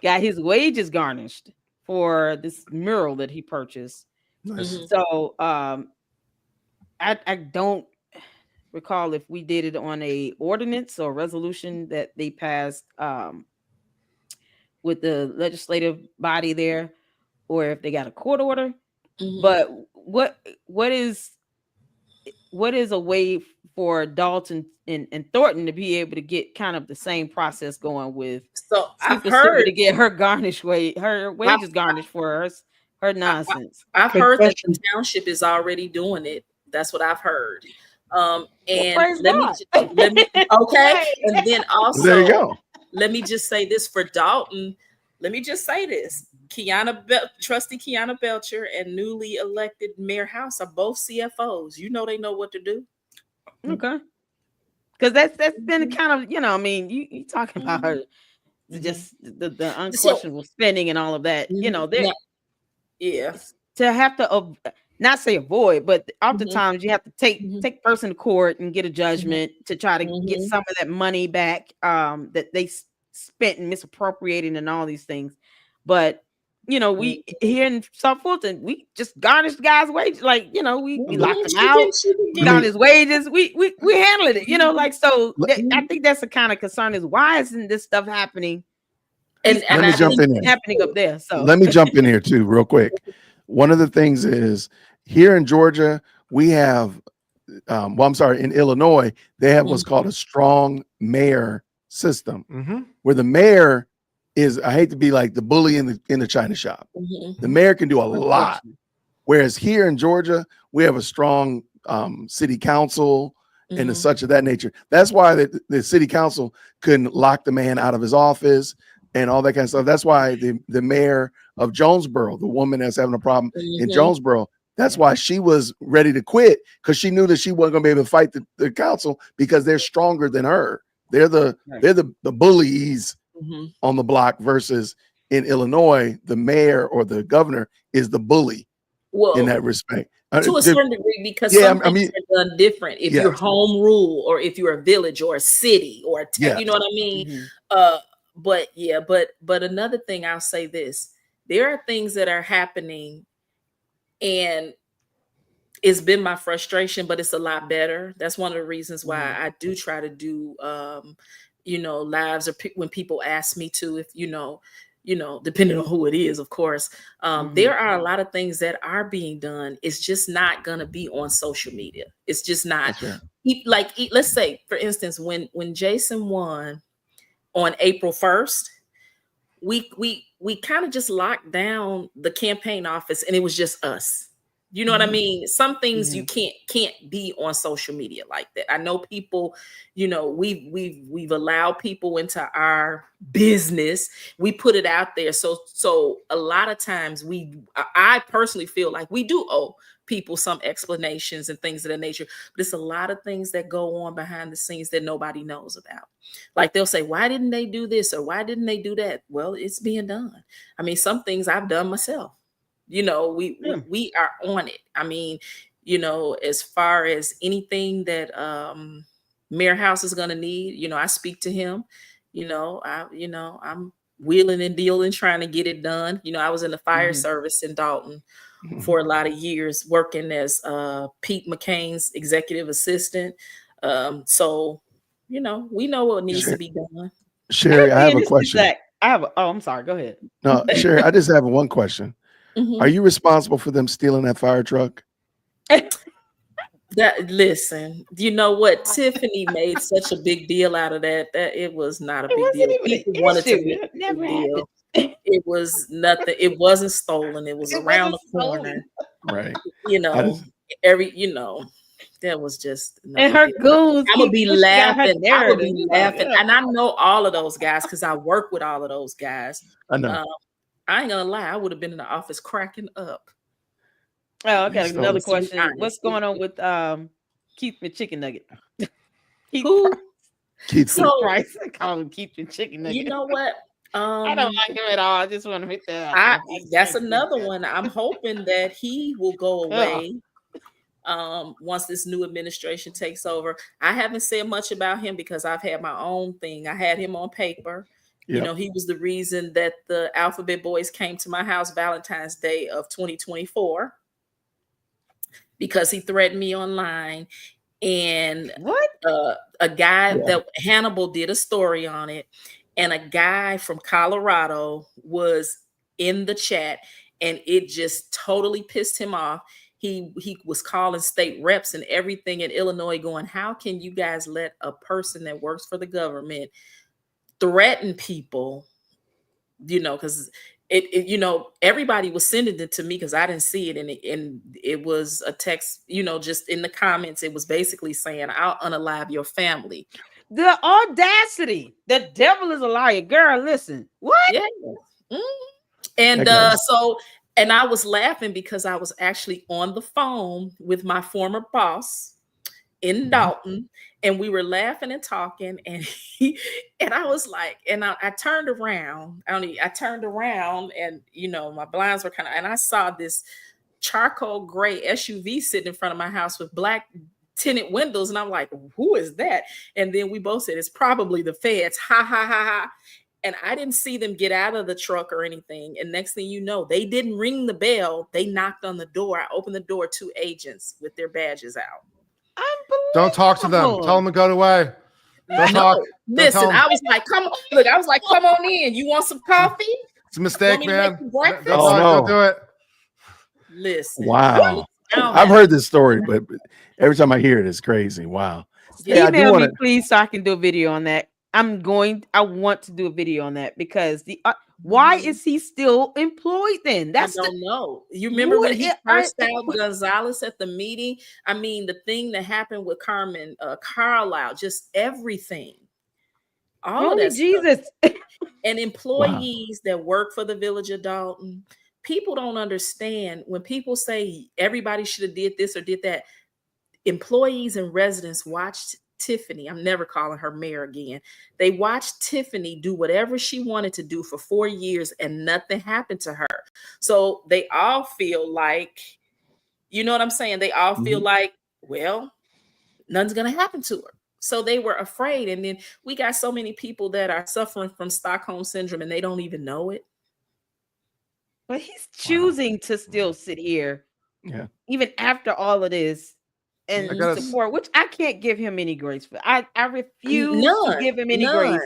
got his wages garnished for this mural that he purchased. Nice. So I don't recall if we did it on a ordinance or resolution that they passed with the legislative body there, or if they got a court order. But what is a way for Dalton and Thornton to be able to get kind of the same process going with? So I've heard to get her wages garnished for her nonsense. I've heard that the township is already doing it. That's what I've heard. And let me okay. And then also there you go. Let me just say this for Dalton. Let me just say this. Trustee Kiana Belcher and newly elected Mayor House are both CFOs. They know what to do. Okay. Because that's been kind of, you talking about her, just the unquestionable spending and all of that, to have to not say avoid, but oftentimes you have to take person to court and get a judgment to try to get some of that money back that they spent and misappropriating and all these things. But we here in South Fulton, we just garnished the guy's wages. Like, we locked him out, got his wages. We handled it, so I think that's the kind of concern is why isn't this stuff happening? And let me jump in there. Happening up there. So let me jump in here too, real quick. One of the things is here in Georgia, we have, in Illinois, they have what's called a strong mayor system, where the mayor is, I hate to be like the bully in the china shop. The mayor can do a lot. Whereas here in Georgia, we have a strong city council and such of that nature. That's why the city council couldn't lock the man out of his office and all that kind of stuff. That's why the mayor of Jonesboro, the woman that's having a problem in Jonesboro, that's why she was ready to quit, because she knew that she wasn't going to be able to fight the council because they're stronger than her. They're the bullies on the block, versus in Illinois, the mayor or the governor is the bully in that respect. To a certain degree, because some things are done different. If you're home rule, or if you're a village or a city or you know what I mean? But another thing, I'll say this: there are things that are happening, and it's been my frustration, but it's a lot better. That's one of the reasons why I do try to do lives, or when people ask me to, if depending on who it is, of course. There are a lot of things that are being done. It's just not going to be on social media. It's just not. Like, let's say, for instance, when Jason won on April 1st, we kind of just locked down the campaign office, and it was just us. You know what I mean? Some things you can't be on social media like that. I know people, we've allowed people into our business. We put it out there. So a lot of times I personally feel like we do owe people some explanations and things of that nature. But it's a lot of things that go on behind the scenes that nobody knows about. Like, they'll say, why didn't they do this, or why didn't they do that? Well, it's being done. I mean, some things I've done myself. We are on it. I mean, as far as anything that Mayor House is going to need, I speak to him. I'm wheeling and dealing, trying to get it done. I was in the fire service in Dalton for a lot of years, working as Pete McCain's executive assistant. So, we know what needs to be done. Sherry, I have a question. I'm sorry. Go ahead. No, Sherry, I just have one question. Are you responsible for them stealing that fire truck? Listen, you know what? Tiffany made such a big deal out of that it was not a big deal. People wanted to make a big deal. It was nothing. It wasn't stolen. It was around the corner. Right. That was just. And her goons. I would be laughing. I would be laughing. And I know all of those guys because I work with all of those guys. I know. I ain't gonna lie. I would have been in the office cracking up. Oh, okay. Another question. What's going on with Keith McChicken Nugget? Keith Price. I call him Keith McChicken Nugget. You know what? I don't like him at all. I just want to make that. That's another one. I'm hoping that he will go away once this new administration takes over. I haven't said much about him because I've had my own thing. I had him on paper. Yep. He was the reason that the Alphabet Boys came to my house Valentine's Day of 2024 because he threatened me online. And a guy that Hannibal did a story on it, and a guy from Colorado was in the chat, and it just totally pissed him off. He was calling state reps and everything in Illinois going, how can you guys let a person that works for the government threaten people, because everybody was sending it to me because I didn't see it. And it was a text, just in the comments, it was basically saying, I'll unalive your family. The audacity. The devil is a liar. Girl, listen. What? Yeah. And and I was laughing because I was actually on the phone with my former boss in Dalton, and we were laughing and talking, and I was like, and I turned around. I turned around, and my blinds were kind of, and I saw this charcoal gray SUV sitting in front of my house with black tinted windows, and I'm like, who is that? And then we both said, it's probably the feds. Ha ha ha ha. And I didn't see them get out of the truck or anything. And next thing you know, they didn't ring the bell. They knocked on the door. I opened the door, 2 agents with their badges out. Don't talk to them. Tell them to go away. Don't talk. Listen, I was like, come on. Look, I was like, come on in. You want some coffee? It's a mistake, man. Don't do it. Listen. Wow. I've heard this story, but every time I hear it, it's crazy. Wow. Email me, please, so I can do a video on that. I want to do a video on that because why is he still employed then? I don't know. You remember when he cursed out Gonzalez at the meeting? I mean, the thing that happened with Carmen Carlisle, just everything. All of that Jesus. And employees that work for the Village of Dalton, people don't understand when people say everybody should have did this or did that. Employees and residents watched Tiffany. I'm never calling her mayor again. They watched Tiffany do whatever she wanted to do for 4 years and nothing happened to her. So they all feel like, You know what I'm saying? They all feel like, well, nothing's going to happen to her. So they were afraid. And then we got so many people that are suffering from Stockholm syndrome and they don't even know it. But he's choosing to still sit here. Yeah. Even after all of this and support, which I can't give him any grace for. I refuse to give him any grace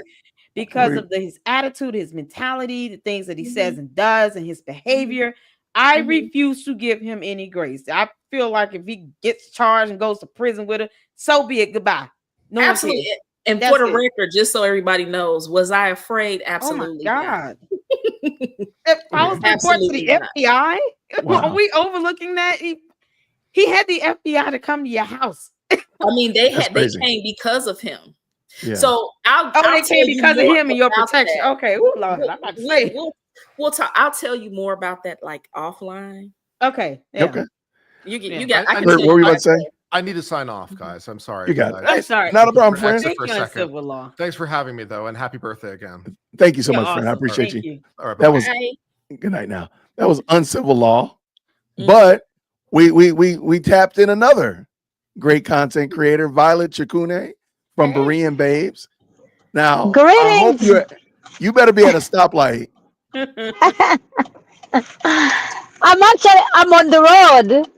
because of his attitude, his mentality, the things that he says and does, and his behavior. I refuse to give him any grace. I feel like if he gets charged and goes to prison with her, so be it. Goodbye. No, absolutely. And for the record, just so everybody knows, was I afraid? Absolutely. Oh my God. If I was report to the FBI, are we overlooking that? He had the FBI to come to your house. I mean, they came because of him. Yeah. So they came because of him and your protection. That. Okay. Ooh, Lord, I'm about to say. We'll talk. I'll tell you more about that like offline. Okay. Yeah. Okay. You got. What were you about to say? I need to sign off, guys. I'm sorry. You got it. I'm sorry. Not a problem, friend. Civil law. Thanks for having me, though, and happy birthday again. Thank you so much, friend. I appreciate you. All right, that was good night. Now that was uncivil law, but we tapped in another great content creator, Violet Chikune from Berean Babes. Now, greetings. I hope you better be at a stoplight. I'm on the road.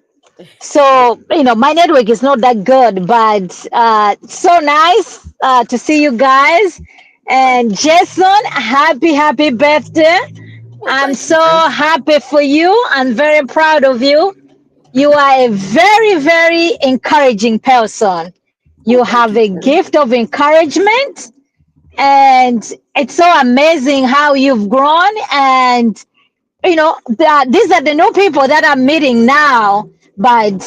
So, my network is not that good, but so nice to see you guys. And Jason, happy birthday. I'm so happy for you. I'm very proud of you. You are a very, very encouraging person. You have a gift of encouragement. And it's so amazing how you've grown. And, these are the new people that I'm meeting now. But,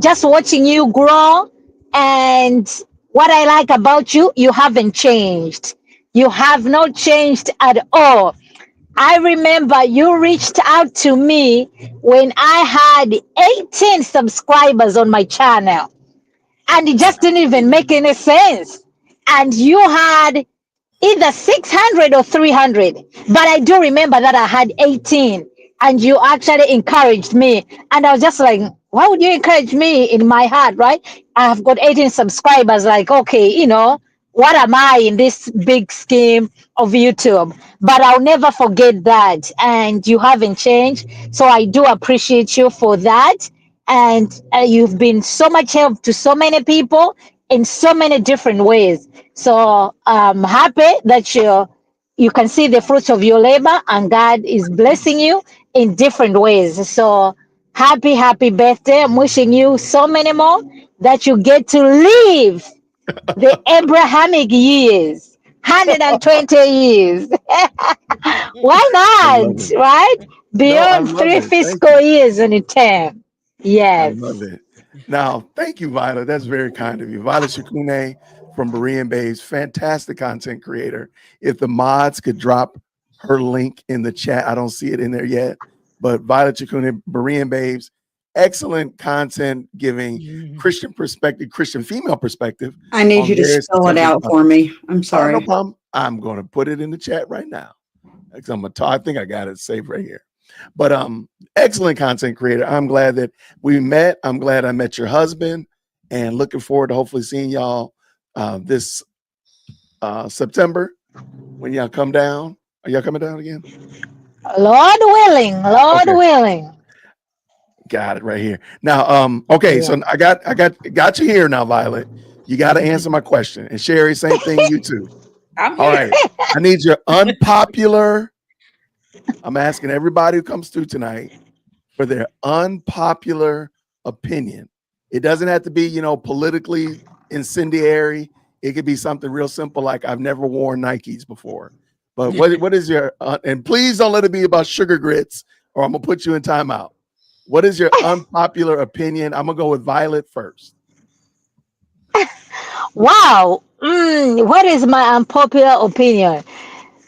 just watching you grow, and what I like about you, you haven't changed. You have not changed at all. I remember you reached out to me when I had 18 subscribers on my channel, and it just didn't even make any sense. And you had either 600 or 300, but I do remember that I had 18, and you actually encouraged me. And I was just like, why would you encourage me in my heart, right? I have got 18 subscribers. Like, okay, what am I in this big scheme of YouTube? But I'll never forget that. And you haven't changed. So I do appreciate you for that. And you've been so much help to so many people in so many different ways. So I'm happy that you can see the fruits of your labor, and God is blessing you in different ways. So happy birthday. I'm wishing you so many more, that you get to live the Abrahamic years, 120 years. Why not, right? Beyond 3 fiscal years in a term. Yes. I love it. Now, thank you, Violet. That's very kind of you. Violet Chikune from Berean Babes, fantastic content creator. If the mods could drop her link in the chat, I don't see it in there yet, but Violet Chikune, Berean Babes, excellent content giving Christian perspective, Christian female perspective. I need you to spell it out for me. I'm sorry. No problem. I'm going to put it in the chat right now. Because I'm going to talk. I think I got it saved right here. But excellent content creator. I'm glad that we met. I'm glad I met your husband, and looking forward to hopefully seeing y'all this September when y'all come down. Are y'all coming down again? Lord willing. Lord willing. Got it right here. Now, okay, so I got you here now, Violet. You got to answer my question. And Sherry, same thing, you too. I'm all right. I need your unpopular. I'm asking everybody who comes through tonight for their unpopular opinion. It doesn't have to be, politically incendiary. It could be something real simple, like I've never worn Nikes before. But what is your and please don't let it be about sugar grits, or I'm gonna put you in timeout. What is your unpopular opinion? I'm gonna go with Violet first. Wow. What is my unpopular opinion?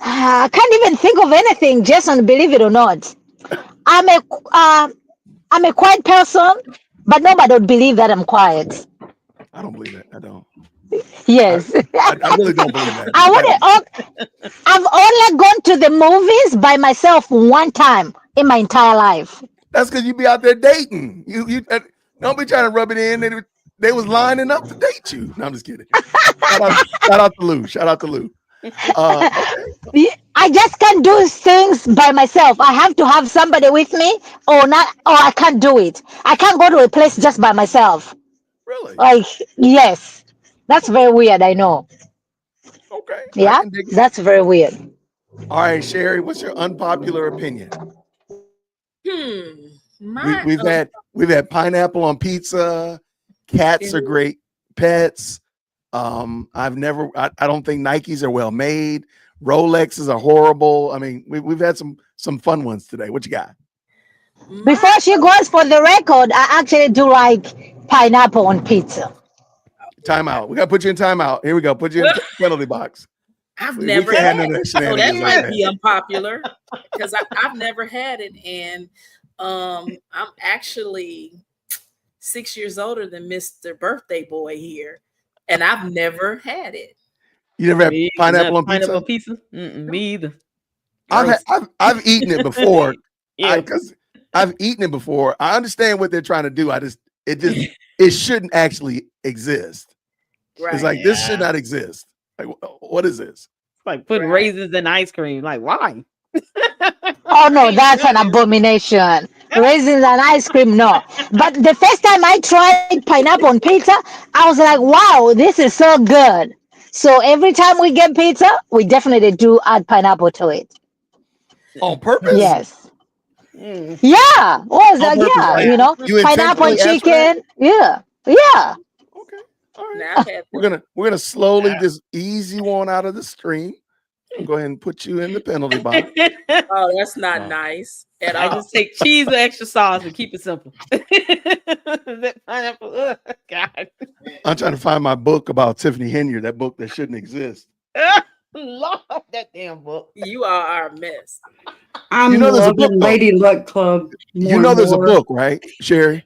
I can't even think of anything, Jason, believe it or not. I'm a quiet person, but nobody would believe that I'm quiet. I don't believe it. I don't. Yes. I really don't believe that. I've only gone to the movies by myself one time in my entire life. That's because you be out there dating. You don't be trying to rub it in. They was lining up to date you. No, I'm just kidding. Shout out to Lou. Shout out to Lou. Okay. I just can't do things by myself. I have to have somebody with me, or not, or I can't do it. I can't go to a place just by myself. Really? Like, yes, that's very weird. I know. Okay. Yeah, that's very weird. All right, Sherry, what's your unpopular opinion? We've had pineapple on pizza. Cats are great pets. I don't think Nikes are well made. Rolexes are horrible. I mean, we've had some fun ones today. What you got? Before she goes, for the record, I actually do like pineapple on pizza. Timeout. We got to put you in timeout. Here we go. Put you in penalty box. I've never had it. So that like might be unpopular because I've never had it. And I'm actually 6 years older than Mr. Birthday Boy here. And I've never had it. You never had pineapple on pizza? Me either. I've eaten it before. Yeah. Because I've eaten it before. I understand what they're trying to do. It shouldn't actually exist. Right. It's like this should not exist. Like, what is this? It's like putting raisins in ice cream. Like, why? Oh no, that's an abomination. Raisins and ice cream, no. But the first time I tried pineapple on pizza, I was like, wow, this is so good. So every time we get pizza, we definitely do add pineapple to it. On purpose? Yes. Yeah. What was that? Yeah, like, you know, you pineapple and chicken. Yeah. Yeah. Okay. All right. Now I've had We're gonna slowly just ease you on out of the stream. I'll go ahead and put you in the penalty box. Oh, that's not nice at all. I just take cheese and extra sauce and keep it simple. That pineapple, God. I'm trying to find my book about Tiffany Henyard, that book that shouldn't exist. Lord, that damn book. You are a mess. I'm You know there's a loving book, though. Lady Luck Club. You know there's a book, right, Sherry?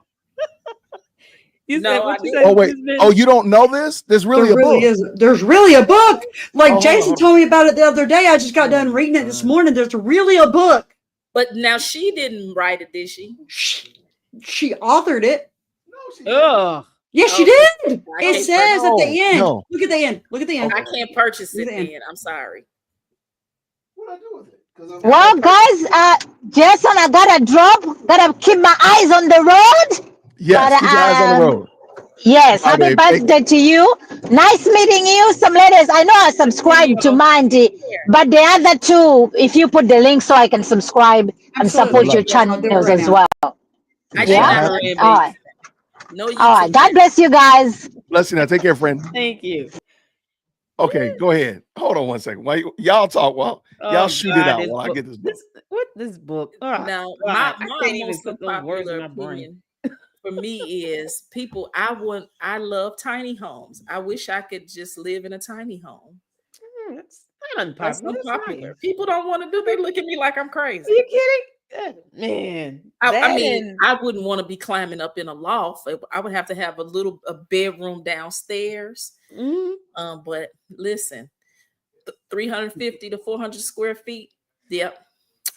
You No, said I what you didn't. said? Oh wait. Oh, you don't know this? There's really a book. There's really a book. Like Oh, Jason told me about it the other day. I just got done reading it this morning. There's really a book. But now she didn't write it, did she? She authored it. Ugh. Yes, she Oh, did. I It can't says at the end. No. Look at the end. Look at the end. I can't purchase it Look at the end. then. I'm sorry. What do I do with it? Well, guys, Jason, I gotta drop. Gotta keep my eyes on the road. Yes, But, keep your eyes on the road. Yes, Bye, happy babe. birthday to you. Nice meeting you. Some ladies, I know I subscribed to Mandy, but the other two, if you put the link so I can subscribe and support your Yes, I'll do it channels right as now. well. I Yeah? did All right. No, All right. God bless you guys. Bless you now. Take care, friend. Thank you. Okay, go ahead. Hold on one second. While y'all talk, y'all shoot it out while I get this book. This book? Oh, Now, God, my I can't even most put those words in unpopular my brain. opinion for me is people. I love tiny homes. I wish I could just live in a tiny home. That's not unpopular. That's unpopular. Nice. People don't want to do. They look at me like I'm Are crazy. you kidding? Man, I mean, I wouldn't want to be climbing up in a loft. I would have to have a bedroom downstairs. But listen, 350 to 400 square feet. Yep,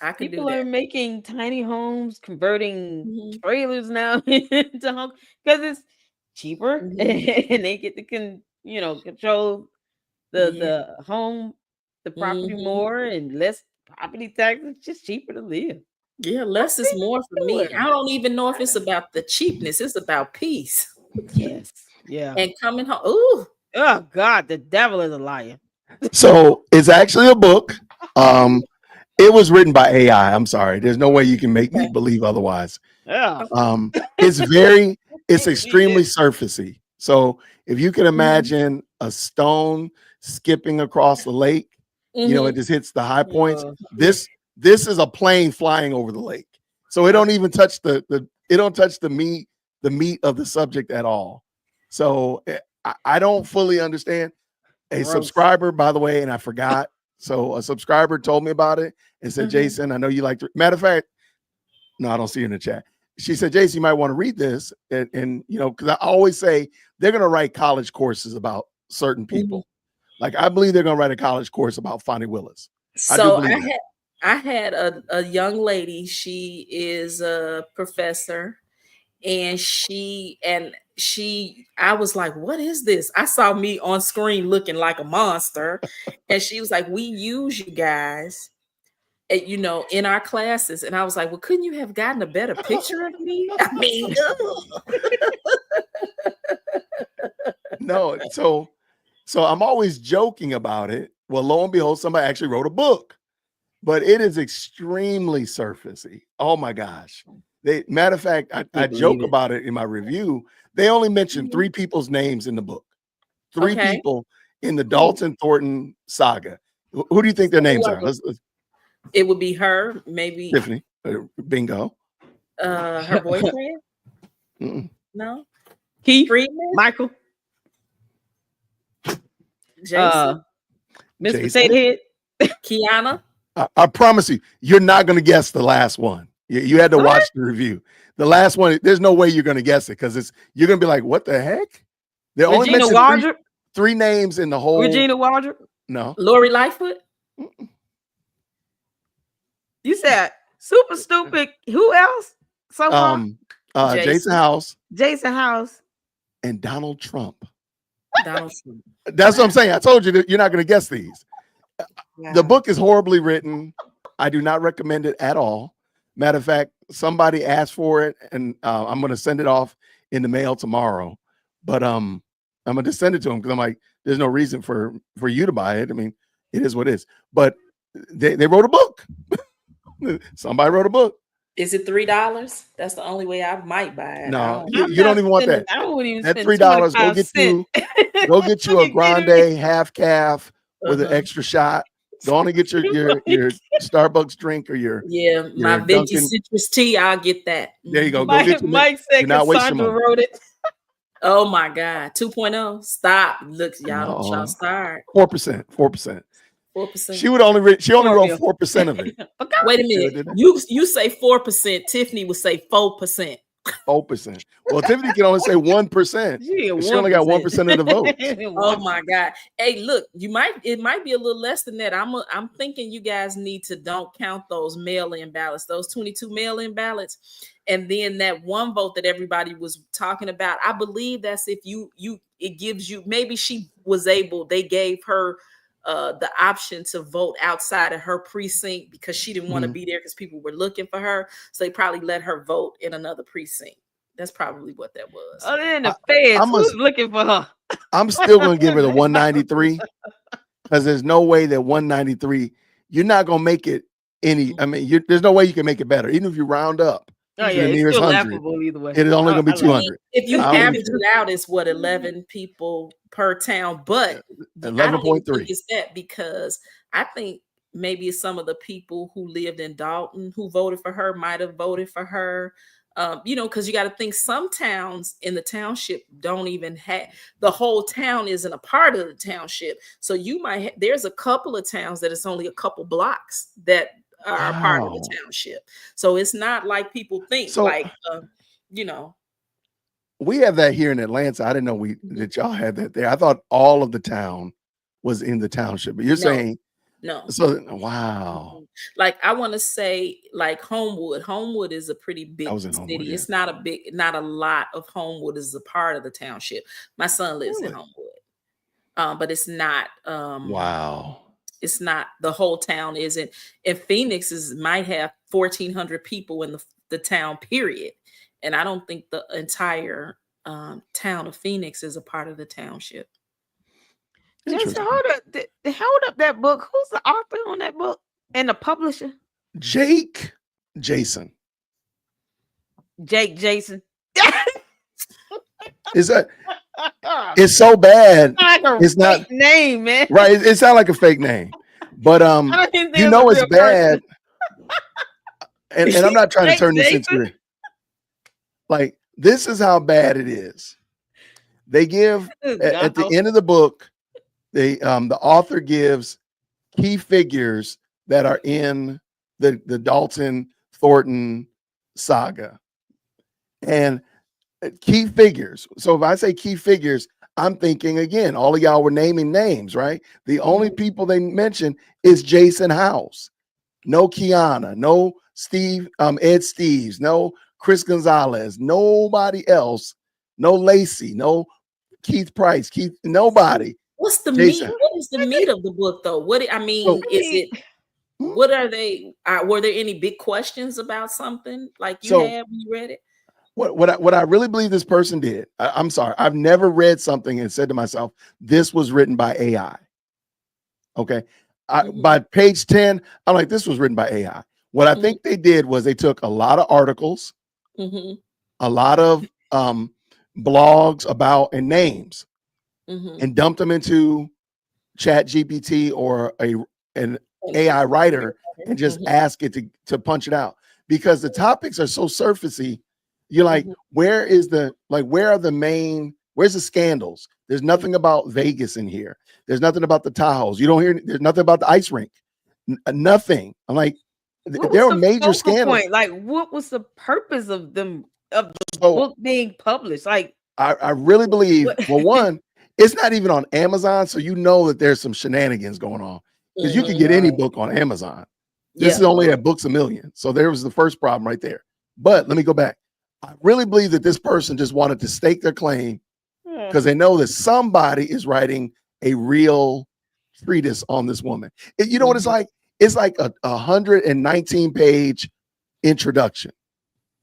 I can people do that. are making tiny homes, converting trailers now into homes because it's cheaper and they get to control the home, the property more and less property taxes. It's just cheaper to live. Yeah, less is more for me. I don't even know if it's about the cheapness. It's about peace. Yes. Yeah. And coming home. Ooh. Oh God, the devil is a liar. So it's actually a book. It was written by AI. I'm sorry. There's no way you can make me believe otherwise. Yeah. It's extremely surfacey. So if you can imagine a stone skipping across the lake, it just hits the high points. This is a plane flying over the lake. So it don't even touch the meat of the subject at all. So I don't fully understand. A subscriber, by the way, and I forgot. So a subscriber told me about it and said, Jason, I know you like to. Matter of fact, no, I don't see you in the chat. She said, Jason, you might want to read this. And because I always say they're going to write college courses about certain people. Like I believe they're going to write a college course about Fonnie Willis. So I had a young lady. She is a professor, and I was like, what is this? I saw me on screen looking like a monster, and she was like, we use you guys, in our classes. And I was like, well, couldn't you have gotten a better picture of me? I mean, No, so I'm always joking about it. Well, lo and behold, somebody actually wrote a book, but it is extremely surfacey. Oh my gosh. Matter of fact, I joke about it in my review. They only mentioned 3 people's names in the book. 3 people in the Dalton Thornton saga. Who do you think their names are? Let's it would be her, maybe Tiffany. Bingo. Her boyfriend. No. Keith. Friedman? Michael. Jason. Miss Jason. Potato Head. Kiana. I promise you're not going to guess the last one. You had to watch the review. The last one, there's no way you're going to guess it because you're going to be like, what the heck? They only mentioned 3 names in the whole. Regina Waldrop. No. Lori Lightfoot. You said super stupid. Who else? So far? Jason House. Jason House. And Donald Trump. Donald Trump. That's what I'm saying. I told you that you're not going to guess these. Yeah. The book is horribly written. I do not recommend it at all. Matter of fact, somebody asked for it, and I'm going to send it off in the mail tomorrow. But I'm going to just send it to them because I'm like, there's no reason for you to buy it. I mean, it is what it is. But they wrote a book. Somebody wrote a book. Is it $3? That's the only way I might buy it. No, you don't even want that. I wouldn't even that spend $3. Go get you a grande half calf with an extra shot. Go on and get your Starbucks drink or your my veggie citrus tea. I'll get that. There you go. Mike said Cassandra wrote it. Oh my God, 2.0. Stop. Look, y'all start. 4%. 4%. She only wrote 4% of it. Wait a minute. You say 4%. Tiffany would say 4%. 4%. Well, Tiffany can only say 1%. She only got 1% of the vote. Oh my God. Hey, look, it might be a little less than that. I'm thinking you guys need to don't count those mail-in ballots, those 22 mail-in ballots. And then that one vote that everybody was talking about. I believe that's if it gives you, maybe they gave her the option to vote outside of her precinct because she didn't want to be there because people were looking for her. So they probably let her vote in another precinct. That's probably what that was. Other than the feds, who's looking for her? I'm still going to give her the 193 because there's no way that 193, you're not going to make it any. I mean, there's no way you can make it better. Even if you round up. Oh, yeah, it's still laughable either way. It is only going to be 200. If you average it out, it's 11 people per town, but 11.3 is that because I think maybe some of the people who lived in Dalton who voted for her might have voted for her. Because you got to think some towns in the township don't even have the whole town isn't a part of the township. So there's a couple of towns that it's only a couple blocks that are part of the township. So it's not like people think we have that here in Atlanta. I didn't know that y'all had that there. I thought all of the town was in the township, but you're saying no. So wow. Like I want to say like Homewood. Homewood is a pretty big city. It's not a lot of Homewood is a part of the township. My son lives in Homewood. But it's not wow. It's not the whole town isn't. And Phoenix might have 1,400 people in the town, period. And I don't think the entire town of Phoenix is a part of the township. Just hold up that book. Who's the author on that book and the publisher? Jason. Jason. Is that? It's so bad. It's not name, man. Right. It sounds like a fake name, but it's bad. and I'm not trying to turn this into like this is how bad it is. They give at the end of the book, the author gives key figures that are in the Dalton Thornton saga, and key figures. So if I say key figures, I'm thinking again, all of y'all were naming names, right? The only people they mention is Jason House. no Kiana, no Steve, Ed Steves, no Chris Gonzalez, nobody else, no Lacey, no Keith Price, nobody. What's the Jason. meat? What is the meat of the book, though? What I mean, is it? What are they? Were there any big questions about something like you had when you read it? What I really believe this person did, I'm sorry, I've never read something and said to myself, this was written by AI. Okay. By page 10, I'm like, this was written by AI. What I think they did was they took a lot of articles, a lot of blogs about and names, and dumped them into Chat GPT or an AI writer and just ask it to punch it out, because the topics are so surfacey. You're like, where's the scandals? There's nothing about Vegas in here. There's nothing about the Tahoes. You don't hear, there's nothing about the ice rink. Nothing. I'm like, there were major scandals. Point? Like, what was the purpose of them, of the book being published? Like, I really believe, well, one, it's not even on Amazon, so you know that there's some shenanigans going on, because you can get any book on Amazon. This is only at Books A Million. So there was the first problem right there. But let me go back. I really believe that this person just wanted to stake their claim because they know that somebody is writing a real treatise on this woman. You know what it's like? It's like a 119-page introduction.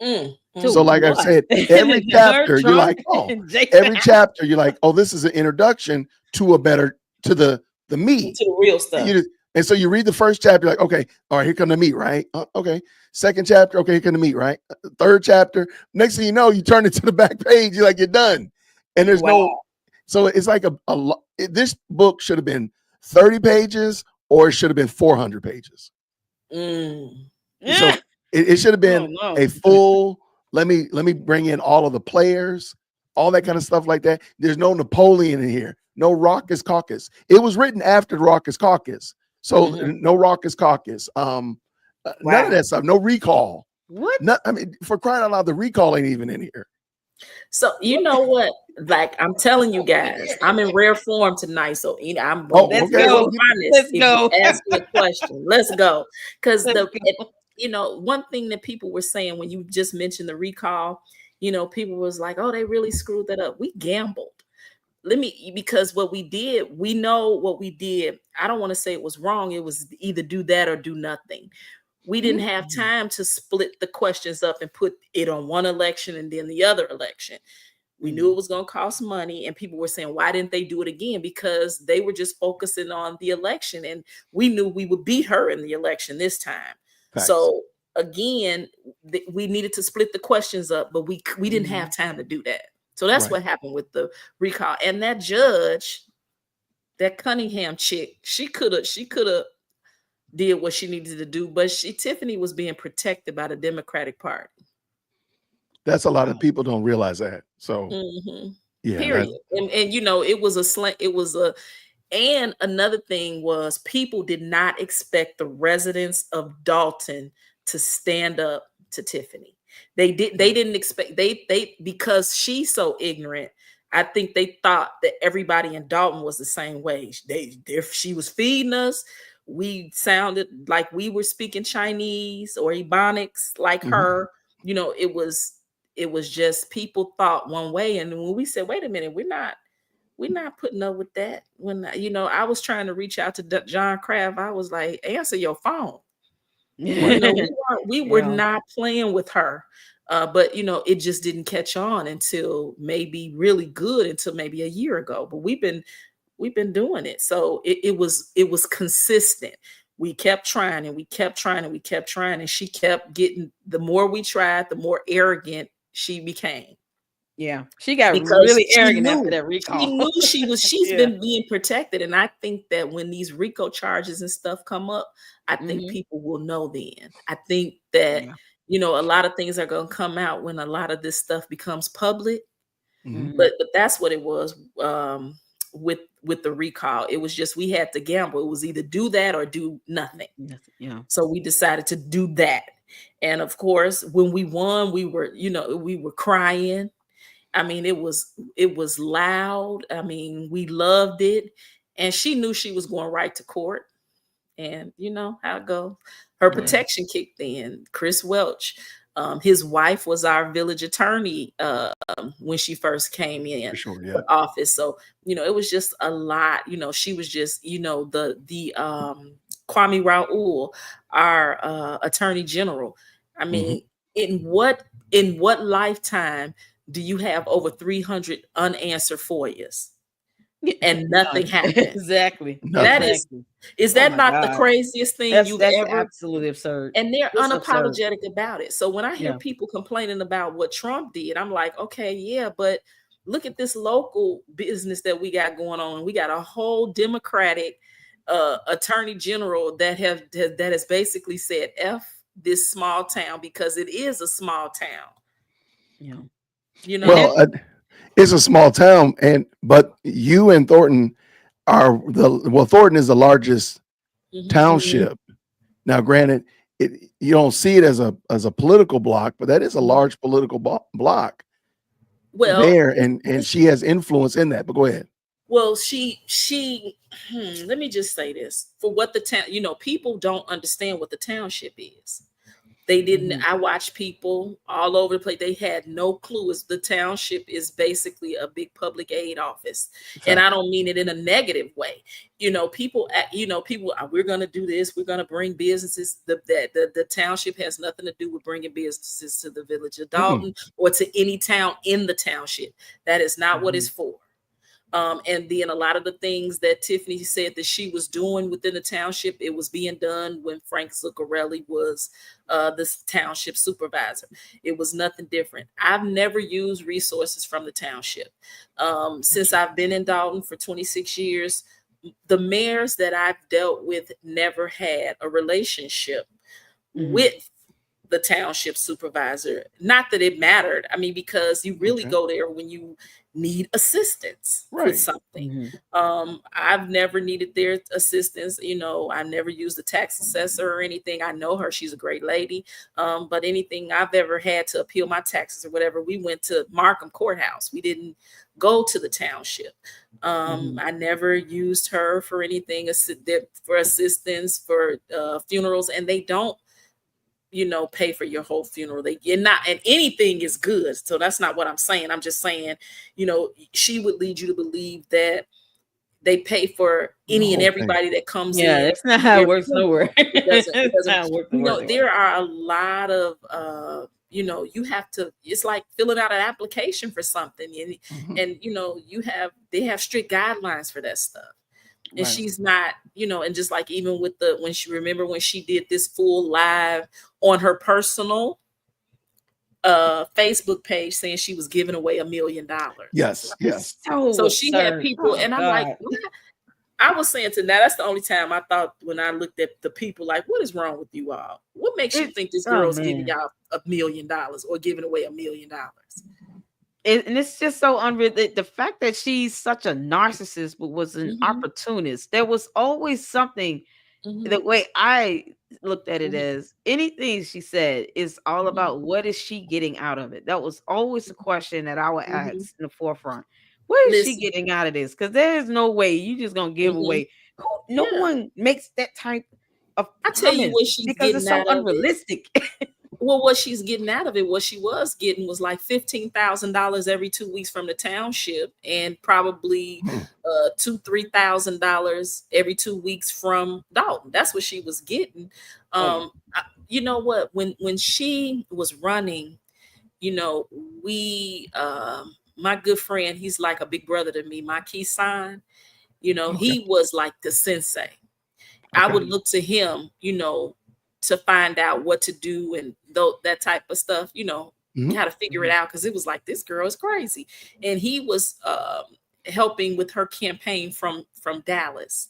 So like I said, every chapter you're like, oh, every chapter you're like, oh, this is an introduction to the meat, to the real stuff. And so you read the first chapter, like, okay, all right, here come the meat, right? Okay. Second chapter, okay, here come the meat, right? Third chapter. Next thing you know, you turn it to the back page, you're like, you're done. And there's so it's like this book should have been 30 pages or it should have been 400 pages. So it should have been a full, let me bring in all of the players, all that kind of stuff like that. There's no Napoleon in here, no Raucous Caucus. It was written after the Raucous Caucus. So no Raucous Caucus. None of that stuff. No recall. What? I mean, for crying out loud, the recall ain't even in here. So you know what? Like I'm telling you guys, I'm in rare form tonight. So I'm let's go. Let's go. Ask me a question. Let's go. Because one thing that people were saying when you just mentioned the recall, people was like, oh, they really screwed that up. We gambled. Because what we did, we know what we did. I don't want to say it was wrong. It was either do that or do nothing. We didn't have time to split the questions up and put it on one election and then the other election. We knew it was going to cost money, and people were saying, why didn't they do it again? Because they were just focusing on the election, and we knew we would beat her in the election this time. Thanks. So again, we needed to split the questions up, but we didn't have time to do that. So that's what happened with the recall. And that judge, that Cunningham chick, she could have did what she needed to do, but Tiffany was being protected by the Democratic Party. That's a lot of people don't realize that. So yeah. Period. And it was a slant. And another thing was people did not expect the residents of Dalton to stand up to Tiffany. They didn't expect they because she's so ignorant. I think they thought that everybody in Dalton was the same way. She was feeding us. We sounded like we were speaking Chinese or Ebonics like her. It was just people thought one way. And when we said, wait a minute, we're not putting up with that. When I was trying to reach out to John Kraft, I was like, answer your phone. We were not playing with her. But it just didn't catch on until maybe really good until maybe a year ago. But we've been doing it. So it was consistent. We kept trying and we kept trying and we kept trying. And she kept getting, the more we tried, the more arrogant she became. Yeah. She got really arrogant after that recall. She knew she's been being protected. And I think that when these RICO charges and stuff come up, I think people will know then. I think that, a lot of things are going to come out when a lot of this stuff becomes public. But that's what it was with the recall. It was just, we had to gamble. It was either do that or do nothing. So we decided to do that. And of course, when we won, we were crying. I mean, it was loud. I mean, we loved it. And she knew she was going right to court. And you know how it goes. her protection kicked in. Chris Welch, his wife was our village attorney when she first came in For office. So, it was just a lot. She was just, the Kwame Raoul, our attorney general. I mean, in what lifetime do you have over 300 unanswered FOIAs? And nothing happened. Exactly. That is that not the craziest thing that's ever? Absolutely absurd. And they're It's unapologetic about it. So when I hear people complaining about what Trump did, I'm like, okay, yeah, but look at this local business that we got going on. We got a whole Democratic attorney general that has basically said F this small town, because it is a small town. Well, it's a small town, but you and Thornton are Thornton is the largest township. Now, granted, you don't see it as a political block, but that is a large political block. Well, there, and she has influence in that. But go ahead. Well, let me just say this. For what the town, people don't understand what the township is. They didn't. I watched people all over the place. They had no clue. As the township is basically a big public aid office, and I don't mean it in a negative way. People. We're going to do this. We're going to bring businesses. The township has nothing to do with bringing businesses to the village of Dalton or to any town in the township. That is not what it's for. And then a lot of the things that Tiffany said that she was doing within the township, it was being done when Frank Zuccarelli was the township supervisor. It was nothing different. I've never used resources from the township. Since I've been in Dalton for 26 years, the mayors that I've dealt with never had a relationship with the township supervisor. Not that it mattered. I mean, because you really go there when you need assistance with something. I've never needed their assistance. I never used the tax assessor or anything. I know her. She's a great lady. But anything I've ever had to appeal my taxes or whatever, we went to Markham Courthouse. We didn't go to the township. I never used her for anything, for assistance, for funerals, and they don't pay for your whole funeral. And anything is good. So that's not what I'm saying. I'm just saying, she would lead you to believe that they pay for any and everybody that comes in. Yeah, that's not how it works nowhere. It doesn't. There are a lot of, you have to, it's like filling out an application for something. And they have strict guidelines for that stuff. And she's not, and just like even with when she did this full live on her personal Facebook page saying she was giving away $1 million. Yes. So she had people, and I'm like, I was saying to now, that's the only time I thought when I looked at the people, like, what is wrong with you all? What makes you think this girl's giving y'all $1 million or giving away $1 million? And it's just so unreal. The fact that she's such a narcissist, but was an opportunist. There was always something. The way I looked at it as anything she said is all about what is she getting out of it. That was always the question that I would ask in the forefront. What is she getting out of this? Because there is no way you just gonna give away. No one makes that type of. I tell you what she's because getting it's so unrealistic. Well, what she's getting out of it, what she was getting was like $15,000 every 2 weeks from the township, and probably $2,000-3,000 every 2 weeks from Dalton. That's what she was getting. You know what? When she was running, we my good friend, he's like a big brother to me, Marquis San, he was like the sensei. I would look to him, to find out what to do and that type of stuff, how to figure it out. Cause it was like, this girl is crazy. And he was helping with her campaign from Dallas.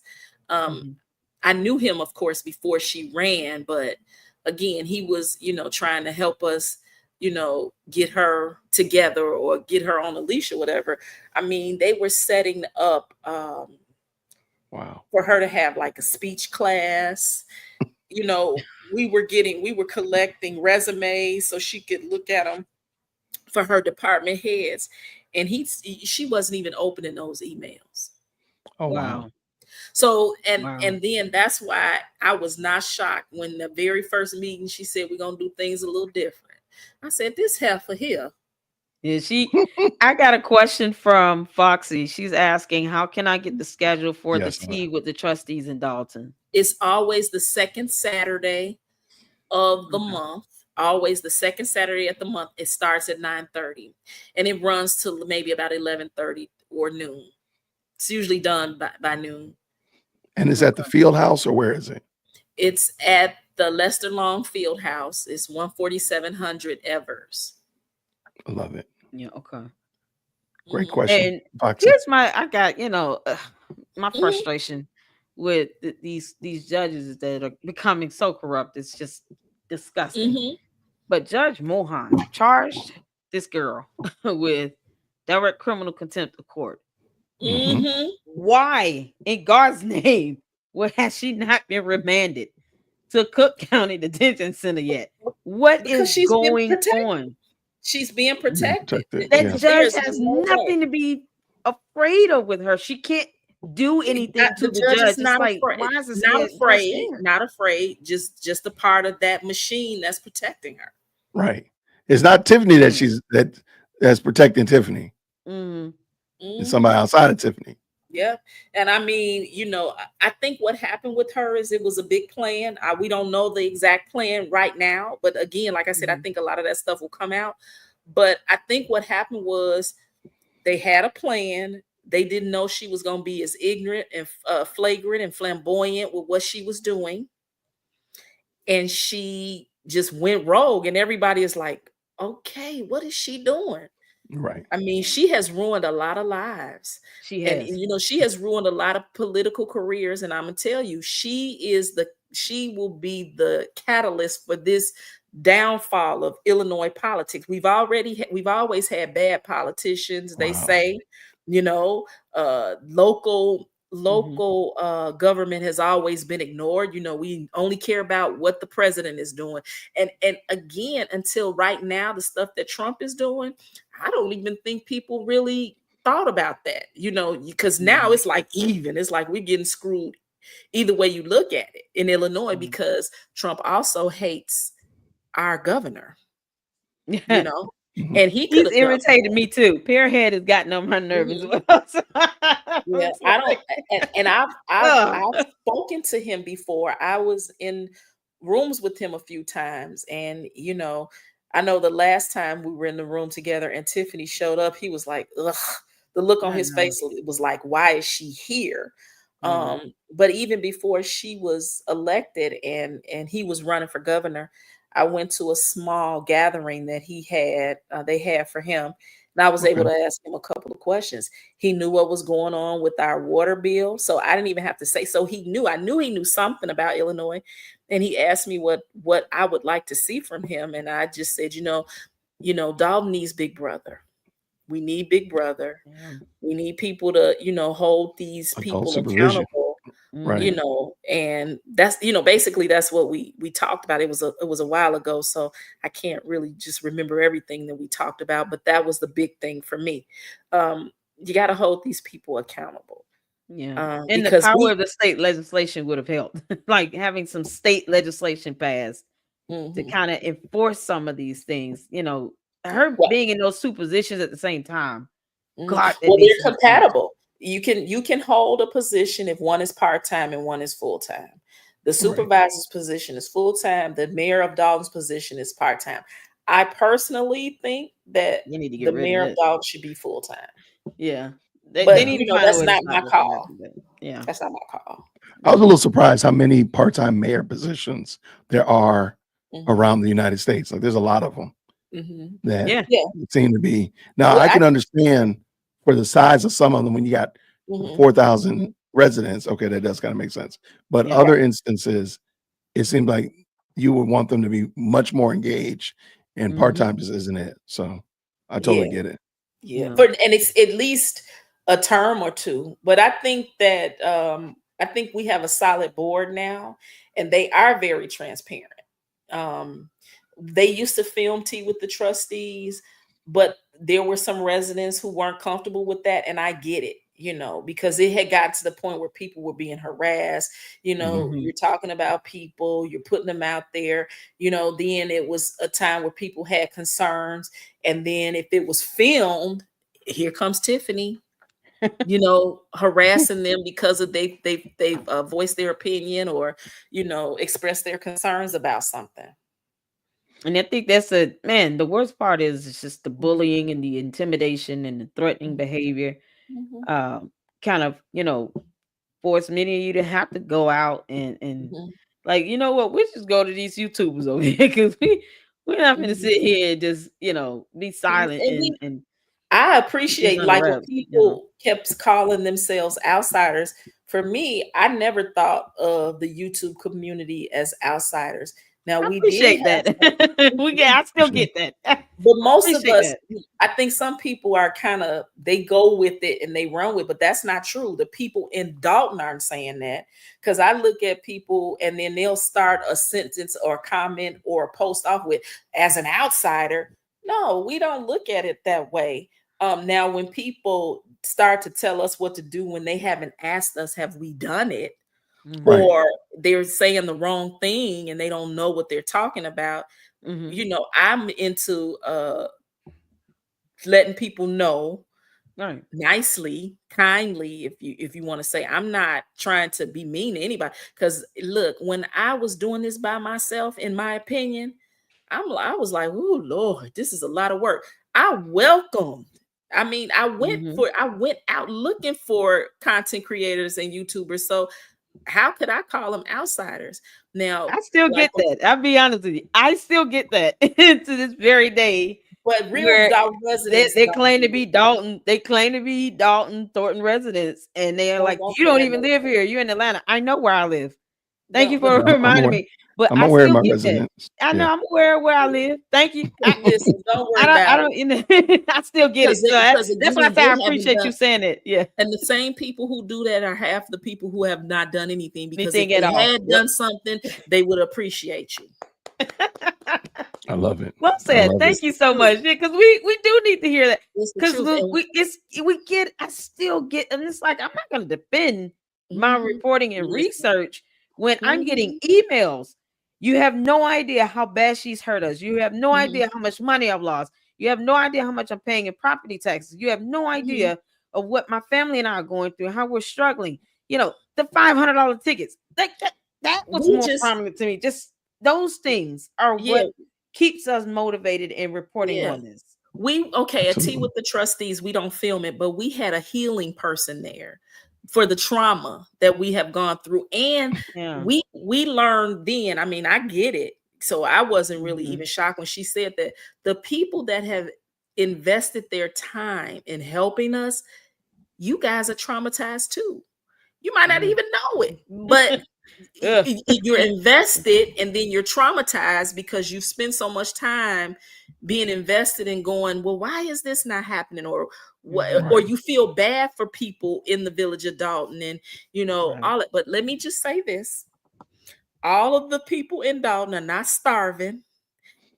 I knew him, of course, before she ran, but again, he was, trying to help us, get her together or get her on a leash or whatever. I mean, they were setting up for her to have like a speech class. We were collecting resumes so she could look at them for her department heads. And she wasn't even opening those emails. Oh, wow. So Wow. and then that's why I was not shocked when the very first meeting she said we're gonna do things a little different. I said, this heifer here. Yeah, I got a question from Foxy. She's asking, how can I get the schedule for Yes, the tea with the trustees in Dalton? It's always the second Saturday of the month. Always the second Saturday of the month. It starts at 9:30 and it runs to maybe about 11:30 or noon. It's usually done by noon. And is at the field house or where is it? It's at the Lester Long Field House. It's 14700 Evers. I love it. Yeah, okay. Great question. And Foxy. here's my my frustration with these judges that are becoming so corrupt. It's just disgusting. But Judge Mohan charged this girl with direct criminal contempt of court. Why, in God's name, has she not been remanded to Cook County Detention Center yet? What is going on? She's being protected. That judge has nothing to be afraid of with her. She can't do anything to the judge. It's not like, afraid. why is this Not afraid. Just a part of that machine that's protecting her. Right. It's not Tiffany that's protecting Tiffany. It's somebody outside of Tiffany. Yeah. And I mean, I think what happened with her is it was a big plan. We don't know the exact plan right now. But again, like I said, I think a lot of that stuff will come out. But I think what happened was they had a plan. They didn't know she was going to be as ignorant and flagrant and flamboyant with what she was doing. And she just went rogue. And everybody is like, okay, what is she doing? Right. I mean, she has ruined a lot of lives. She has. And she has ruined a lot of political careers. And I'm gonna tell you, she will be the catalyst for this downfall of Illinois politics. We've always had bad politicians. They say, local government has always been ignored. We only care about what the president is doing. And again, until right now, the stuff that Trump is doing, I don't even think people really thought about that, because now it's like even. It's like we're getting screwed either way you look at it in Illinois, because Trump also hates our governor, and he's irritated me too. Pearhead has gotten on my nerves. Yeah, I don't, and I've spoken to him before. I was in rooms with him a few times, and I know the last time we were in the room together and Tiffany showed up, he was like, ugh. The look on his face, it was like, why is she here? But even before she was elected and he was running for governor, I went to a small gathering that they had for him. And I was able to ask him a couple of questions. He knew what was going on with our water bill. So I didn't even have to say, so he knew, I knew he knew something about Illinois. And he asked me what I would like to see from him. And I just said, Dalton needs Big Brother. We need Big Brother. Yeah. We need people to, hold these people accountable. Right. And that's, basically that's what we talked about. It was a while ago, so I can't really just remember everything that we talked about, but that was the big thing for me. You got to hold these people accountable. Yeah. And the power of the state legislation would have helped, like having some state legislation passed to kind of enforce some of these things, her being in those two positions at the same time. God, well, they're compatible. You can hold a position if one is part-time and one is full-time. The supervisor's position is full-time. The mayor of Dalton's position is part-time. I personally think that the mayor of Dalton should be full-time. Yeah. They need to that's not my call. Yeah. That's not my call. I was a little surprised how many part-time mayor positions there are around the United States. Like there's a lot of them that seem to be. Now I can understand for the size of some of them when you got 4,000 residents. Okay, that does kind of make sense. But other instances, it seems like you would want them to be much more engaged, and part-time just isn't it. So I totally get it. Yeah. And it's at least a term or two. But I think that I think we have a solid board now, and they are very transparent. They used to film tea with the trustees, but there were some residents who weren't comfortable with that, and I get it. you know, because it had gotten to the point where people were being harassed. You know, Mhm. you're talking about people, you're putting them out there, you know. Then it was a time where people had concerns, and then if it was filmed, here comes Tiffany, you know, harassing them because of they voiced their opinion, or, you know, expressed their concerns about something. And I think that's the worst part is it's just the bullying and the intimidation and the threatening behavior. Mhm. Kind of, force many of you to have to go out and Mhm. like, you know what, we just go to these YouTubers over here because we're not gonna Mhm. sit here and just, be silent And we, and I keep this appreciate, under like, when wraps. people kept calling themselves outsiders. For me, I never thought of the YouTube community as outsiders. Now, I we did appreciate have that. some, I still get that. but most of Appreciate us, that. I think some people are kind of, they go with it and they run with it, but that's not true. The people in Dalton aren't saying that, because I look at people and then they'll start a sentence or comment or a post off with, as an outsider. No, we don't look at it that way. Now, when people start to tell us what to do when they haven't asked us, have we done it? Right. Or they're saying the wrong thing and they don't know what they're talking about. Mhm. You know, I'm into letting people know Right. nicely, kindly, if you want to say. I'm not trying to be mean to anybody, because look, when I was doing this by myself, in my opinion, I was like, oh Lord, this is a lot of work. I welcomed. I mean, Mhm. I went out looking for content creators and YouTubers. So how could I call them outsiders? Now, I still like, get that. I'll be honest with you. I still get that to this very day. but real Where Dalton residents they don't claim to get be it. Dalton, they claim to be Dalton Thornton residents, and they are Don't like, want "You me don't at even no live church. here. You're in Atlanta. I know where I live. Thank you Don't for look. Yeah, I'm reminding aware. me." But I'm I aware of still my get that. residence. I know Yeah. I'm aware of where I live. Thank you. Listen, don't worry I about don't. it, I still get it. So because that's why I again, say I they haven't appreciate done. you saying it. Yeah. And the same people who do that are half the people who have not done anything, because if Anything at they all. had Yep. done something, they would appreciate you. I love it. Well I said. love it. Thank It's you the so truth. much. Yeah, because we do need to hear that. It's the Because truth. And we get. I still get, and it's like I'm not going to defend my mhm, reporting and listen, research when I'm getting mhm, emails. You have no idea how bad she's hurt us. You have no mhm, idea how much money I've lost. You have no idea how much I'm paying in property taxes. You have no mhm. idea of what my family and I are going through, how we're struggling. The $500 tickets. That was We more just, prominent to me. Just those things are yeah, what keeps us motivated in reporting yeah. on this. Okay, a tea Absolutely. with the trustees, we don't film it, but we had a healing person there for the trauma that we have gone through. And Yeah. we learned then. I mean, I get it. So I wasn't really Mhm. even shocked when she said that the people that have invested their time in helping us, you guys are traumatized too. You might not Mhm. even know it, but Yeah. you're invested, and then you're traumatized because you've spent so much time being invested in going, well, why is this not happening? Or what? Mhm. Or Right. you feel bad for people in the village of Dalton, and Right. all it. But let me just say this: all of the people in Dalton are not starving.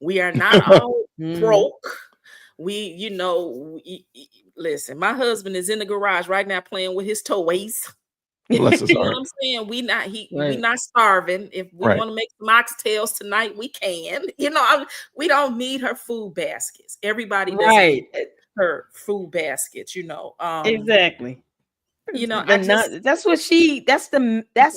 We are not all Mhm. broke. Listen, my husband is in the garage right now playing with his toys. Bless his You know what heart. I'm saying? We Right. not starving. If we Right. want to make some oxtails tonight, we can. We don't need her food baskets. Everybody doesn't need Right. her food baskets. Exactly. I But not just. that's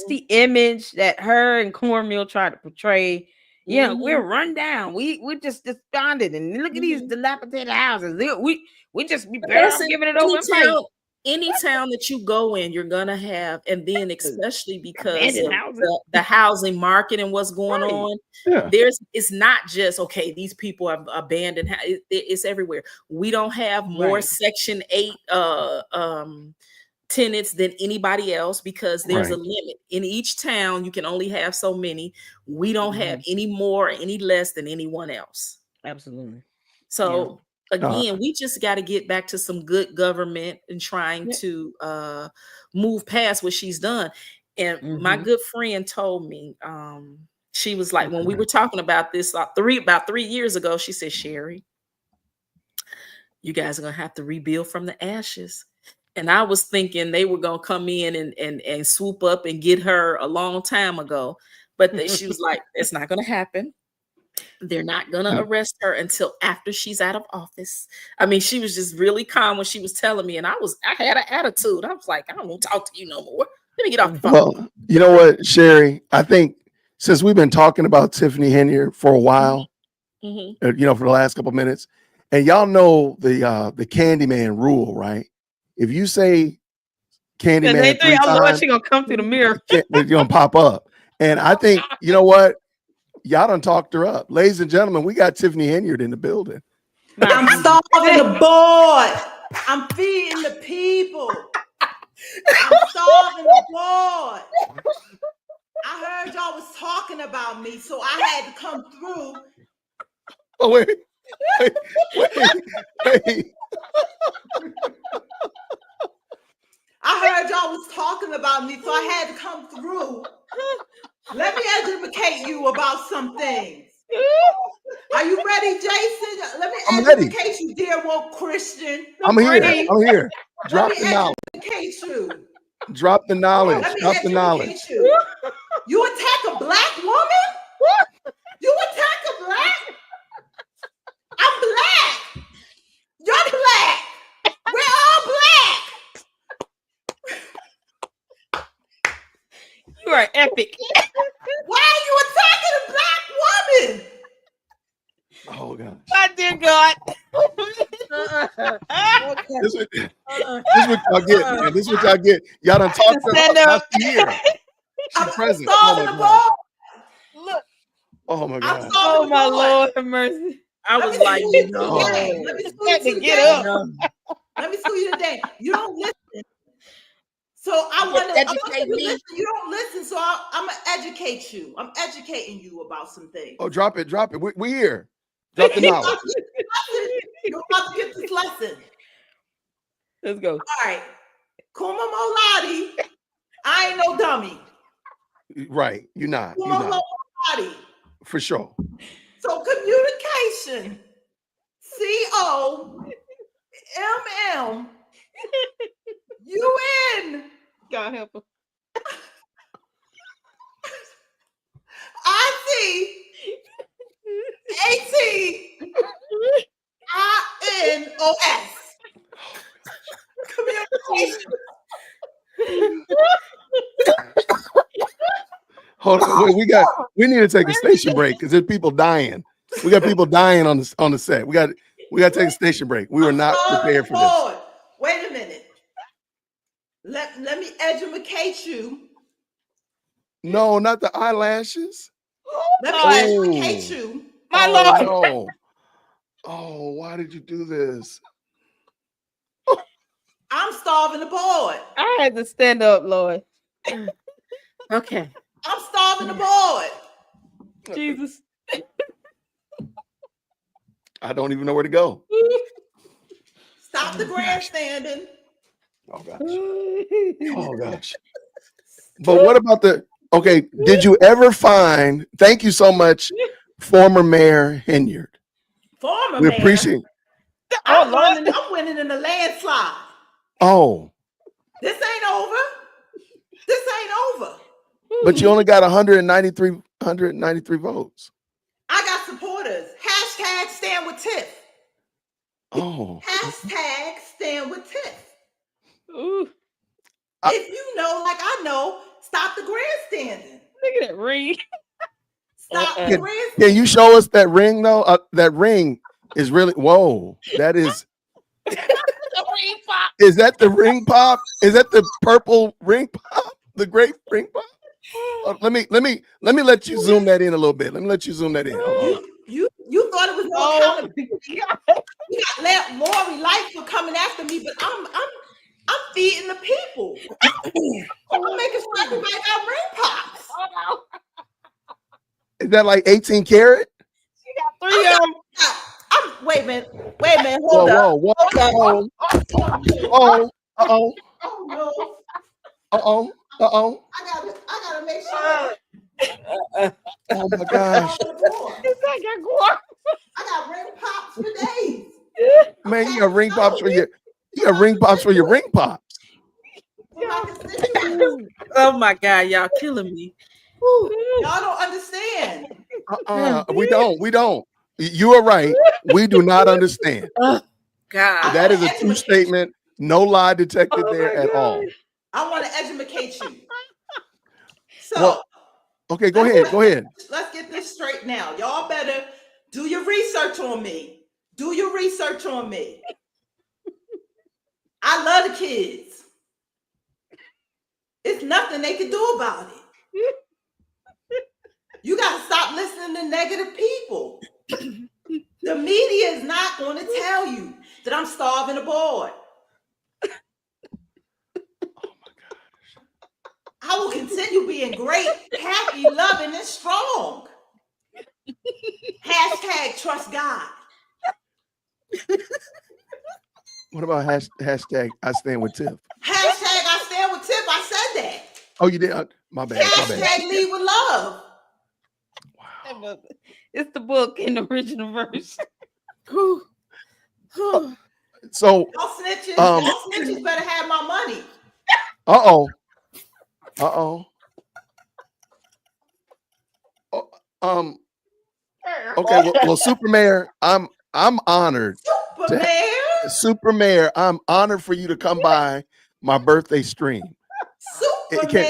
the image that her and Cornmeal tried to portray. Yeah, we're Mhm, run down. We're just despondent, and look at these mhm. dilapidated houses. We just be But better that's off in giving it any over and fight. town, any town that you go in, you're gonna have, and then especially because Abandoned of houses. the housing market and what's going Right. on, Yeah. it's not just okay, these people have abandoned it's everywhere. We don't have more Right. Section 8 tenants than anybody else, because there's a Right. limit. In each town, you can only have so many. We don't have Mhm. any more or any less than anyone else. Absolutely. Yeah. So Uh, again, we just got to get back to some good government and trying Yeah. to move past what she's done. And my Mhm. good friend told me, she was like, when we okay. were talking about this about 3 years ago, she said, Sherry, you guys are gonna have to rebuild from the ashes. And I was thinking they were gonna come in and swoop up and get her a long time ago. But she was like, it's not gonna happen. They're not gonna arrest her until after she's out of office. I mean, she was just really calm when she was telling me, and I had an attitude. I was like, I don't want to talk to you no more. Let me get off the phone. Well, you know what, Sherry? I think since we've been talking about Tiffany Henyard for a while, you know, for the last couple of minutes, and y'all know the Candyman rule, right? If you say Candyman 3 times, she gonna come through the mirror. You're gonna pop up. And I think, you know what? Y'all done talked her up. Ladies and gentlemen, we got Tiffany Henyard in the building. I'm starving the board. I'm feeding the people. I'm starving the board. I heard y'all was talking about me, so I had to come through. Oh, wait. I heard y'all was talking about me, so I had to come through. Let me educate you about some things. Are you ready, Jason? Let me educate you, dear woke Christian. I'm here. Drop the knowledge. Educate you. Drop the knowledge. Let me Drop the knowledge. You. You attack a black woman? You attack a black? I'm black. You're black. We're all black. You are epic. Why are you attacking a black woman? Oh God. My dear God. This is what y'all get, man. This is what y'all get. Y'all done talked to her. Now she here. She's present. Look. Oh my God. Oh my Lord have mercy. I was like, no. Let me school you get up. Let me school you today. You don't listen. So I want to educate me. You don't listen, so I'm gonna educate you. I'm educating you about some things. Oh, drop it. We here. Drop the knowledge. You're about to get this lesson. Let's go. All right. Kuma Moladi. I ain't no dummy. Right. You're not. Kuma Moladi. For sure. So communication. COMM. UN. God help her. INOS. Communication. Hold on. We need to take a station break because there's people dying. We got people dying on the set. We got to take a station break. We were not prepared for this. Wait a minute. Let me educate you. No, not the eyelashes. Let me educate you. My Lord. No. Oh, why did you do this? I'm starving the board. I had to stand up, Lord. Okay. I'm starving the board. Jesus. I don't even know where to go. Stop the grandstanding. Oh gosh. Oh gosh. But what about did you ever find, thank you so much, former Mayor Henyard. Former We mayor. appreciate. I'm winning in the landslide. Oh. This ain't over. This ain't over. But you only got 193 votes. I got supporters. Hashtag stand with Tiff. Oh. Hashtag stand with Tiff. Ooh. If you know, like I know, stop the grandstanding. Look at that ring. Stop the grandstanding. Can you show us that ring though? That ring is really, whoa, that is. Is that the ring pop? Is that the purple ring pop? The grape ring pop? Let me let you zoom that in a little bit. Let me let you zoom that in. You thought it was no accountability. You got Lori Light for coming after me, but I'm feeding the people. I'm making sure everybody got ring pops. Is that like 18 karat? She got 3 of them. Wait a minute. Hold up. Whoa. Oh no. I gotta make sure. Oh my gosh. I got ring pops for days. Man, you got ring pops for your ring pops. for my constituents. Oh my God, y'all killing me. Y'all don't understand. We don't. You are right. We do not understand. Oh, God. That is a true statement. No lie detected there at all. I want to educate you. So, Well, okay, go ahead. Let's get this straight now. Y'all better do your research on me. Do your research on me. I love the kids. It's nothing they can do about it. You got to stop listening to negative people. The media is not going to tell you that I'm starving abroad. I will continue being great, happy, loving, and strong. Hashtag trust God. What about hashtag I stand with Tiff? Hashtag I stand with Tiff. I said that. Oh, you did? My bad. Hashtag lead with love. Wow. It's the book in the original version. So y'all snitches better have my money. Okay, well, Super Mayor, I'm honored. Super Mayor, I'm honored for you to come by my birthday stream. Super Mayor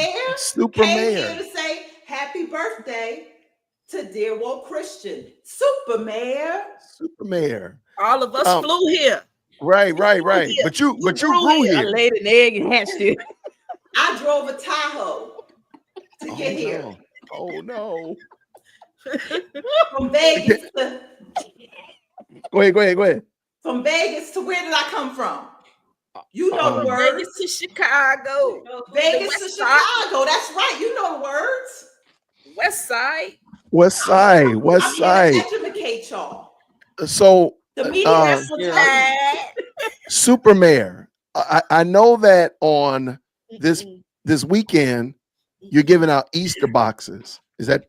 came Mayor here to say happy birthday to dear woke Christian. Super Mayor. All of us flew here. Right. But you grew here. I laid an egg and hatched it. I drove a Tahoe to get here. No. Oh no. From Vegas to Go ahead. From Vegas to where did I come from? You know the words. Vegas to Chicago. Vegas to Chicago. That's right. You know the words. West Side. I'm here to educate y'all. So the media Super Mayor, I know that on this weekend you're giving out Easter boxes. Is that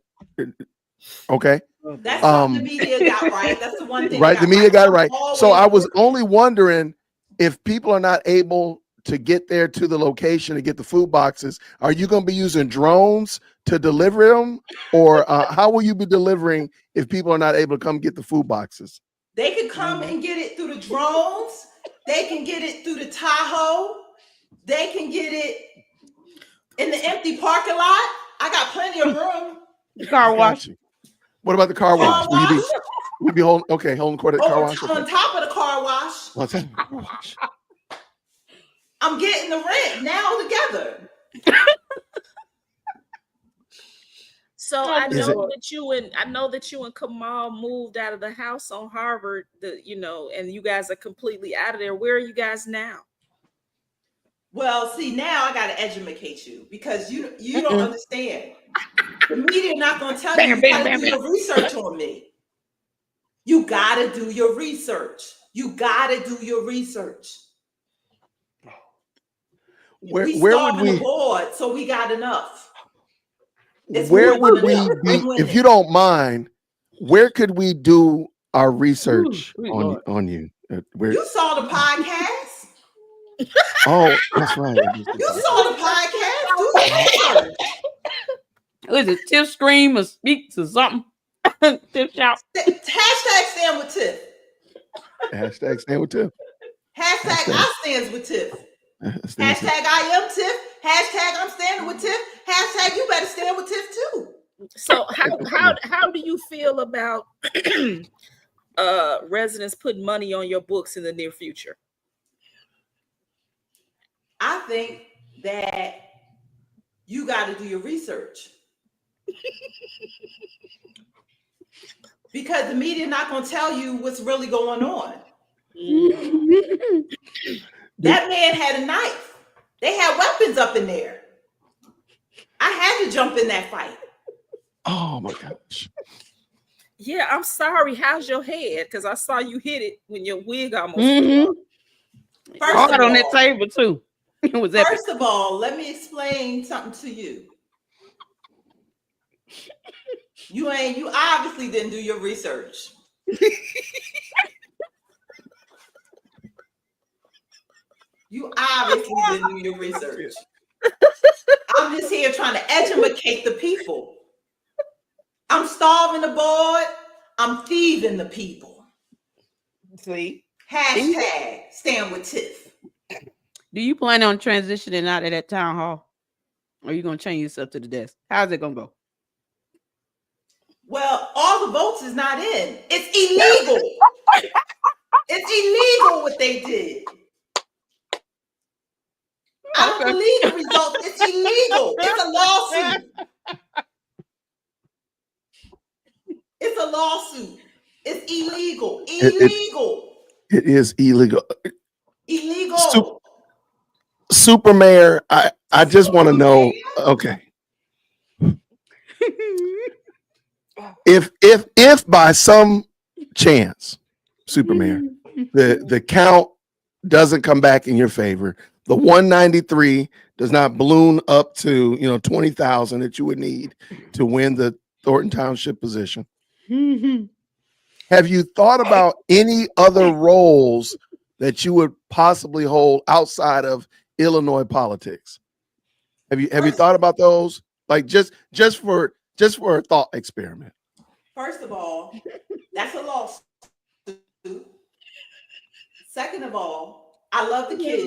okay? That's what the media got right. That's the one thing. Right, the media got it right. So I was only wondering if people are not able to get there to the location to get the food boxes, are you going to be using drones to deliver them, or how will you be delivering if people are not able to come get the food boxes? They can come and get it through the drones. They can get it through the Tahoe. They can get it in the empty parking lot. I got plenty of room. Car wash. What about the car wash? Will you be holding court at the car wash? On top of the car wash. What's that? Car wash. I'm getting the rent now together. So I know that you and Kamal moved out of the house on Harvard, and you guys are completely out of there. Where are you guys now? Well, see, now I got to educate you because you don't understand. The media not going to tell you. You got to do your research on me. You got to do your research. Where would we board? So we got enough. Where would we be, if you don't mind? Where could we do our research on you? You saw the podcast. Oh, that's right. You saw the podcast. Do the research. Was it Tiff scream or speak to something? Tiff shout. Hashtag stand with Tiff. Hashtag stand with Tiff. Hashtag I stands with Tiff. Hashtag I am Tiff. Hashtag I'm standing with Tiff. Hashtag you better stand with Tiff too. So how do you feel about residents putting money on your books in the near future? I think that you got to do your research. Because the media not going to tell you what's really going on. That man had a knife. They had weapons up in there. I had to jump in that fight. Oh my gosh. Yeah, I'm sorry. How's your head? Because I saw you hit it when your wig almost fell. Hard on that table too. It was First of all, let me explain something to you. You obviously didn't do your research. You obviously didn't do your research. I'm just here trying to educate the people. I'm starving the board. I'm thieving the people. See? Hashtag stand with Tiff. Do you plan on transitioning out of that town hall? Or are you going to change yourself to the desk? How's it going to go? Well, all the votes is not in. It's illegal. It's illegal what they did. I don't believe the results. It's illegal. It's a lawsuit. It's a lawsuit. It's illegal. Illegal. It is illegal. Illegal. Super Mayor, I just want to know. Okay. If by some chance, Super Mayor, the count doesn't come back in your favor, the 193 does not balloon up to 20,000 that you would need to win the Thornton Township position. Have you thought about any other roles that you would possibly hold outside of Illinois politics? Have you thought about those? Like just for a thought experiment. First of all, that's a lawsuit. Second of all, I love the kids.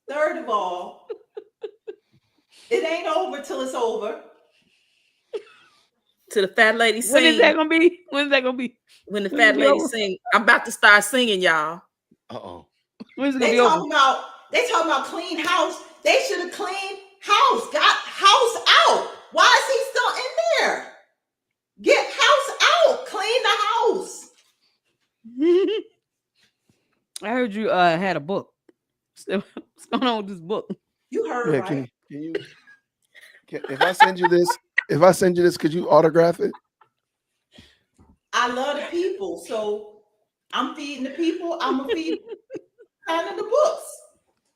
Third of all, it ain't over till it's over. To the fat lady sing. When is that gonna be? When is that gonna be? When the fat lady sing. I'm about to start singing, y'all. Uh-oh. When's it gonna They be over? talking about clean house. They should have cleaned house, got house out. Why is he still in there? Get house out, clean the house. I heard you had a book. What's going on with this book? You heard, right? Can you if I send you this, could you autograph it? I love the people, so I'm feeding the people. I'm gonna feed kind of the books.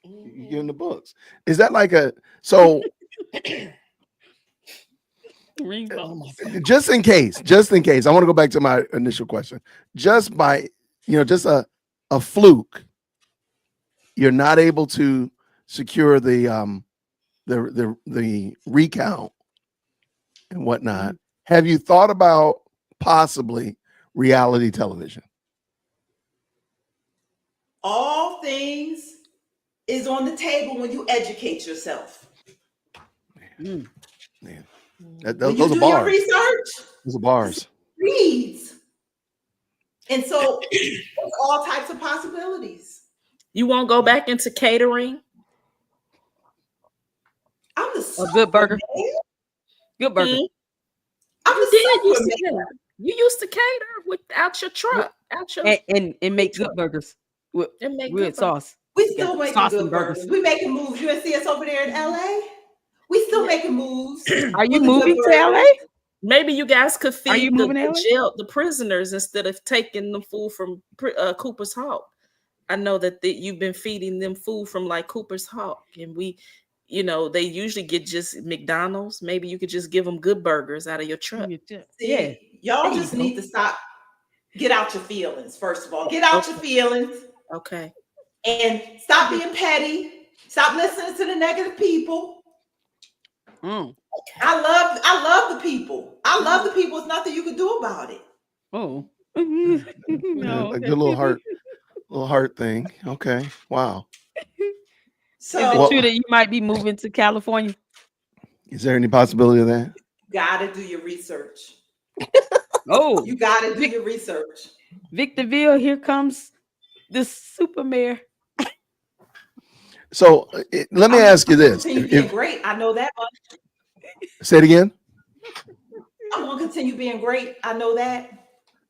You give them the books. Is that like so? Just in case, I want to go back to my initial question. Just by just a fluke, you're not able to secure the recount and whatnot. Have you thought about possibly reality television? All things is on the table when you educate yourself. Man. When Those you are do bars. your research, Those are bars. reads. And so there's all types of possibilities. You won't go back into catering? I'm the good burger. Man. Good burger. I'm the You used to cater without your truck, and make good burgers with sauce. We still making good burgers. We making moves. You see us over there in LA? We still making moves. Are you moving to LA? Maybe you guys could feed the prisoners instead of taking the food from Cooper's Hawk. I know that you've been feeding them food from like Cooper's Hawk, and they usually get just McDonald's. Maybe you could just give them good burgers out of your truck. See, y'all just need to stop. Get out your feelings, first of all. Get out your feelings. Okay. And stop being petty. Stop listening to the negative people. I love the people. I love the people. There's nothing you can do about it. Oh. No. A good little heart thing. Okay. Wow. So is it true that you might be moving to California? Is there any possibility of that? You gotta do your research. Oh, you gotta do your research. Victorville, here comes the super mayor. So let me ask you this. Continue being great. I know that much. Say it again. I'm gonna continue being great. I know that.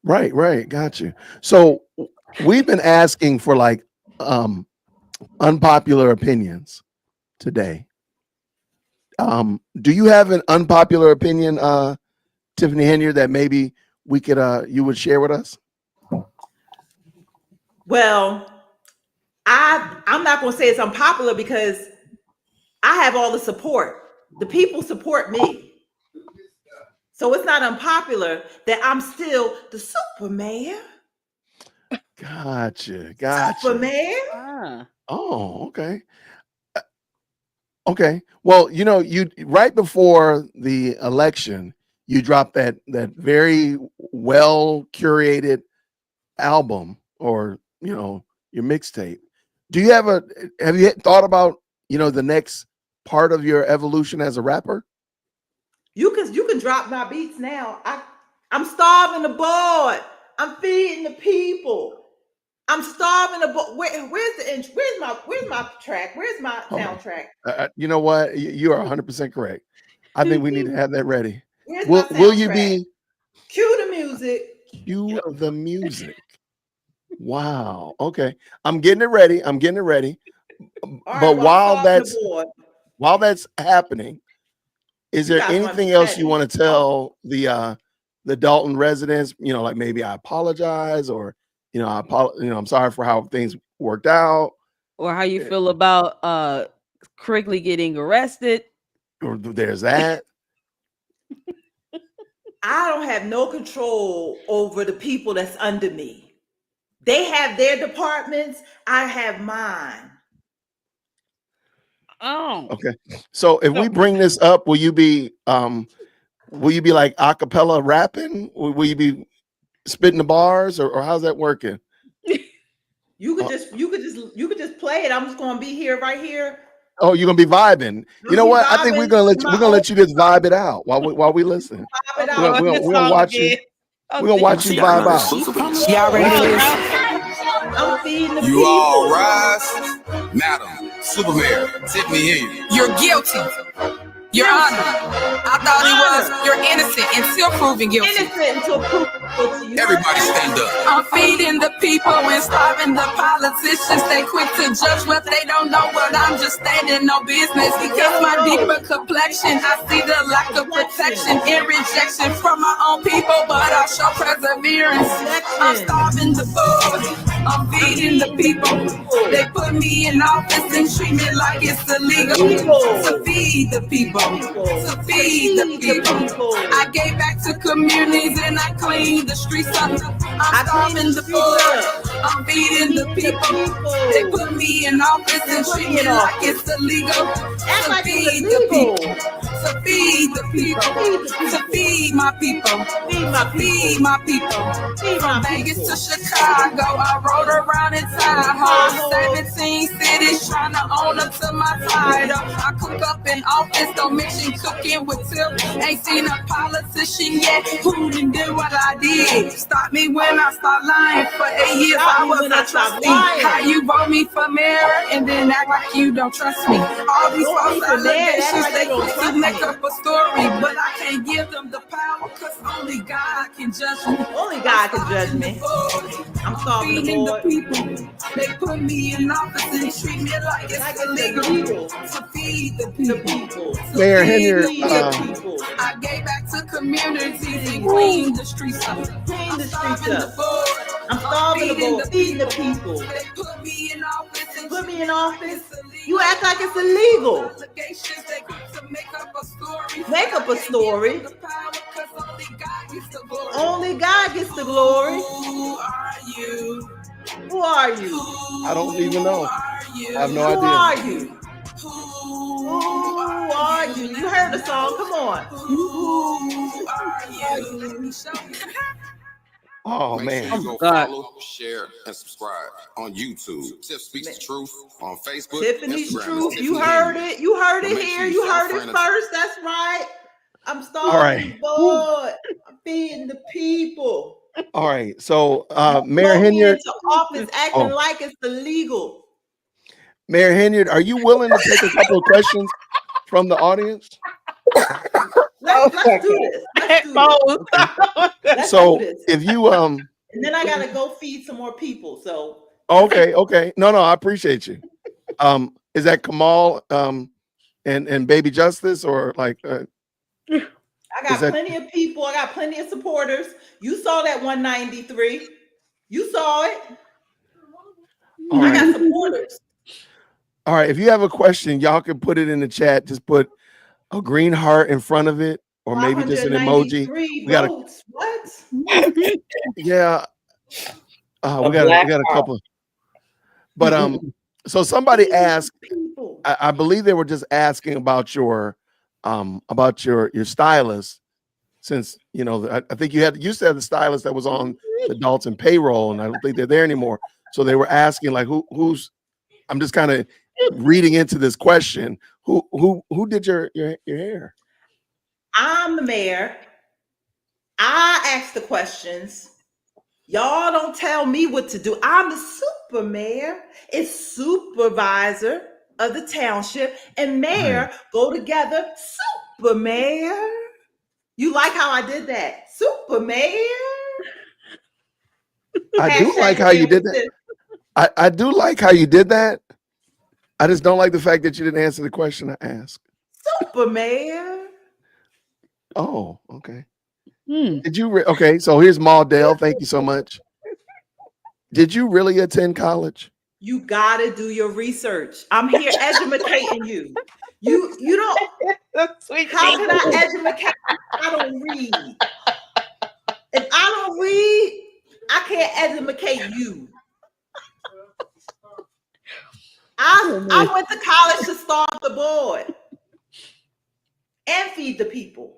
Right. Got you. So we've been asking for like unpopular opinions today. Do you have an unpopular opinion, Tiffany Henry, that maybe we could you would share with us? Well, I'm not gonna say it's unpopular because I have all the support. The people support me. So it's not unpopular that I'm still the super mayor. Gotcha. For mayor? Oh, okay. Okay. Well, you right before the election, you dropped that very well curated album, or your mixtape. Have you thought about the next part of your evolution as a rapper? You can drop my beats now. I'm starving the board. I'm feeding the people. I'm starving the board. Where's my track? Where's my soundtrack? You know what? You are 100% correct. I think we need to have that ready. Where's my Will you soundtrack? be Cue the music. cue the music? Wow. Okay. I'm getting it ready. All But right, while I'm starving the board. that's happening, is there guys wanna anything be else petty. you want to tell the Dalton residents? Like maybe I apologize, or I'm sorry for how things worked out, Or how you feel about Crigley getting arrested? or there's that. I don't have no control over the people that's under me. They have their departments. I have mine. Oh, Okay. So if we bring this up, will you be like a cappella rapping? Will you be spitting the bars, or how's that working? You could just play it. I'm just gonna be here, right here. Oh, you're gonna be vibing. You know what? I think we're gonna let you just vibe it out while we listen. Pop it out. We're gonna watch you. We're gonna watch you vibe out. Y'all ready? I'm feeding the people. You all rise. Madam, Superman, Tiffany Hilliard. You're guilty. Your Honor, I thought he was. You're innocent until proven guilty. Innocent until proven guilty. Everybody stand up. I'm feeding the people and starving the politicians. They quick to judge what they don't know, but I'm just standing on business. Because my deeper complexion, I see the lack of protection and rejection from my own people, but I show perseverance. I'm starving the board. I'm feeding the people. They put me in office and treat me like it's illegal. To feed the people. To feed the people. I gave back to communities and I cleaned the streets up. I'm starving the poor. I'm feeding the people. They put me in office and treat me like it's illegal. To feed the people. To feed the people. To feed my people. Feed my people. From Vegas to Chicago, I rode around in Tahoe. 17 cities trying to own up to my title. I cook up in office, don't mention cooking with Tip. Ain't seen a politician yet who didn't do what I did. Stop me when I start lying. For 8 years I was not trusting. How you vote me for mayor and then act like you don't trust me. All these false allegations, they quick to make up a story, but I can't give them the power because only God can judge me. Only God can judge me. I'm starving the board. People. They put me in office and treat me like it's illegal. To feed the people. Mayor Hilliard, I gave back to communities and cleaned the streets up. Clean the streets up. I'm starving the board. Feeding the people. They put me in office. Put me in office. You act like it's illegal. Make up a story. Only God gets the glory. Who are you? Who are you? I don't even know. I have no Who idea. are you? Who are you? You heard the song. Come on. Who are you? Oh man. Make sure you go follow, share, and subscribe on YouTube. Tiff Speaks the Truth on Facebook. Tiffany's Instagram, Truth. You heard it. You heard it here. You heard it first. That's right. I'm starving the board. I'm feeding the people. All right. So Mayor Hilliard, into office acting like it's illegal. Mayor Hilliard, are you willing to take a couple of questions from the audience? Let's do this. Let's So do this. if you And then I gotta go feed some more people. So okay. No, I appreciate you. Is that Kamal and Baby Justice, or like I got plenty of people, I got plenty of supporters. You saw that 193. You saw it. I got supporters. All right, if you have a question, y'all can put it in the chat. Just put a green heart in front of it, or maybe just an emoji. We got what? Yeah. We got a couple. But so somebody asked, I believe they were just asking about your stylist, since you know I think you used to have the stylist that was on adults and payroll, and I don't think they're there anymore. So they were asking like who's. I'm just kind of reading into this question. Who did your hair? I'm the mayor. I ask the questions. Y'all don't tell me what to do. I'm the super mayor. It's supervisor of the township and mayor go together. Super mayor. You like how I did that? Super mayor. I do like how you did that. I do like how you did that. I just don't like the fact that you didn't answer the question I asked. Super mayor. Oh, okay. Did you okay? So here's Maudell. Thank you so much. Did you really attend college? You gotta do your research. I'm here educating you. You don't. How can I educate? I don't read. If I don't read, I can't educate you. I went to college to start the board and feed the people.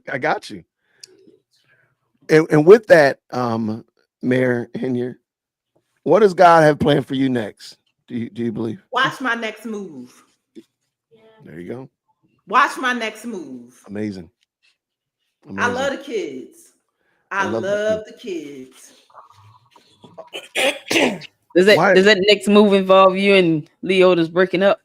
I got you. And with that, Mayor Henyer, what does God have planned for you next? Do you believe? Watch my next move. There you go. Watch my next move. Amazing. I love the kids. I love the kids. Does that next move involve you and Leota's breaking up?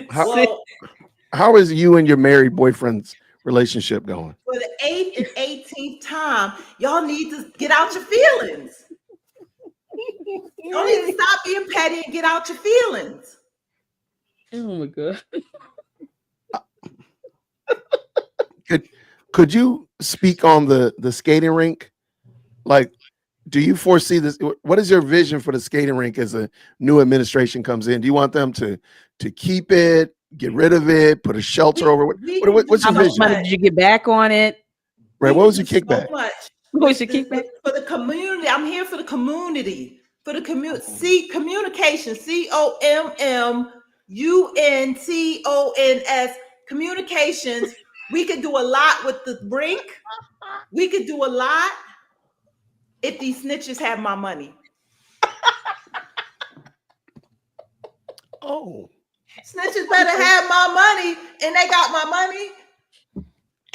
How is you and your married boyfriend's relationship going? For the 8th and 18th time, y'all need to get out your feelings. Y'all need to stop being petty and get out your feelings. Oh my God. Could you speak on the skating rink? Like, do you foresee this? What is your vision for the skating rink as a new administration comes in? Do you want them to keep it, get rid of it, put a shelter over it? What's your vision? How much did you get back on it? Right. What was your kickback? So much. What was your kickback? For the community. I'm here for the community. For the community. See, communication. COMMUNTONS. Communications. We could do a lot with the rink. We could do a lot if these snitches have my money. Oh. Snitches better have my money, and they got my money.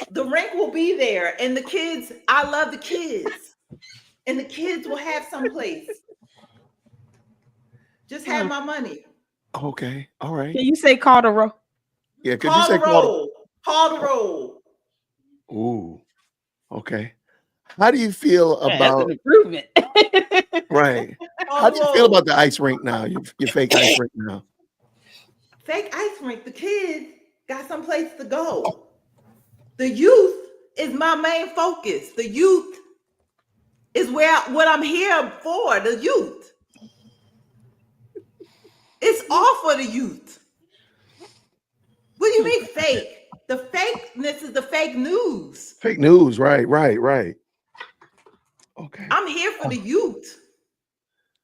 The rink will be there, and the kids, I love the kids, and the kids will have someplace. Just have my money. Okay. All right. Can you say call the roll? Yeah. Could you say call the roll? Ooh. Okay. How do you feel about that's an improvement? Right. How do you feel about the ice rink now? Your fake ice rink now. Fake ice rink. The kids got someplace to go. The youth is my main focus. The youth is what I'm here for. The youth. It's all for the youth. What do you mean fake? The fakeness is the fake news. Fake news. Right. Okay. I'm here for the youth.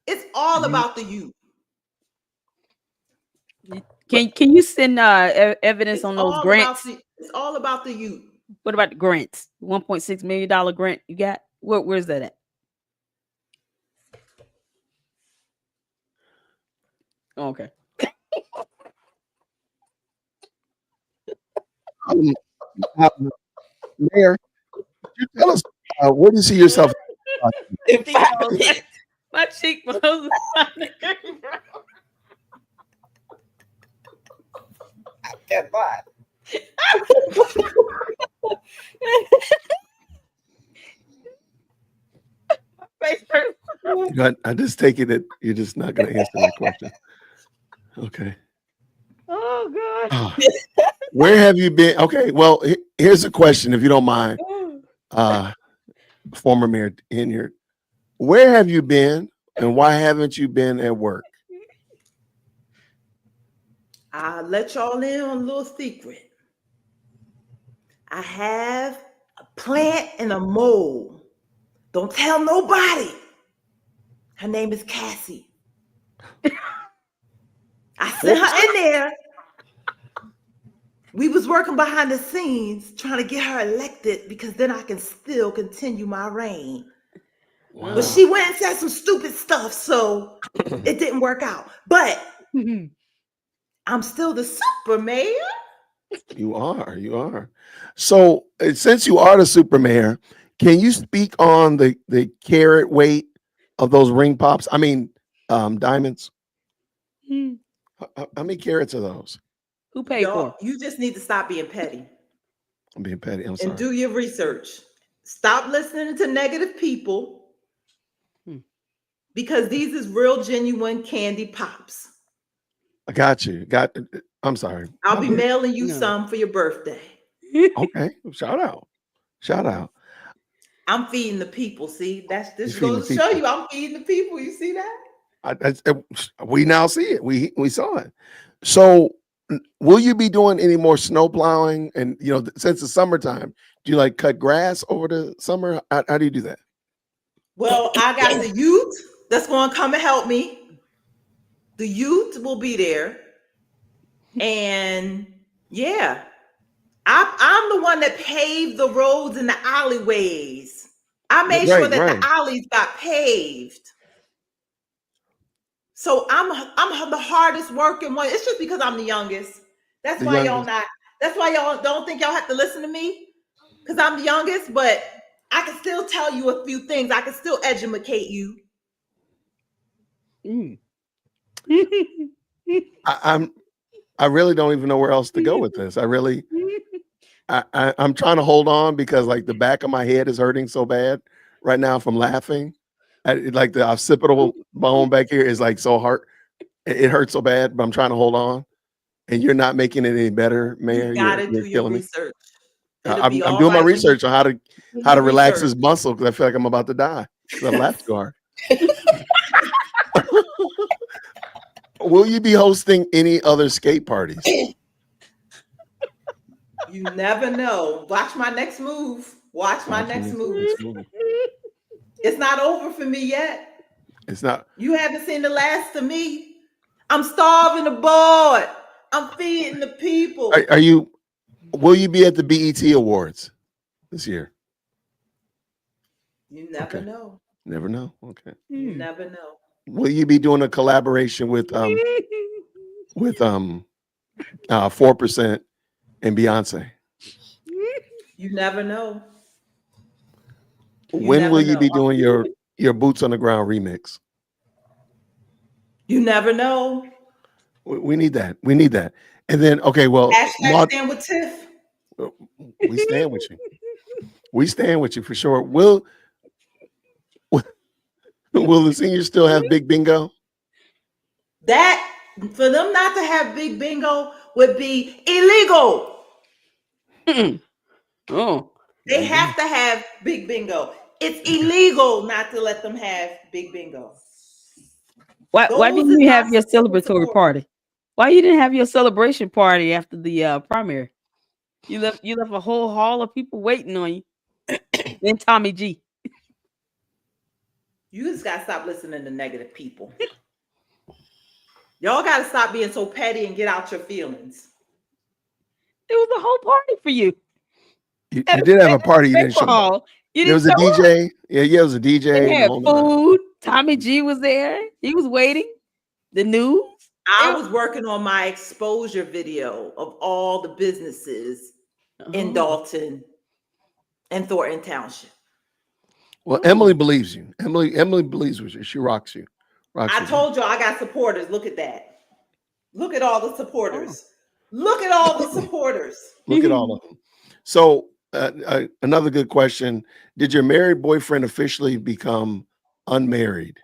It's all about the youth. Can you send evidence on those grants? It's all about the youth. What about the grants? $1.6 million grant you got? Where's that at? Okay. Mayor, could you tell us where do you see yourself? My cheekbones. I cannot. I just take it that you're just not going to answer that question. Okay. Oh God. Where have you been? Okay. Well, here's a question, if you don't mind. Former Mayor Henyer, where have you been, and why haven't you been at work? I'll let y'all in on a little secret. I have plant and a mole. Don't tell nobody. Her name is Cassie. I sent her in there. We was working behind the scenes trying to get her elected because then I can still continue my reign. Wow. But she went and said some stupid stuff, so it didn't work out. But I'm still the super mayor. You are. So since you are the super mayor, can you speak on the carat weight of those ring pops? I mean, diamonds. How many carats are those? Who paid for? You just need to stop being petty. I'm being petty. I'm sorry. And do your research. Stop listening to negative people because these is real, genuine candy pops. I got you. I'm sorry. I'll be mailing you some for your birthday. Okay. Shout out. I'm feeding the people. See, this goes to show you I'm feeding the people. You see that? We now see it. We saw it. So will you be doing any more snow plowing? And since it's summertime, do you like cut grass over the summer? How do you do that? Well, I got the youth that's going to come and help me. The youth will be there. And yeah, I'm the one that paved the roads and the alleyways. I made sure that the alleys got paved. So I'm the hardest working one. It's just because I'm the youngest. That's why y'all don't think y'all have to listen to me, because I'm the youngest, but I can still tell you a few things. I can still educate you. I really don't even know where else to go with this. I'm trying to hold on because like the back of my head is hurting so bad right now from laughing. Like the occipital bone back here is like so hard. It hurts so bad, but I'm trying to hold on. And you're not making it any better, Mayor. You gotta do your research. I'm doing my research on how to relax this muscle because I feel like I'm about to die. I laughed too hard. Will you be hosting any other skate parties? You never know. Watch my next move. It's not over for me yet. It's not. You haven't seen the last of me. I'm starving the board. I'm feeding the people. Will you be at the BET Awards this year? You never know. Never know. Okay. You never know. Will you be doing a collaboration with 4% and Beyonce? You never know. When will you be doing your Boots on the Ground remix? You never know. We need that. And then, okay, well, #stand with Tiff. We stand with you. We stand with you for sure. Will the seniors still have big bingo? That for them not to have big bingo would be illegal. They have to have big bingo. It's illegal not to let them have big bingo. Why didn't you have your celebratory party? Why you didn't have your celebration party after the primary? You left a whole hall of people waiting on you. Then Tommy G. You just gotta stop listening to negative people. Y'all gotta stop being so petty and get out your feelings. It was a whole party for you. You did have a party. You didn't show up. There was a DJ. Yeah, it was a DJ. They had food. Tommy G was there. He was waiting. The news. I was working on my exposure video of all the businesses in Dalton and Thornton Township. Well, Emily believes you. Emily believes you. She rocks you. I told you I got supporters. Look at that. Look at all the supporters. Look at all the supporters. Look at all of them. So another good question. Did your married boyfriend officially become unmarried?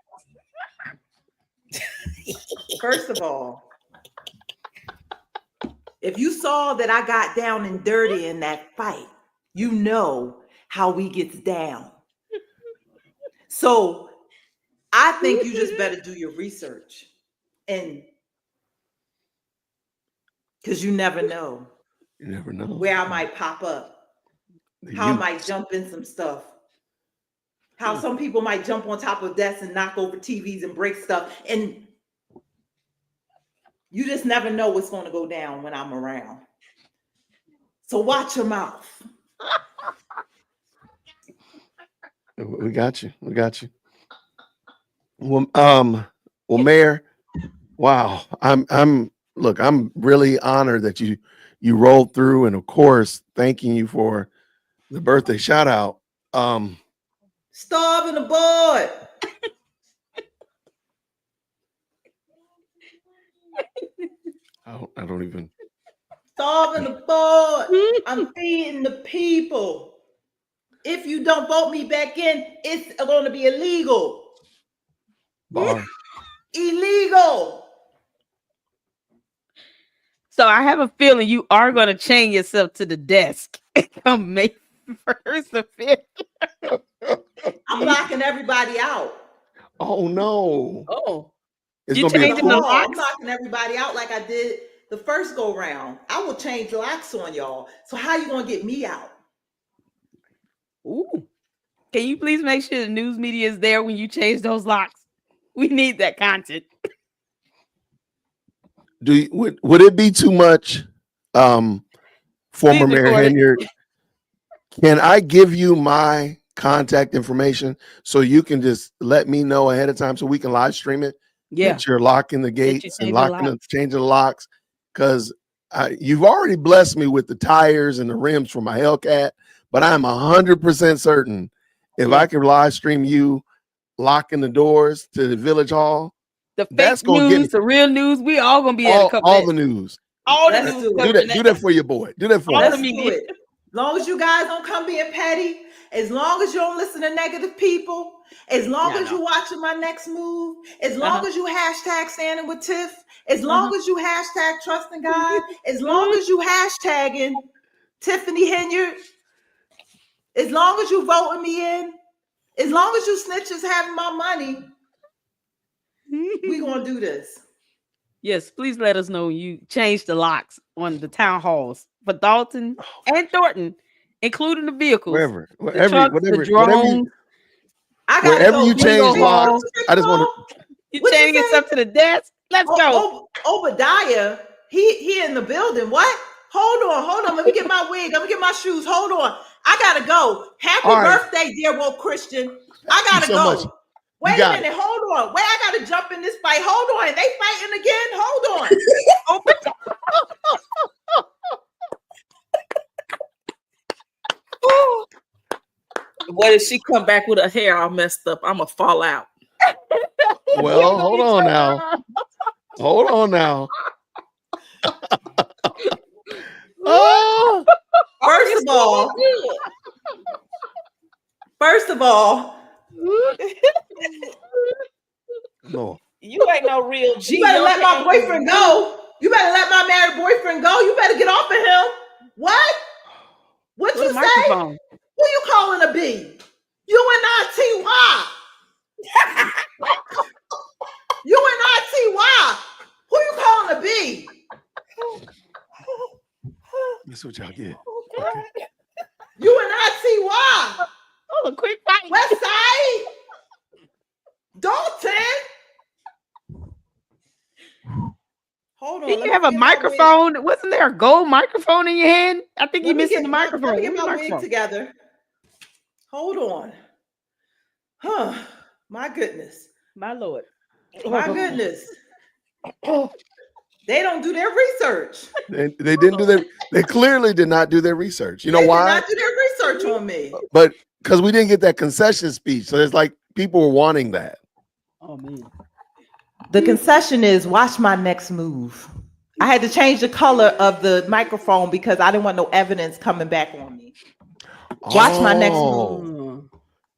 First of all, if you saw that I got down and dirty in that fight, you know how we gets down. So I think you just better do your research, and because you never know. You never know where I might pop up. How I might jump in some stuff. How some people might jump on top of desks and knock over TVs and break stuff. And you just never know what's going to go down when I'm around. So watch your mouth. We got you. We got you. Well, Mayor, wow. I'm really honored that you rolled through, and of course, thanking you for the birthday shout out. Starving the board. I don't even. Starving the board. I'm feeding the people. If you don't vote me back in, it's going to be illegal. Bar. Illegal. So I have a feeling you are going to chain yourself to the desk come May 1st or 5th. I'm locking everybody out. Oh no. Oh. It's You gonna be a changing the cool. I'm locks? locking everybody out like I did the first go round. I will change locks on y'all. So how you gonna get me out? Ooh. Can you please make sure the news media is there when you change those locks? We need that content. Would it be too much, former Please Mayor record it. Henyard? Can I give you my contact information so you can just let me know ahead of time so we can live stream it? Yeah. That you're locking the you gates and change the locking locks. changing the locks, because you've already blessed me with the tires and the rims for my Hellcat, but I'm 100% certain if I can live stream you locking the doors to the village hall, The that's fake gonna get news, the real news, we all gonna be able to cover all that. the news. All the Let's news. do covered in Do that for your boy. Do that for All him. the Let's do media. it. As long as you guys don't come being petty, as long as you don't listen to negative people, as long as you watching my next move, as long as you hashtag standing with Tiff, as long as you hashtag trusting God, as long as you hashtagging Tiffany Henyard, as long as you voting me in, as long as you snitches having my money, we gonna do this. Yes, please let us know you changed the locks on the town halls for Dalton and Thornton, including the vehicles, Wherever, the trucks, the drones. I gotta wherever go. you change Hall. locks, I just want to. You What'd you chaining say? yourself to the desk? Let's go. Obadiah, he in the building. What? Hold on. Let me get my wig. Let me get my shoes. Hold on. I gotta go. Happy All right. birthday, dear woke Christian. I Thank gotta you so go. much. Wait a got minute. Hold on. Wait, I gotta jump in this fight. Hold on. They fighting again. Hold on. What if she come back with her hair all messed up? I'ma fall out. Well, hold on now. Hold on now. Oh, First of all, no. You ain't no real G. you better let my boyfriend go. You better let my married boyfriend go. You better get off of him. What? What you say? Microphone. Who you calling a B? UNITY. UNITY. Who you calling a B? That's what y'all get. Okay. UNITY. Oh, a quick fight. West Side. Dalton. Hold on. Did you have a microphone? Wasn't there a gold microphone in your hand? I think you're missing the microphone. Let me get my wig together. Hold on. Huh. My goodness. My Lord. My goodness. They don't do their research. They didn't do their. They clearly did not do their research. You know why? They did not do their research on me. But because we didn't get that concession speech, so it's like people were wanting that. Oh man. The concession is watch my next move. I had to change the color of the microphone because I didn't want no evidence coming back on me. Watch my next move.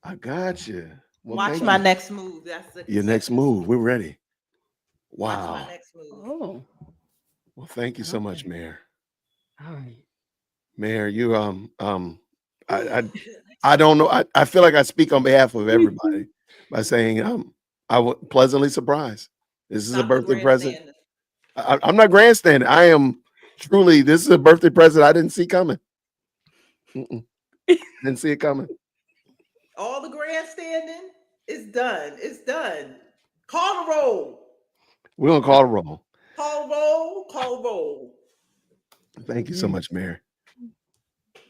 I got you. Well, watch my next move. That's your next move. We're ready. Wow. Watch my next move. Oh. Well, thank you so much, Mayor. All right. Mayor, you I don't know. I feel like I speak on behalf of everybody by saying I was pleasantly surprised. This is a birthday present. I'm not grandstanding. I am truly. This is a birthday present I didn't see coming. Didn't see it coming. All the grandstanding is done. It's done. Call the roll. We're gonna call a roll. Call roll. Call roll. Thank you so much, Mayor.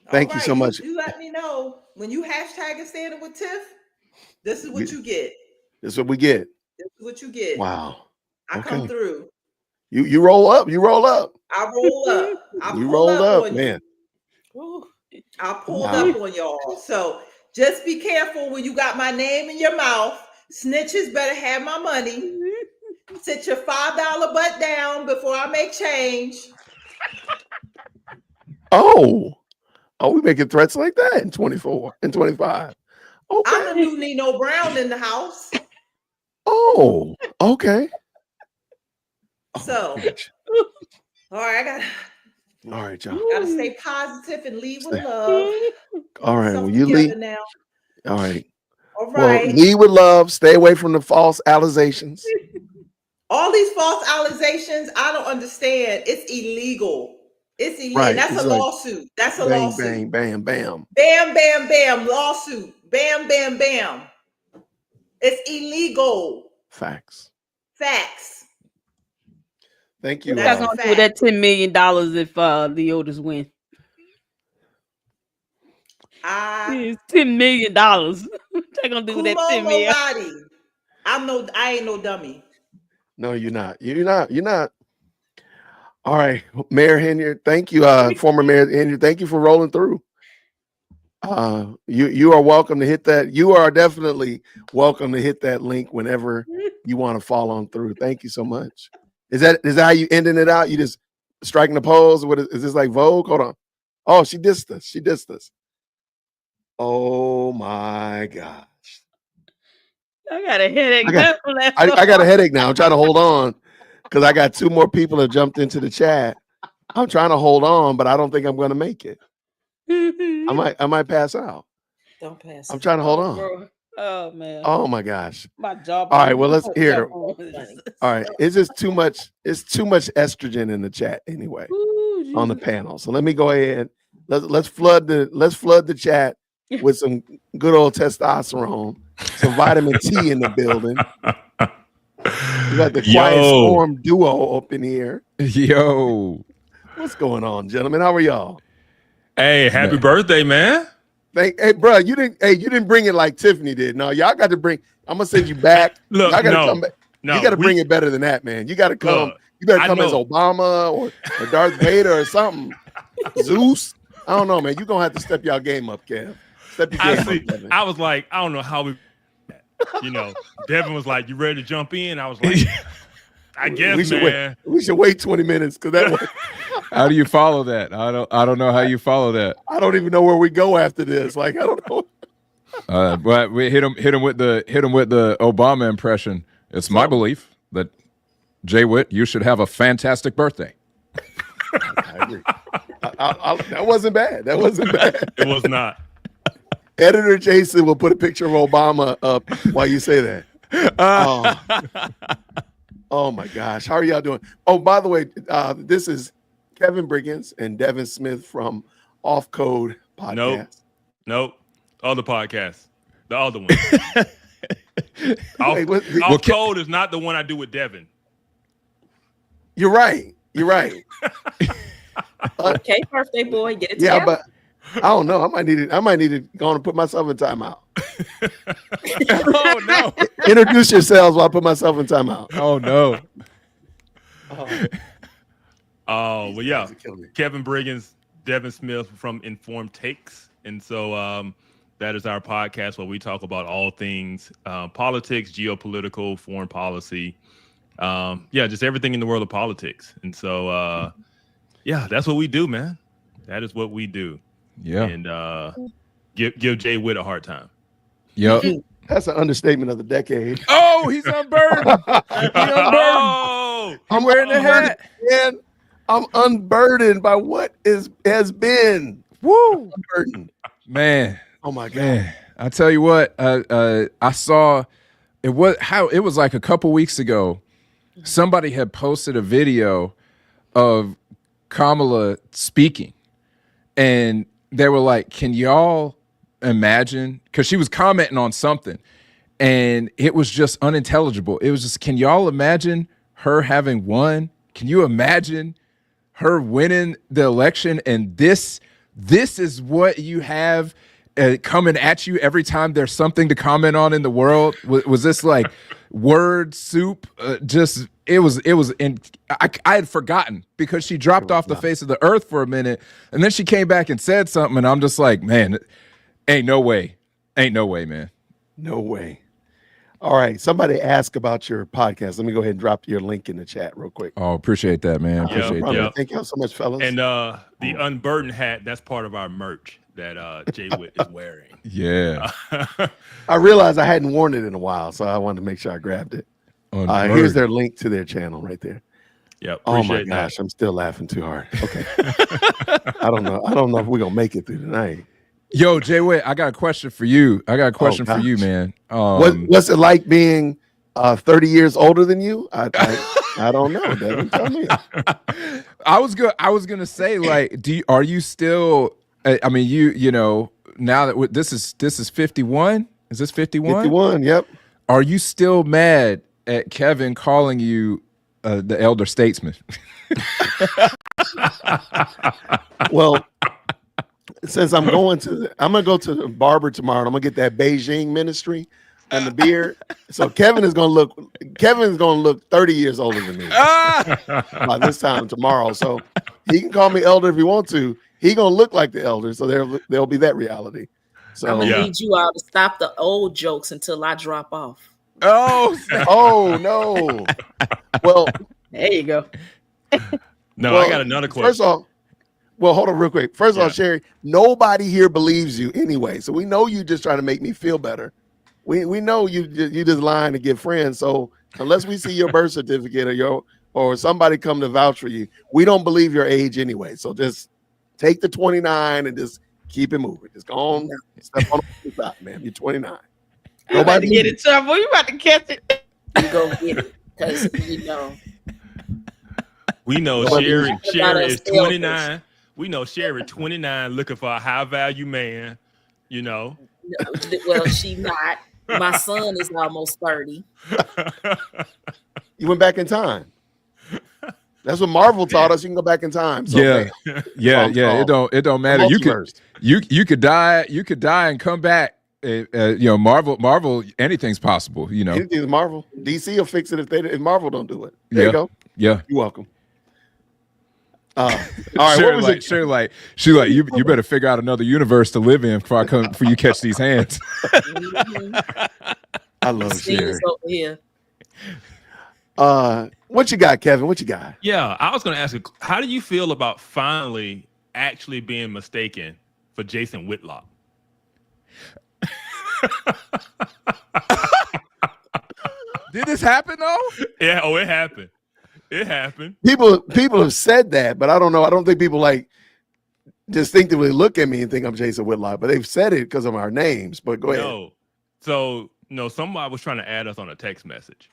Thank you so much. You let me know when you hashtag and standing with Tiff. This is what you get. This is what we get. This is what you get. Wow. I come through. You roll up. You roll up. I roll up. You rolled up, man. I pulled up on y'all. So just be careful when you got my name in your mouth. Snitches better have my money. Sit your $5 butt down before I make change. Oh, we making threats like that in 24 and 25. Okay. I'm the new Nino Brown in the house. Oh, okay. So, all right, all right, y'all. Gotta stay positive and lead with love. All right, well, you lead now. All right. All right. Well, lead with love. Stay away from the false allegations. All these false allegations, I don't understand. It's illegal. It's illegal. Right. That's it's a like lawsuit. That's a bang, lawsuit. bang, bam, bam. Bam, bam, bam. Lawsuit. Bam, bam, bam. It's illegal. Facts. Thank you. What y'all gonna do with that $10 million if the Otis win? It's $10 million. What they gonna do with that $10 million? I ain't no dummy. No, you're not. You're not. All right, Mayor Henyard, thank you, former Mayor Henyard. Thank you for rolling through. You are welcome to hit that. You are definitely welcome to hit that link whenever you want to fall on through. Thank you so much. Is that how you ending it out? You just striking the pose? What is this, like Vogue? Hold on. Oh, she dissed us. Oh my gosh. I got a headache. I got a headache now. I'm trying to hold on because I got 2 more people that jumped into the chat. I'm trying to hold on, but I don't think I'm going to make it. I might pass out. Don't pass. I'm trying to hold on. Bro. Oh man. Oh my gosh. My job. All right. Well, let's hear. All right. It's just too much. It's too much estrogen in the chat anyway. Ooh, on the panel. So let me go ahead. Let's flood the chat with some good old testosterone, some vitamin T in the building. We got the Quiet Storm duo up in here. Yo, what's going on, gentlemen? How are y'all? Hey, happy birthday, man! Hey, bro, you didn't bring it like Tiffany did. No, y'all got to bring. I'm gonna send you back. Look, y'all gotta come back. No, you got to bring it better than that, man. You got to come. You better come as Obama or Darth Vader or something. Zeus. I don't know, man. You're gonna have to step your game up, Kev. Step your game up, Kevin. I was like, I don't know how we. Devin was like, "You ready to jump in?" I was like, "I guess, man." We should wait 20 minutes because that way. How do you follow that? I don't know how you follow that. I don't even know where we go after this. Like, I don't know. But we hit him with the Obama impression. It's my belief that Jay Witt, you should have a fantastic birthday. I agree. That wasn't bad. That wasn't bad. It was not. Editor Jason will put a picture of Obama up while you say that. Oh my gosh. How are y'all doing? Oh, by the way, this is Kevin Briggins and Devin Smith from Off Code Podcast. Nope. Other podcast. The other one. Off Code is not the one I do with Devin. You're right. Okay, birthday boy, get it together. Yeah, but I don't know. I might need to go on and put myself in timeout. Oh no! Introduce yourselves while I put myself in timeout. Oh no! Well, yeah. Kevin Briggins, Devin Smith from Informed Takes, and so that is our podcast where we talk about all things politics, geopolitical, foreign policy, just everything in the world of politics. And so, that's what we do, man. That is what we do. Yeah. And give Jay Witt a hard time. Yep. That's an understatement of the decade. Oh, he's unburdened. I'm wearing the hat. Man, I'm unburdened by what has been. Woo. Unburdened. Man. Oh my God. Man. I tell you what, I saw it was like a couple weeks ago. Somebody had posted a video of Kamala speaking, and they were like, can y'all imagine? Because she was commenting on something, and it was just unintelligible. It was just, can y'all imagine her having won? Can you imagine her winning the election? And this is what you have coming at you every time there's something to comment on in the world. Was this like word soup? It was I had forgotten, because she dropped off the face of the earth for a minute, and then she came back and said something, and I'm just like, man, ain't no way, man. No way. All right. Somebody asked about your podcast. Let me go ahead and drop your link in the chat real quick. Oh, appreciate that, man. Appreciate that. Thank y'all so much, fellas. And the unburdened hat, that's part of our merch that Jay Witt is wearing. Yeah. I realized I hadn't worn it in a while, so I wanted to make sure I grabbed it. Here's their link to their channel right there. Yeah. Oh my gosh, I'm still laughing too hard. Okay. I don't know if we're gonna make it through tonight. Yo, Jay Witt, I got a question for you. For you, man. What's it like being 30 years older than you? I don't know. Devin, tell me. I was gonna say, like, are you still? I mean, you know, now that this is 51. Is this 51? 51. Yep. Are you still mad at Kevin calling you the elder statesman? Well, since I'm gonna go to the barber tomorrow, and I'm gonna get that Beijing ministry and the beard. So Kevin's gonna look 30 years older than me by this time tomorrow. So he can call me elder if he wants to. He gonna look like the elder, so there'll be that reality. So I'm gonna need you all to stop the old jokes until I drop off. Oh no. Well, there you go. No, I got another question. First off, well, hold on real quick. First of all, Sherry, nobody here believes you anyway. So we know you just trying to make me feel better. We know you just lying to get friends. So unless we see your birth certificate or somebody come to vouch for you, we don't believe your age anyway. So just take the 29 and just keep it moving. Just go on, step on the top, man. You're 29. You about to get in trouble. You about to catch it. You go get it, because you know. We know Sherry is 29. We know Sherry 29 looking for a high value man, you know. Well, she not. My son is almost 30. You went back in time. That's what Marvel taught us. You can go back in time. So yeah. It don't matter. You could die and come back. You know, Marvel, anything's possible. You know, anything's Marvel. DC will fix it if Marvel don't do it. There you go. Yeah, you're welcome. All right, she's like, you better figure out another universe to live in before you catch these hands. I love Sherry. Over here. What you got, Kevin? What you got? Yeah, I was going to ask you, how do you feel about finally actually being mistaken for Jason Whitlock? Did this happen though? Yeah. Oh, it happened. It happened. People have said that, but I don't know. I don't think people like distinctively look at me and think I'm Jason Whitlock, but they've said it because of our names. But go ahead. So somebody was trying to add us on a text message,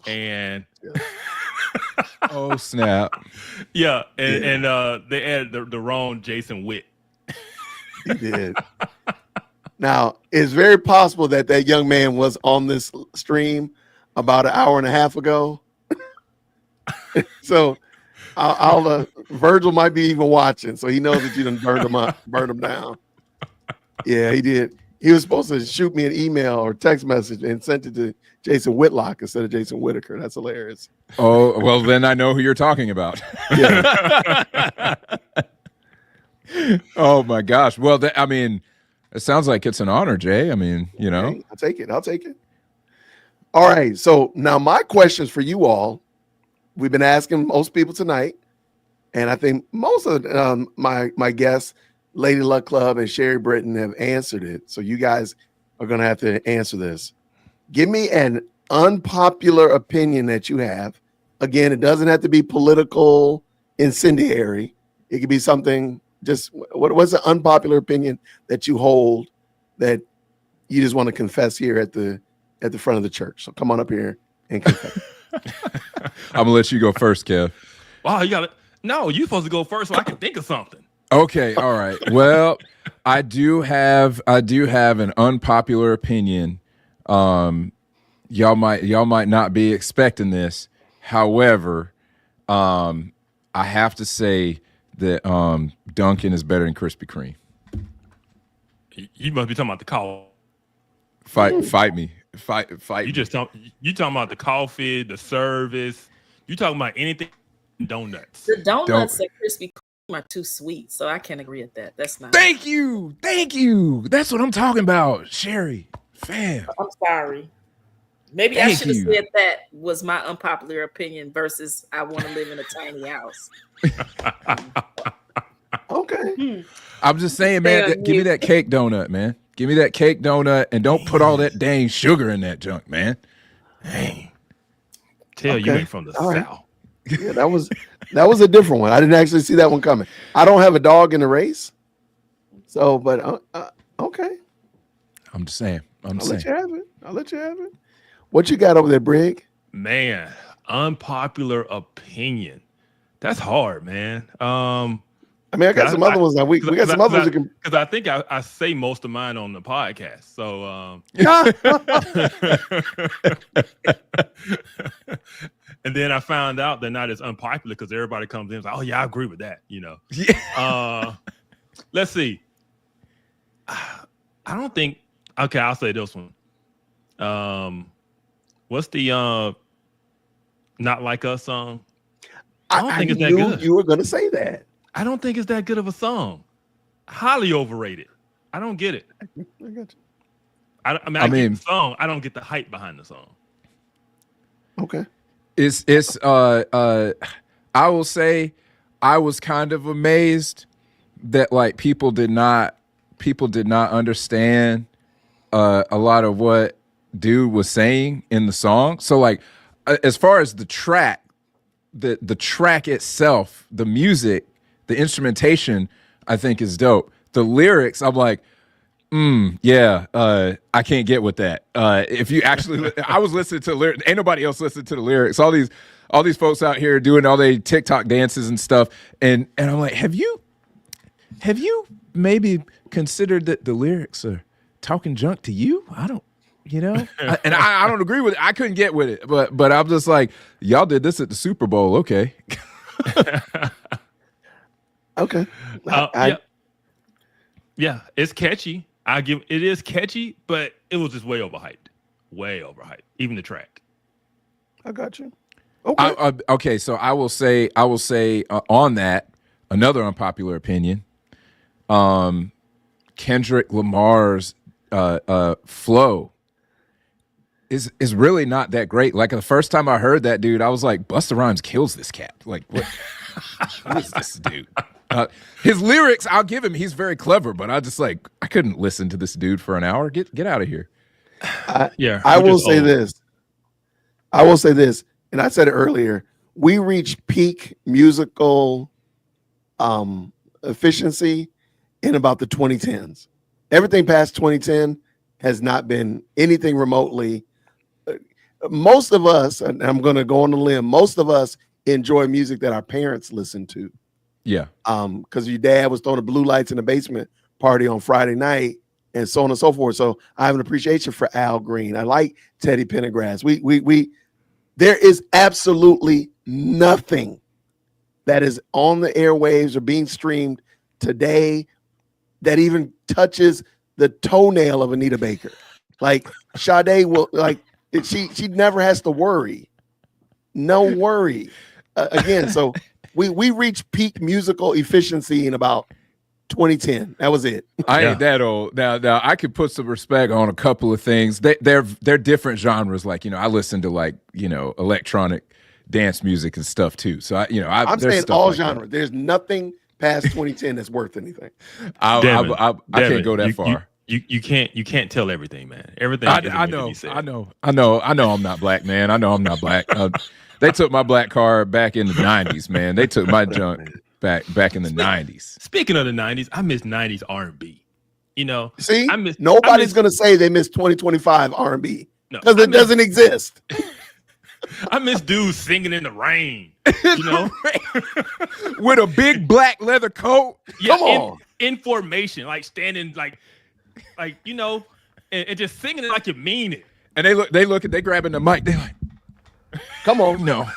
and oh snap! Yeah, and they added the wrong Jason Witt. He did. Now it's very possible that young man was on this stream about an hour and a half ago. So I'll Virgil might be even watching, so he knows that you done burned him down. Yeah, he did. He was supposed to shoot me an email or text message and sent it to Jason Whitlock instead of Jason Whitaker. That's hilarious. Oh, well, then I know who you're talking about. Yeah. Oh my gosh. Well, I mean, it sounds like it's an honor, Jay. I mean, you know, okay, I'll take it. All right. So now my questions for you all. We've been asking most people tonight, and I think most of my guests, Lady Luck Club and Sherry Britton, have answered it. So you guys are going to have to answer this. Give me an unpopular opinion that you have. Again, it doesn't have to be political, incendiary. It could be something. Just what's the unpopular opinion that you hold that you just want to confess here at the front of the church? So come on up here and confess. I'm gonna let you go first, Kev. Wow, you got it. No, you're supposed to go first so I can think of something. Okay, all right. Well, I do have an unpopular opinion. Y'all might not be expecting this. However, I have to say that Dunkin' is better than Krispy Kreme. You must be talking about the coffee. Fight me. You talking about the coffee, the service. You talking about anything donuts. The donuts at Krispy Kreme are too sweet, so I can't agree with that. That's not. Thank you. That's what I'm talking about, Sherry. Fam. I'm sorry. Maybe I should have said that was my unpopular opinion versus I want to live in a tiny house. Okay. I'm just saying, man, give me that cake donut, man. Give me that cake donut and don't put all that dang sugar in that junk, man. Dang. Tell you ain't from the South. Yeah, that was a different one. I didn't actually see that one coming. I don't have a dog in the race. So, but okay. I'm just saying. I'll let you have it. What you got over there, Brig? Man, unpopular opinion. That's hard, man. I mean, I got some other ones that we got some others because I think I say most of mine on the podcast. So and then I found out they're not as unpopular because everybody comes in and says, oh yeah, I agree with that, you know. Yeah. Let's see. I don't think I'll say this one. What's the Not Like Us song? I don't think it's that good. You were gonna say that. I don't think it's that good of a song. Highly overrated. I don't get it. I got you. I mean, get the song. I don't get the hype behind the song. Okay. It's I will say I was kind of amazed that like people did not understand a lot of what dude was saying in the song. So like as far as the track, the track itself, the music, the instrumentation, I think is dope. The lyrics, I'm like, I can't get with that. If you actually, I was listening to lyrics. Ain't nobody else listening to the lyrics. All these folks out here doing all their TikTok dances and stuff. And I'm like, have you maybe considered that the lyrics are talking junk to you? I don't, I don't agree with it. I couldn't get with it, but I'm just like, y'all did this at the Super Bowl. Okay. Okay. Yeah, it's catchy. It is catchy, but it was just way overhyped. Way overhyped. Even the track. I got you. Okay. Okay, so I will say on that, another unpopular opinion. Kendrick Lamar's flow is really not that great. Like the first time I heard that dude, I was like, Busta Rhymes kills this cat. Like what? Who is this dude? His lyrics, I'll give him. He's very clever, but I couldn't listen to this dude for an hour. Get out of here. I will say this, and I said it earlier. We reached peak musical efficiency in about the 2010s. Everything past 2010 has not been anything remotely. Most of us, and I'm going to go on a limb, most of us enjoy music that our parents listen to. Yeah. Because your dad was throwing the blue lights in the basement party on Friday night and so on and so forth. So I have an appreciation for Al Green. I like Teddy Pendergrass. There is absolutely nothing that is on the airwaves or being streamed today that even touches the toenail of Anita Baker. Like Sade will she never has to worry. No worry. Again, so we reached peak musical efficiency in about 2010. That was it. I ain't that old. Now I could put some respect on a couple of things. They're different genres. Like, I listen to electronic dance music and stuff too. So I'm saying all like genres. There's nothing past 2010 that's worth anything. I can't go that far. You can't tell everything, man. Everything. I know. I'm not black, man. I know I'm not black. They took my black card back in the 90s, man. They took my junk back in the 90s. Speaking of the 90s, I miss 90s R&B. See, nobody's going to say they miss 2025 R&B because it doesn't exist. I miss dudes singing in the rain. You know, with a big black leather coat. Yeah, Come on, in formation, like standing, like you know, and just singing it like you mean it. And they grabbing the mic. They like, come on, no.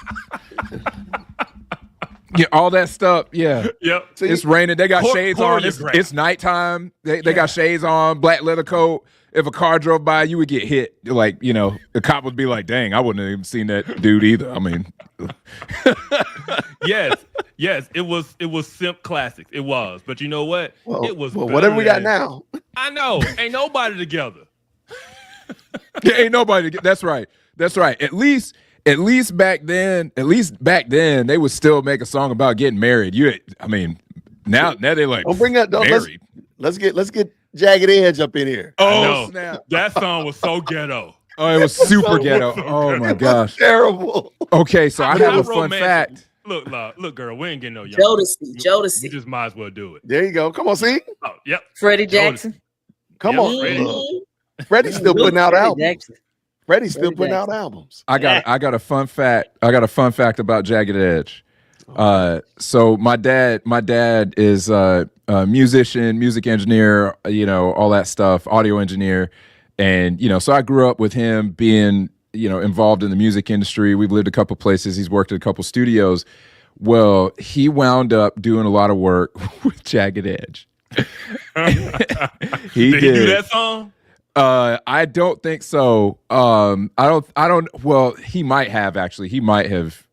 Yeah, all that stuff. Yeah. Yep. It's raining. They got shades on. It's nighttime. They got shades on, black leather coat. If a car drove by, you would get hit. Like, you know, the cop would be like, dang, I wouldn't have even seen that dude either. I mean. Yes. It was simp classics. It was. But you know what? Well, it was whatever we got now. I know. Ain't nobody together. Yeah, ain't nobody. That's right. At least back then, they would still make a song about getting married. Now they're like, don't bring that. Married. Let's get Jagged Edge up in here. Oh snap! That song was so ghetto. Oh, it was super ghetto. Oh my gosh, terrible. Okay, so I have a fun fact. Look, girl, we ain't getting no young. Jodeci. We just might as well do it. There you go. Come on, see. Oh, yep. Freddie Jackson. Come on. Freddie's still putting out albums. I got a fun fact. I got a fun fact about Jagged Edge. So my dad is a musician, music engineer, all that stuff, audio engineer. And, so I grew up with him being, involved in the music industry. We've lived a couple places. He's worked at a couple studios. Well, he wound up doing a lot of work with Jagged Edge. Did he do that song? I don't think so. Well, he might have actually. He might have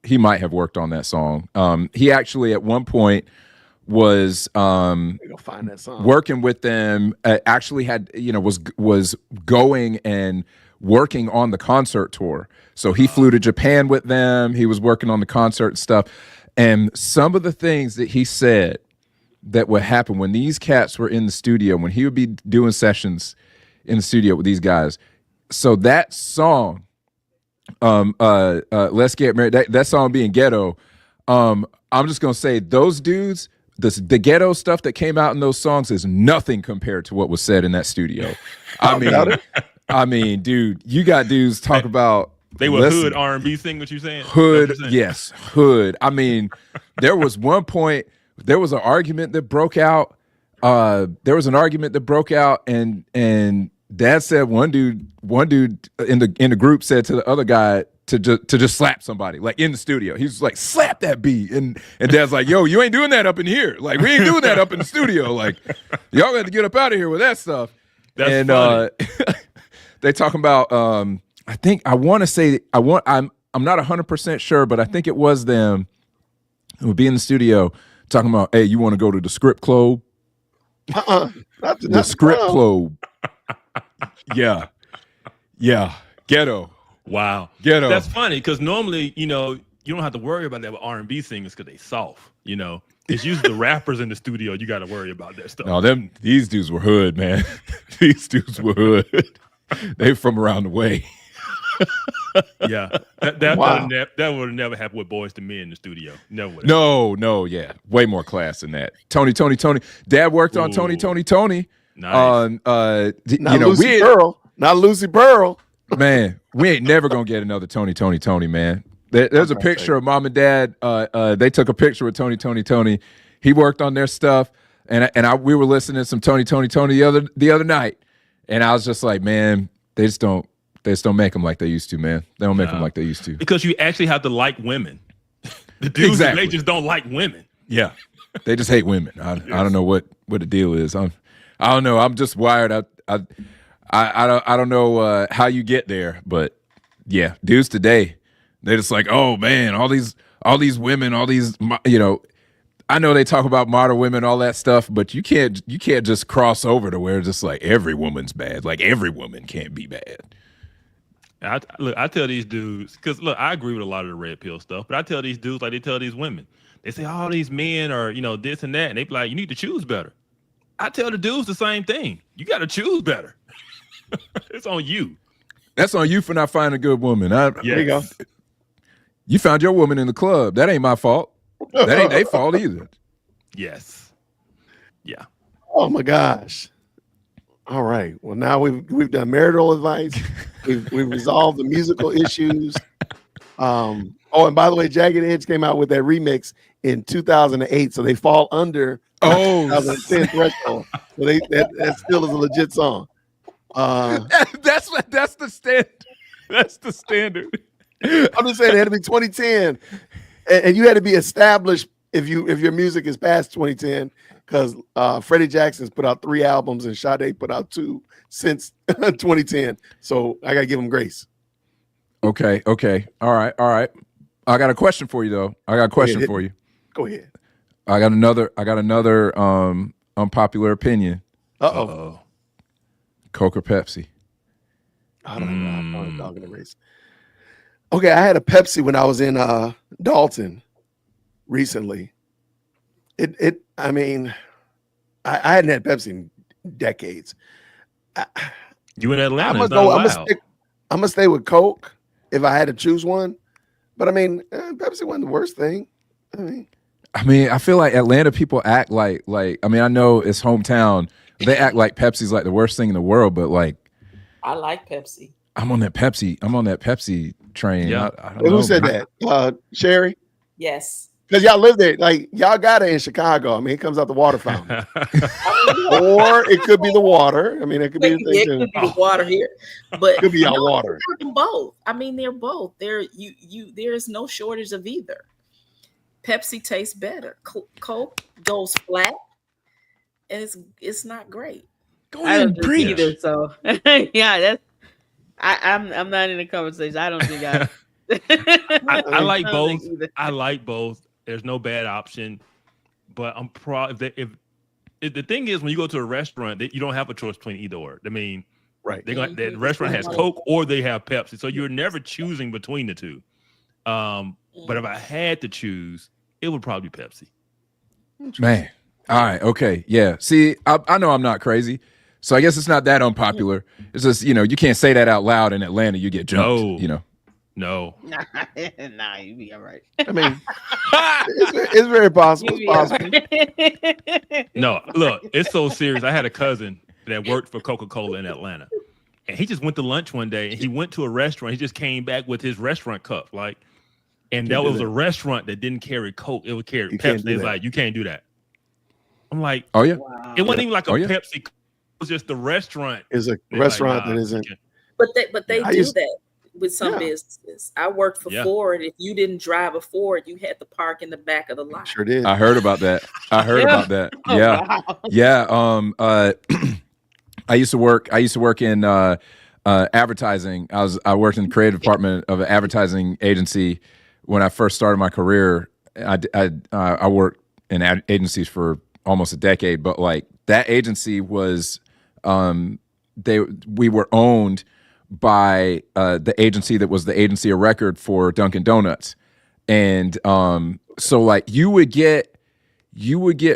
worked on that song. He actually at one point was go find that song. Working with them. Actually had was going and working on the concert tour. So he flew to Japan with them. He was working on the concert and stuff. And some of the things that he said that would happen when these cats were in the studio, when he would be doing sessions in the studio with these guys. So that song, Let's Get Married, that song being ghetto, I'm just gonna say those dudes, the ghetto stuff that came out in those songs is nothing compared to what was said in that studio. I mean, dude, you got dudes talk about they were hood R&B singing. What you saying? Hood, yes, hood. I mean, there was one point, there was an argument that broke out. And Dad said one dude in the group said to the other guy to just slap somebody, like in the studio. He was like, slap that beat. And Dad's like, yo, you ain't doing that up in here. Like, we ain't doing that up in the studio. Like, y'all got to get up out of here with that stuff. That's funny. They talking about I'm not 100% sure, but I think it was them who would be in the studio talking about, hey, you want to go to the script club? The script club. Yeah. Ghetto. Wow. Ghetto. That's funny because normally, you don't have to worry about that with R&B singers because they soft. It's usually the rappers in the studio you got to worry about that stuff. No, these dudes were hood, man. These dudes were hood. They from around the way. Yeah, that would have never happened with Boys to Men in the studio. Never. No, yeah, way more class than that. Tony. Dad worked on Tony. Nice. Not Lucy Pearl. Man, we ain't never gonna get another Tony, man. There's a picture of Mom and Dad. They took a picture with Tony. He worked on their stuff, and we were listening to some Tony the other night, and I was just like, man, they just don't make them like they used to, man. They don't make them like they used to. Because you actually have to like women. The dudes, they just don't like women. Yeah, they just hate women. I don't know what the deal is. I don't know. I'm just wired. I don't know how you get there, but yeah, dudes today, they're just like, oh man, all these women, all these, I know they talk about modern women, all that stuff, but you can't just cross over to where it's just like every woman's bad. Like every woman can't be bad. I tell these dudes, because look, I agree with a lot of the red pill stuff, but I tell these dudes like they tell these women. They say all these men are, this and that, and they be like, you need to choose better. I tell the dudes the same thing. You got to choose better. It's on you. That's on you for not finding a good woman. There you go. You found your woman in the club. That ain't my fault. That ain't their fault either. Yes. Yeah. Oh my gosh. All right. Well, now we've done marital advice. We've resolved the musical issues. Oh, and by the way, Jagged Edge came out with that remix in 2008, so they fall under 2010 threshold. So that still is a legit song. That's the standard. That's the standard. I'm just saying it had to be 2010, and you had to be established if your music is past 2010, because Freddie Jackson's put out 3 albums and Sade put out 2 since 2010. So I gotta give him grace. Okay. All right. I got a question for you though. For you. Go ahead. I got another unpopular opinion. Uh-oh. Coke or Pepsi? I don't know. I'm probably talking to race. Okay, I had a Pepsi when I was in Dalton recently. I mean, I hadn't had Pepsi in decades. You in Atlanta? I'm gonna stay with Coke if I had to choose one. But I mean, Pepsi wasn't the worst thing. I mean, I feel like Atlanta people act like I mean, I know it's hometown. They act like Pepsi's like the worst thing in the world, but like I like Pepsi. I'm on that Pepsi train. Yeah. I don't know. Who said that? Sherry? Yes. Because y'all live there. Like, y'all got it in Chicago. I mean, it comes out the water fountain. Or it could be the water. I mean, it could be the thing. It could be the water here. But it could be y'all water. They're both. I mean, they're both. There's no shortage of either. Pepsi tastes better. Coke goes flat. And it's not great. Go ahead and preach. Either, so yeah, I'm not in the conversation. I don't think I like both. I like both. There's no bad option, but I'm if the thing is when you go to a restaurant, you don't have a choice between either or. I mean, right? The restaurant has Coke or they have Pepsi, so you're never choosing between the two. But if I had to choose, it would probably be Pepsi. Man, all right, okay, yeah. See, I know I'm not crazy, so I guess it's not that unpopular. It's just you can't say that out loud in Atlanta. You get jumped. No. Nah, you be all right. I mean, it's very possible. It's possible. No, look, it's so serious. I had a cousin that worked for Coca-Cola in Atlanta, and he just went to lunch one day, and he went to a restaurant. He just came back with his restaurant cup, and that was a restaurant that didn't carry Coke. It would carry Pepsi. They was like, you can't do that. I'm like, oh yeah. Wow. It wasn't even like a Pepsi. It was just the restaurant. It's a restaurant that isn't. But they do that with some businesses. I worked for Ford. If you didn't drive a Ford, you had to park in the back of the lot. Sure did. I heard about that. about that. Yeah. Wow. Yeah. I used to work in advertising. I worked in the creative department of an advertising agency when I first started my career. I worked in agencies for almost a decade, but like that agency was we were owned by the agency that was the agency of record for Dunkin' Donuts, and so like you would get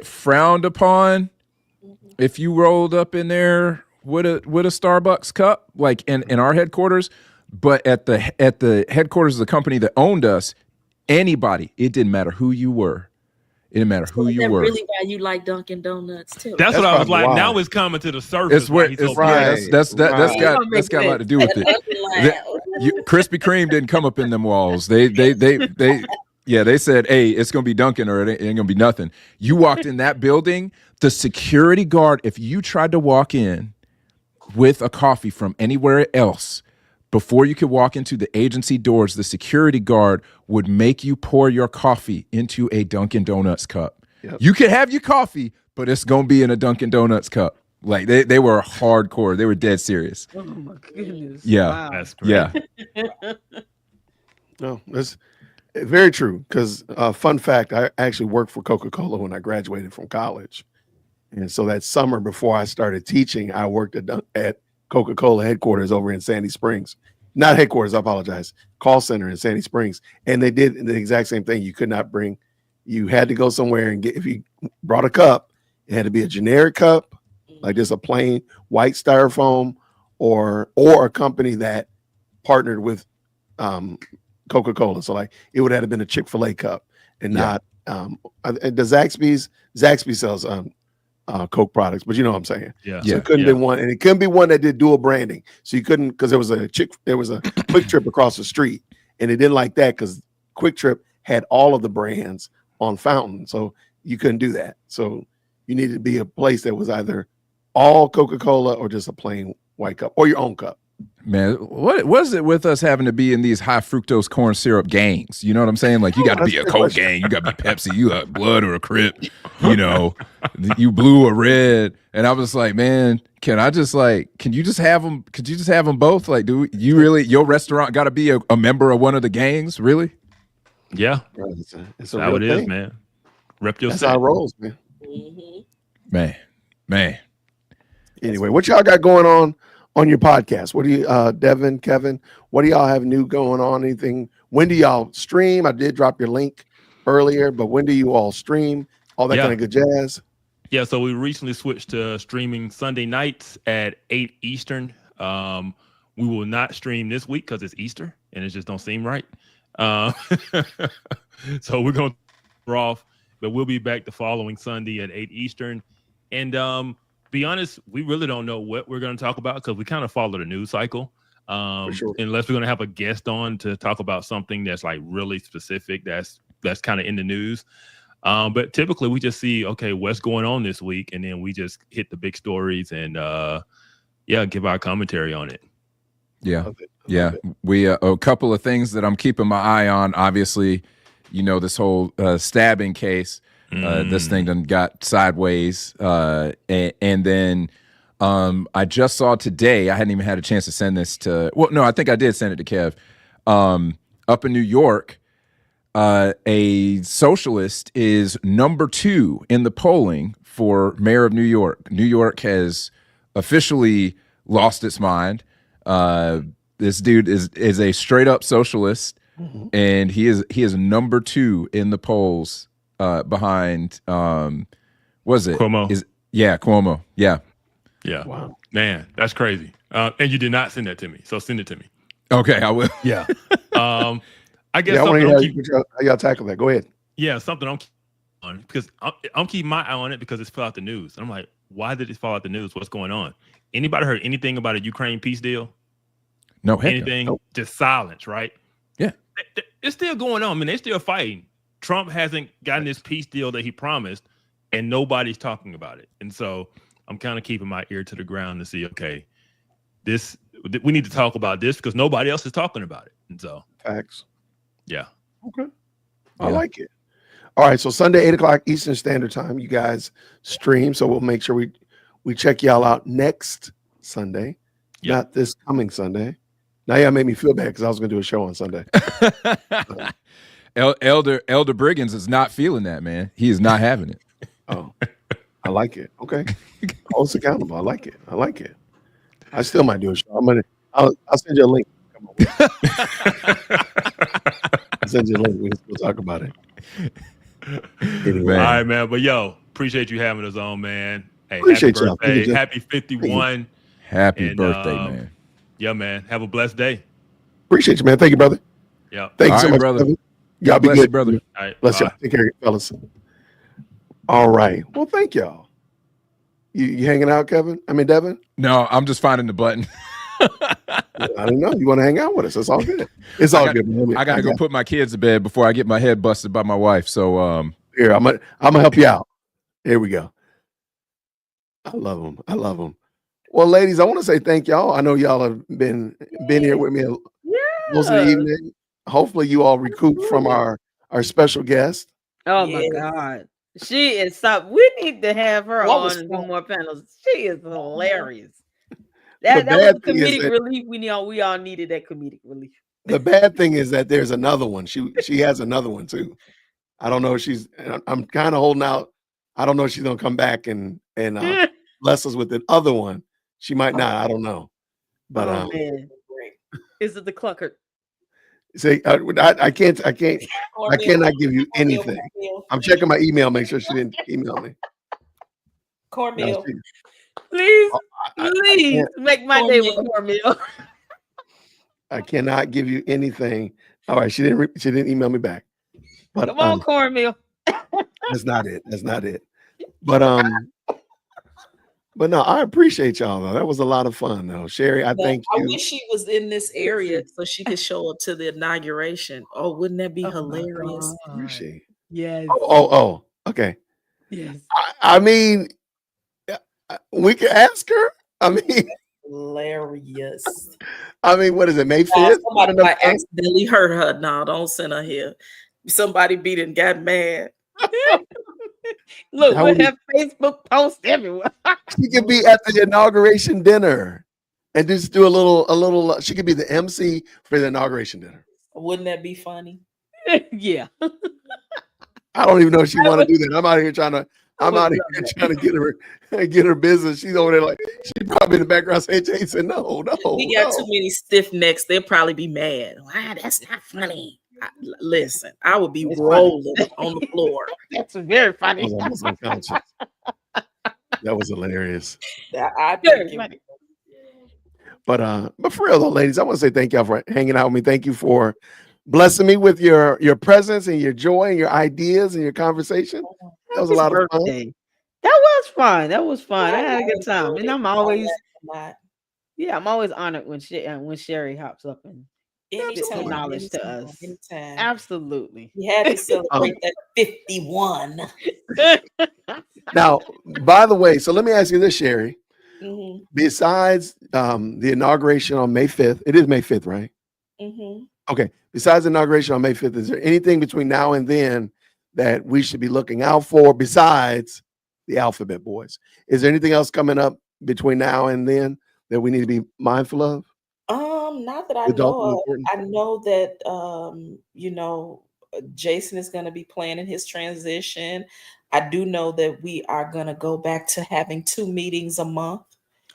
frowned upon if you rolled up in there with a Starbucks cup, like in our headquarters. But at the headquarters of the company that owned us, anybody, it didn't matter who you were. It didn't matter who you were. Really why you like Dunkin' Donuts too? That's what I was like. Wild. Now it's coming to the surface. It's where it's right. That's got a lot to do with it. Krispy Kreme didn't come up in them walls. They said, hey, it's gonna be Dunkin' or it ain't gonna be nothing. You walked in that building, the security guard, if you tried to walk in with a coffee from anywhere else, before you could walk into the agency doors, the security guard would make you pour your coffee into a Dunkin' Donuts cup. Yep. You can have your coffee, but it's going to be in a Dunkin' Donuts cup. Like they were hardcore. They were dead serious. Oh my goodness. Yeah. Wow. That's great. Yeah. No, that's very true. Because fun fact, I actually worked for Coca-Cola when I graduated from college. And so that summer before I started teaching, I worked at Coca-Cola headquarters over in Sandy Springs. Not headquarters, I apologize. Call center in Sandy Springs. And they did the exact same thing. You could not bring, you had to go somewhere and if you brought a cup, it had to be a generic cup, like just a plain white styrofoam, or a company that partnered with Coca-Cola. So like it would have been a Chick-fil-A cup and not Zaxby's sells Coke products, but you know what I'm saying. Yeah. So it couldn't be one, and it couldn't be one that did dual branding. So you couldn't, because there was a Quick Trip across the street, and they didn't like that because Quick Trip had all of the brands on Fountain, so you couldn't do that. So you needed to be a place that was either all Coca-Cola or just a plain white cup or your own cup. Man, what is it with us having to be in these high fructose corn syrup gangs? You know what I'm saying? Like, you got to be a Coke gang, you got to be Pepsi, you got blood or a Crip, you know, you blue or red. And I was like, man, can you just have them? Could you just have them both? Like, do you really, your restaurant got to be a member of one of the gangs? Really? Yeah. It's how it is, man. Rep your That's how it rolls, man. Man. Anyway, what y'all got going on your podcast? What do you, Devin, Kevin, what do y'all have new going on? Anything? When do y'all stream? I did drop your link earlier, but when do you all stream? All that kind of good jazz. Yeah, so we recently switched to streaming Sunday nights at 8 Eastern. We will not stream this week because it's Easter and it just don't seem right. So we're going to off, but we'll be back the following Sunday at 8 Eastern. And be honest, we really don't know what we're going to talk about because we kind of follow the news cycle. Unless we're going to have a guest on to talk about something that's like really specific, that's kind of in the news. But typically we just see, okay, what's going on this week, and then we just hit the big stories and give our commentary on it. Yeah. We a couple of things that I'm keeping my eye on. Obviously, you know, this whole stabbing case. This thing done got sideways. And then I just saw today, I hadn't even had a chance to send this to, well, no, I think I did send it to Kev. Up in New York, a socialist is number 2 in the polling for mayor of New York. New York has officially lost its mind. This dude is a straight up socialist, and he is number 2 in the polls. Behind was it Cuomo? Cuomo. Yeah. Wow, man, that's crazy. And you did not send that to me, so send it to me. Okay, I will. Yeah. I guess how y'all tackle that. Go ahead. Yeah, something I'm on because I'm keeping my eye on it because it's fell out the news. And I'm like, why did it fall out the news? What's going on? Anybody heard anything about a Ukraine peace deal? No. Anything? Nope. Just silence, right? Yeah. It's still going on. I mean, they're still fighting. Trump hasn't gotten this peace deal that he promised, and nobody's talking about it. And so I'm kind of keeping my ear to the ground to see, okay, we need to talk about this because nobody else is talking about it. And so facts. Yeah. Okay. I like it. All right. So Sunday, 8 o'clock Eastern Standard Time, you guys stream. So we'll make sure we check y'all out next Sunday, not this coming Sunday. Now y'all made me feel bad because I was going to do a show on Sunday. Elder Briggins is not feeling that, man. He is not having it. Oh, I like it. Okay. Hold us accountable. I like it. I still might do a show. I'll send you a link. Come on. I'll send you a link. We'll talk about it. Anyway. All right, man. But appreciate you having us on, man. Hey, appreciate happy y'all. birthday. Happy 51. Happy birthday, man. Yeah, man. Have a blessed day. Appreciate you, man. Thank you, brother. Yeah. Thank you so much, brother. Y'all be bless good, you, brother. All right. Bless y'all. Take care, fellas. All right. Well, thank y'all. You hanging out, Kevin? I mean, Devin? No, I'm just finding the button. I don't know. You want to hang out with us? It's all good. It's all good. I gotta go put my kids to bed before I get my head busted by my wife. So here, I'm gonna help you out. Here we go. I love them. Well, ladies, I want to say thank y'all. I know y'all have been here with me most of the evening. Hopefully, you all recouped from our special guest. Oh my God, she is something. We need to have her on and do more panels. She is hilarious. That was comedic relief. We all needed that comedic relief. The bad thing is that there's another one. She has another one too. I don't know if I'm kind of holding out. I don't know if she's gonna come back and bless us with the other one. She might not. I don't know. But man. Is it the Clucker? Say I cannot give you anything. I'm checking my email. Make sure she didn't email me. Cornmeal. Please make my day with cornmeal. I cannot give you anything. All right, she didn't email me back. But come on, cornmeal. That's not it. But But no, I appreciate y'all though. That was a lot of fun though. Sherry, I thank I you. wish she was in this area so she could show up to the inauguration. Oh, wouldn't that be hilarious? Where is she? Yes. Oh, okay. Yes. I mean, we can ask her. I mean, hilarious. I mean, what is it, May 5th? Somebody might accidentally hurt her. No, don't send her here. Somebody beat and got mad. Look, we'll have Facebook posts everywhere. She could be at the inauguration dinner and just do a little. She could be the MC for the inauguration dinner. Wouldn't that be funny? Yeah. I don't even know if she want to do that. I'm out here trying to get her business. She's over there like she's probably in the background saying, "Jason, no." We got too many stiff necks. They'll probably be mad. Wow, that's not funny. Listen, I would be rolling on the floor. That's very funny. That was hilarious. But for real though, ladies, I want to say thank y'all for hanging out with me. Thank you for blessing me with your presence and your joy and your ideas and your conversation. That was a lot of fun. That was fun. I had a good time, and I'm always honored when Sherry hops up and spits her knowledge to us. Anytime. Absolutely. We had to celebrate that 51. Now, by the way, so let me ask you this, Sherry. Mm-hmm. Besides the inauguration on May 5th, it is May 5th, right? Mm-hmm. Okay. Besides the inauguration on May 5th, is there anything between now and then that we should be looking out for besides the Alphabet Boys? Is there anything else coming up between now and then that we need to be mindful of? Not that I know of. I know that Jason is going to be planning his transition. I do know that we are going to go back to having 2 meetings a month.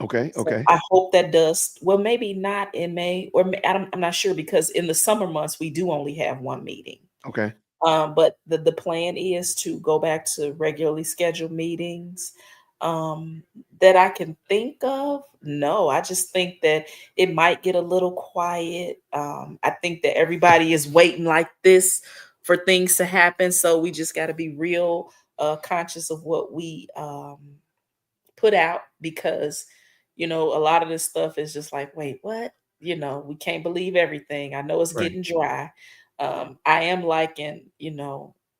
Okay. So I hope that does well. Maybe not in May, or I'm not sure, because in the summer months we do only have 1 meeting. Okay. But the plan is to go back to regularly scheduled meetings. That I can think of. No, I just think that it might get a little quiet. I think that everybody is waiting like this for things to happen. So we just got to be real conscious of what we put out, because, a lot of this stuff is just like, wait, what? We can't believe everything. I know it's getting dry. I am liking,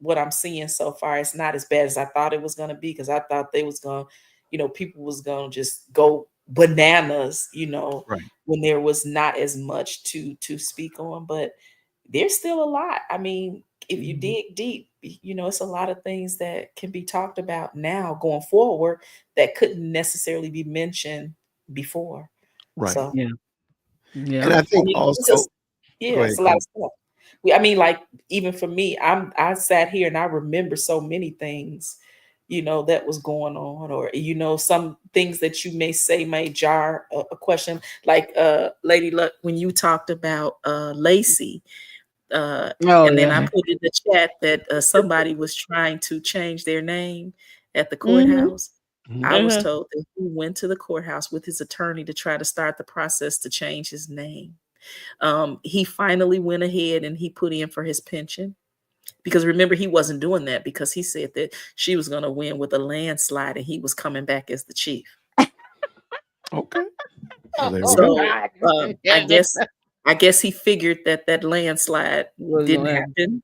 what I'm seeing so far. It's not as bad as I thought it was going to be, because I thought they was going to, people was going to just go bananas, when there was not as much to speak on. But there's still a lot. I mean, if you dig deep, it's a lot of things that can be talked about now going forward that couldn't necessarily be mentioned before. Right. So, yeah. And I think also, it's a lot of stuff. I mean, like, even for me, I sat here and I remember so many things, that was going on, or, some things that you may say may jar a question, like Lady Luck, when you talked about Lacey, and then I put in the chat that somebody was trying to change their name at the courthouse. I was told that he went to the courthouse with his attorney to try to start the process to change his name. He finally went ahead and he put in for his pension, because remember, he wasn't doing that because he said that she was going to win with a landslide and he was coming back as the chief. Okay. So I guess he figured that landslide didn't happen,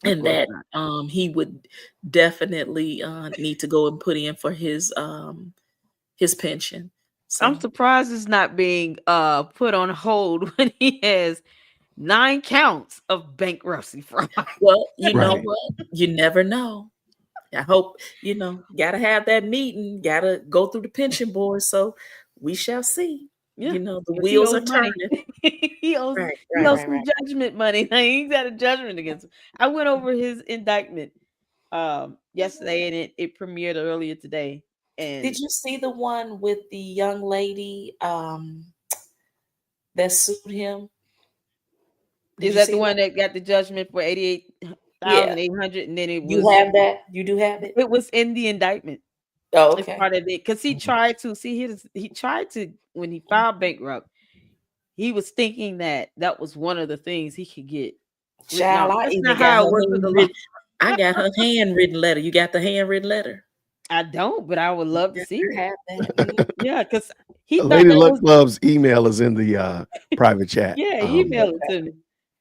and that he would definitely need to go and put in for his pension. So I'm surprised it's not being put on hold when he has 9 counts of bankruptcy fraud. Well, you know what? You never know. I hope, gotta have that meeting, gotta go through the pension board. So we shall see. Yeah. The wheels are turning. He owes some judgment money. He's got a judgment against him. I went over his indictment yesterday, and it premiered earlier today. And did you see the one with the young lady that sued him? Is that the one that got the judgment for $88,800? And then it was. You have that? You do have it? It was in the indictment. Oh, okay. It's part of it, because he tried to when he filed bankrupt, he was thinking that was one of the things he could get. Child, I got her handwritten letter. You got the handwritten letter? I don't, but I would love to see it. Have that. Yeah, because he thought Lady that Luck was Club's email is in the private chat. yeah, email it to me.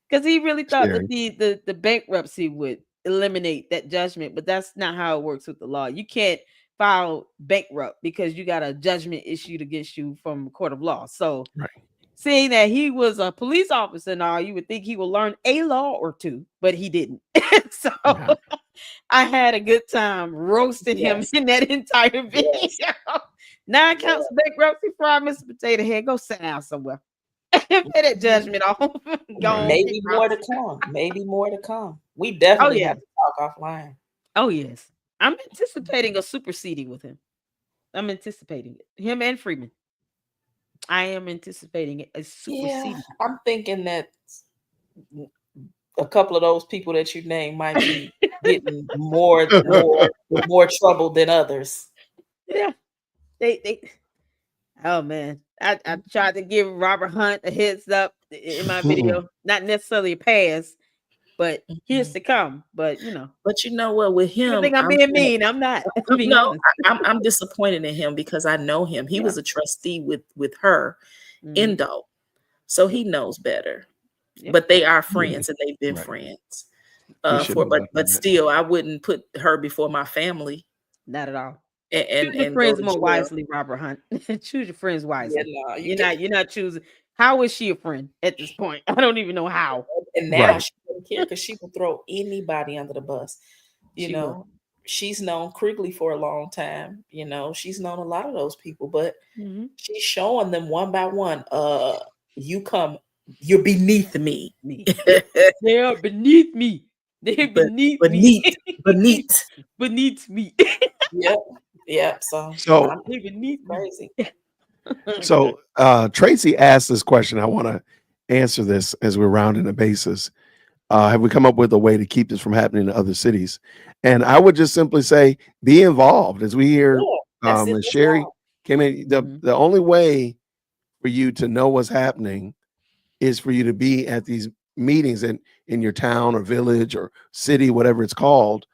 Because he really thought Sherry. that the bankruptcy would eliminate that judgment, but that's not how it works with the law. You can't file bankrupt because you got a judgment issued against you from a court of law. So Right. seeing that he was a police officer and all, you would think he would learn a law or two, but he didn't. So Yeah. I had a good time roasting him in that entire video. 9 counts of bankruptcy fraud, Mr. Potato Head. Go sit down somewhere. Pay that judgment off. Go on, Maybe kick more rocks. to come. Maybe more to come. We definitely have to talk offline. Oh, yes. I'm anticipating a superseding with him. I'm anticipating it. Him and Freeman. I am anticipating it. A superseding. Yeah, I'm thinking that a couple of those people that you named might be getting more trouble than others. Yeah. They oh man. I tried to give Robert Hunt a heads up in my video. Not necessarily a pass, but here's to come. But you know. But you know what? With him, I think I'm being mean. I'm not. I'm being honest. I'm disappointed in him because I know him. He was a trustee with her in Doe, so he knows better. Yep. But they are friends and they've been friends. But still, I wouldn't put her before my family. Not at all. And choose your friends more wisely, Robert Hunt. Choose your friends wisely. Yeah, you're not choosing. How is she a friend at this point? I don't even know how. And now she doesn't care because she will throw anybody under the bus. You know, she's known Krigley for a long time. You know, she's known a lot of those people, but she's showing them one by one. You're beneath me. They are beneath me. They're beneath me. Beneath me. Yep. So crazy. So Tracy asked this question. I want to answer this as we're rounding the bases. Have we come up with a way to keep this from happening in other cities? And I would just simply say, be involved. As we hear, as Sherry came in, the only way for you to know what's happening is for you to be at these meetings in your town or village or city, whatever it's called,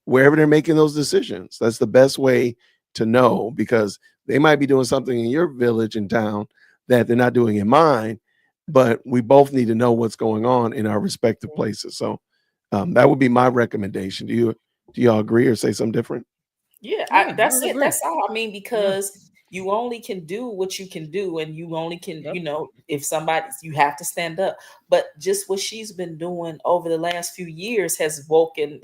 wherever they're making those decisions. That's the best way to know, because they might be doing something in your village and town that they're not doing in mine, but we both need to know what's going on in our respective places. So that would be my recommendation. Do y'all agree or say something different? Yeah, that's it. That's all. I mean, because you only can do what you can do, and you only can, you know, if you have to stand up. But just what she's been doing over the last few years has woken,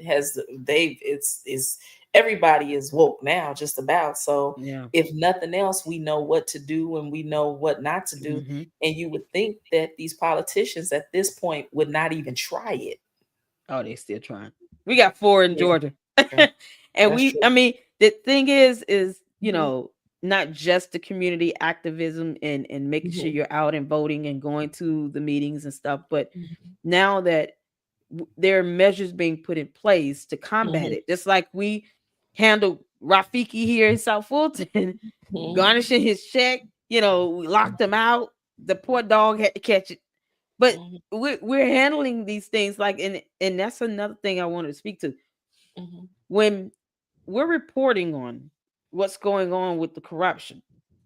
everybody is woke now, just about. So if nothing else, we know what to do and we know what not to do. And you would think that these politicians at this point would not even try it. Oh, they still trying. We got 4 in Georgia. And I mean, the thing is, you know, not just the community activism and making sure you're out and voting and going to the meetings and stuff, but now that there are measures being put in place to combat it, just like we handled Rafiki here in South Fulton, garnishing his check, you know, we locked him out. The poor dog had to catch it. But we're handling these things like, and that's another thing I wanted to speak to. When we're reporting on what's going on with the corruption,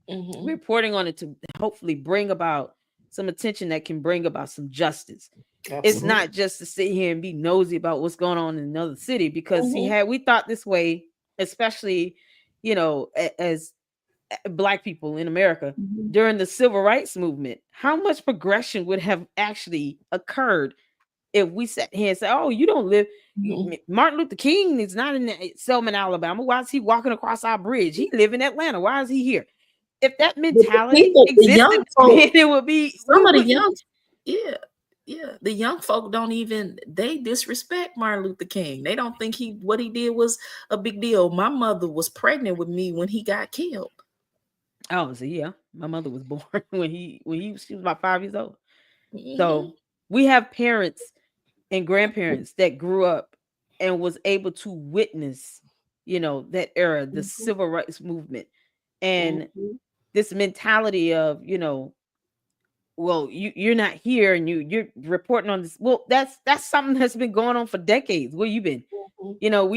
we're reporting on it to hopefully bring about some attention that can bring about some justice. Absolutely. It's not just to sit here and be nosy about what's going on in another city, because we thought this way, especially, you know, as Black people in America during the civil rights movement. How much progression would have actually occurred if we sat here and said, oh, you don't live, Martin Luther King is not in Selma, Alabama. Why is he walking across our bridge? He live in Atlanta. Why is he here? If that mentality existed, it would be some of the young, the young folk they disrespect Martin Luther King. They don't think what he did was a big deal. My mother was pregnant with me when he got killed. Oh, so my mother was born when she was about 5 years old. So we have parents and grandparents that grew up and was able to witness, you know, that era, the civil rights movement, and this mentality of, you know, well, you're not here and you're reporting on this. Well, that's something that's been going on for decades. Where you been? You know,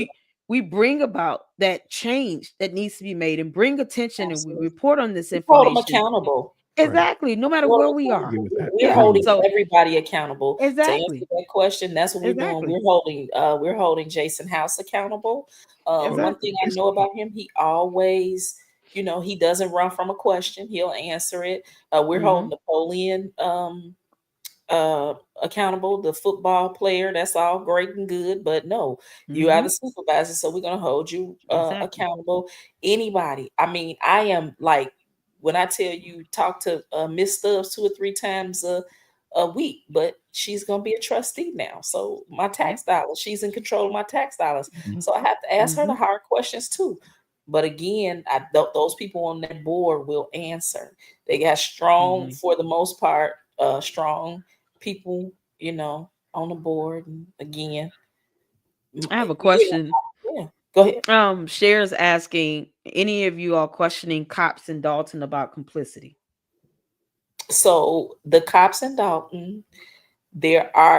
we bring about that change that needs to be made and bring attention, and we report on this Hold them information. accountable. Exactly. No matter where we are. We're holding everybody accountable. Exactly. To answer that question, that's what we're doing. We're holding Jason House accountable. One thing I know about him, he always, he doesn't run from a question. He'll answer it. We're holding Napoleon accountable, the football player. That's all great and good, but no, you are the supervisor, so we're gonna hold you accountable. Anybody. I mean, I am like, when I tell you, talk to Miss Stubbs 2 or 3 times a week, but she's gonna be a trustee now. So my tax dollars, she's in control of my tax dollars. So I have to ask her the hard questions too. But again, those people on that board will answer. They got strong, for the most part, strong people, on the board. And again, I have a question. Yeah, go ahead. Cher's asking, any of you all questioning cops in Dalton about complicity? So the cops in Dalton,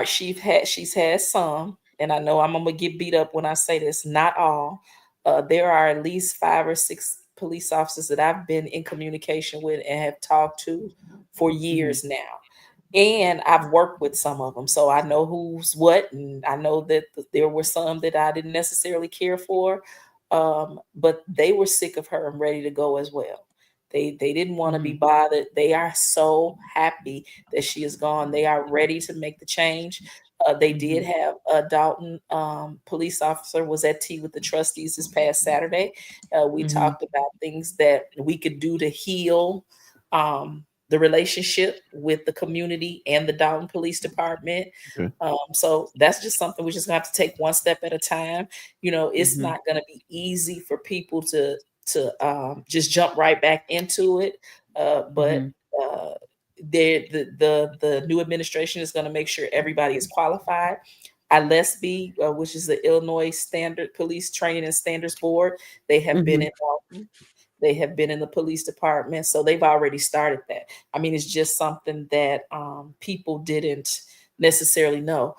she's had some, and I know I'm gonna get beat up when I say this, not all. There are at least 5 or 6 police officers that I've been in communication with and have talked to for years now. And I've worked with some of them, so I know who's what, and I know that there were some that I didn't necessarily care for, but they were sick of her and ready to go as well. They didn't want to be bothered. They are so happy that she is gone. They are ready to make the change. They did have a Dalton police officer was at tea with the trustees this past Saturday. We talked about things that we could do to heal the relationship with the community and the Dalton Police Department. Okay. So that's just something we're just gonna have to take one step at a time. It's not gonna be easy for people to just jump right back into it. But the new administration is going to make sure everybody is qualified. ILESB, which is the Illinois Standard Police Training and Standards Board, they have been in Dalton. They have been in the police department, so they've already started that. I mean, it's just something that people didn't necessarily know.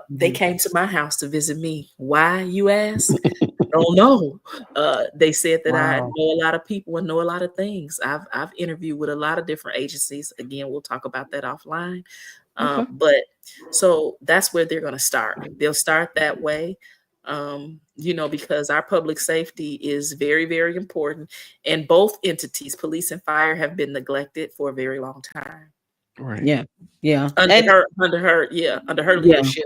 They came to my house to visit me. Why, you ask? Don't know. They said that I know a lot of people and know a lot of things. I've interviewed with a lot of different agencies. Again, we'll talk about that offline. But so that's where they're going to start. They'll start that way. Because our public safety is very, very important. And both entities, police and fire, have been neglected for a very long time. Right. Yeah. Under her leadership.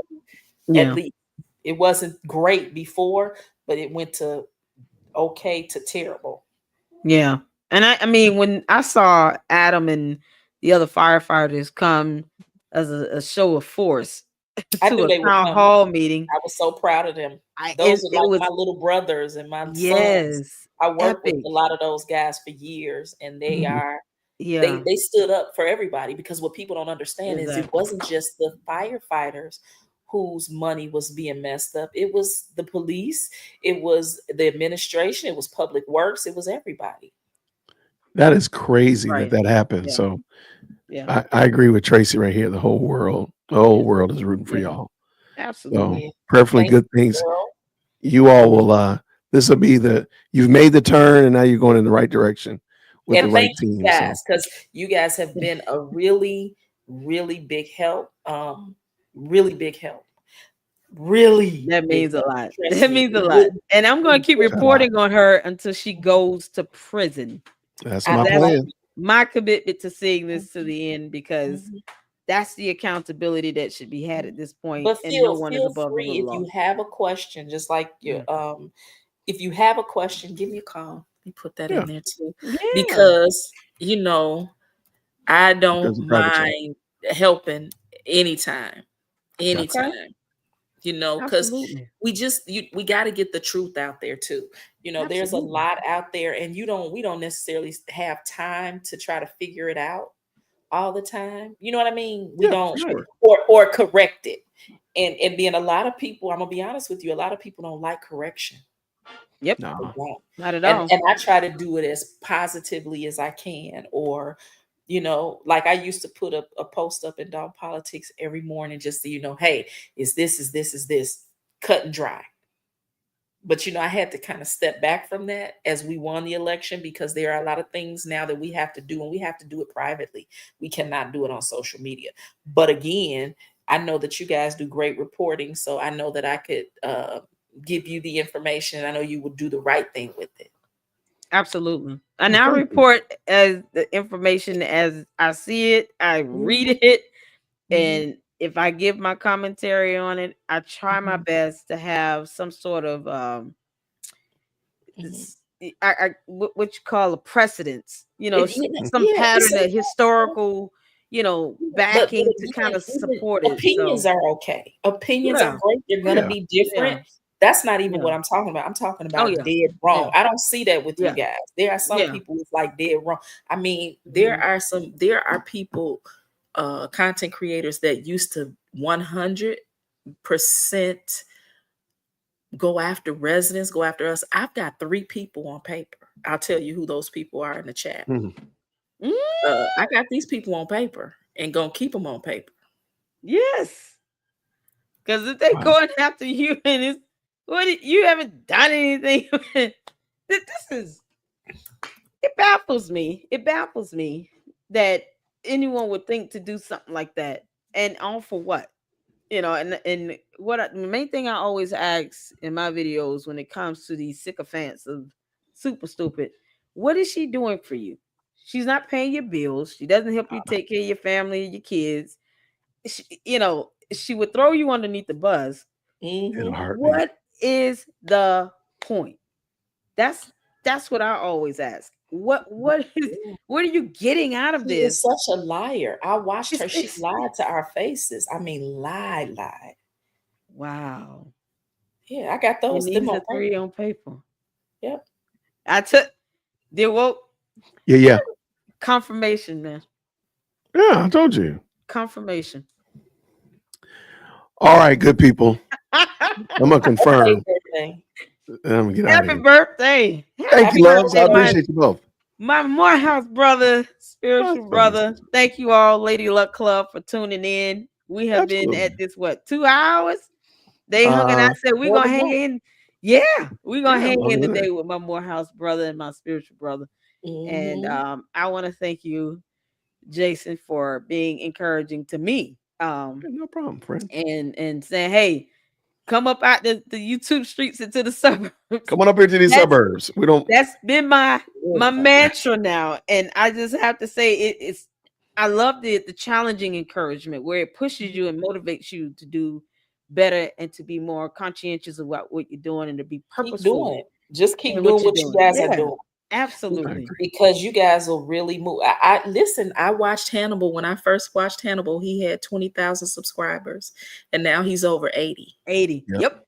At least it wasn't great before, but it went to okay to terrible. Yeah. And I mean, when I saw Adam and the other firefighters come as a show of force to a town hall meeting, I was so proud of them. Those are like my little brothers and my sons. I worked with a lot of those guys for years, and they are they stood up for everybody, because what people don't understand is it wasn't just the firefighters whose money was being messed up. It was the police, it was the administration, it was public works, it was everybody. That is crazy that happened. So I agree with Tracy right here. The whole world is rooting for y'all. Absolutely. So prayerfully good things. You all will this will be you've made the turn, and now you're going in the right direction with the right team. Guys, because you guys have been a really, really big help. Really big help. Really, that means a lot. That means a lot. And I'm going to keep reporting on her until she goes to prison. That's my plan. My commitment to seeing this to the end, because that's the accountability that should be had at this point. But and no one is above the free. If you have a question, just like you, if you have a question, give me a call. Let me put that in there too, because I don't mind helping anytime. Because we got to get the truth out there too. There's a lot out there, and we don't necessarily have time to try to figure it out all the time. You know what I mean? We don't, or correct it. And then a lot of people, I'm gonna be honest with you, a lot of people don't like correction. Yep. No. Not at all. And I try to do it as positively as I can, or like I used to put a post up in Dog Politics every morning, just so hey, is this, cut and dry. But I had to kind of step back from that as we won the election, because there are a lot of things now that we have to do, and we have to do it privately. We cannot do it on social media. But again, I know that you guys do great reporting, so I know that I could give you the information. I know you would do the right thing with it. Absolutely. And I report as the information as I see it. I read it, and if I give my commentary on it, I try my best to have some sort of what you call a precedence, some pattern of historical, backing to kind of support it. Opinions are okay. Opinions are great. They're going to be different. That's not even what I'm talking about. I'm talking about dead wrong. I don't see that with you guys. There are some people who's like dead wrong. I mean, there are people, content creators that used to 100% go after residents, go after us. I've got 3 people on paper. I'll tell you who those people are in the chat. I got these people on paper and gonna keep them on paper. Yes, because if they going after you and it's you haven't done anything, it baffles me. It baffles me that anyone would think to do something like that, and all for what? And what the main thing I always ask in my videos when it comes to these sycophants of super stupid, what is she doing for you? She's not paying your bills. She doesn't help you take care of your family and your kids. She would throw you underneath the bus. What is the point? That's what I always ask. What are you getting out of this? She's such a liar. I watched her. She lied to our faces. I mean, lied. Wow. Yeah, I got those. These are 3 on paper. Yep. I took the Yeah. Confirmation, man. Yeah, I told you. Confirmation. All right, good people. I'm gonna confirm. I'm gonna get out of here. Happy birthday. Thank you, loves. I appreciate you both. My Morehouse brother, spiritual brother. Thank you all, Lady Luck Club, for tuning in. We have been at this 2 hours. They hung and I said we're gonna hang in. Yeah, we're gonna hang in today with my Morehouse brother and my spiritual brother. And I want to thank you, Jason, for being encouraging to me. No problem, friend. And saying, hey, come up out the YouTube streets into the suburbs. Come on up here to these suburbs. That's been my mantra now. And I just have to say I love the challenging encouragement where it pushes you and motivates you to do better and to be more conscientious about what you're doing and to be purposeful. Keep doing it. Just keep doing what you guys are doing. Absolutely. Because you guys will really move. Listen, I watched Hannibal. When I first watched Hannibal, he had 20,000 subscribers and now he's over 80. Yep.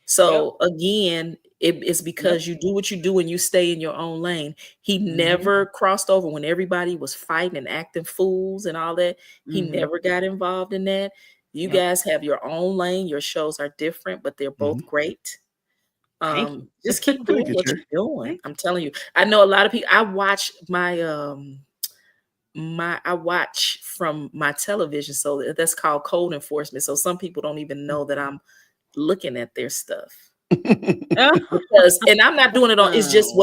So again, it's because you do what you do and you stay in your own lane. He never crossed over when everybody was fighting and acting fools and all that. He never got involved in that. You guys have your own lane. Your shows are different, but they're both great. Just keep doing what you're doing. I'm telling you. I know a lot of people. I watch I watch from my television, so that's called code enforcement. So some people don't even know that I'm looking at their stuff. Because, and I'm not doing it on. It's just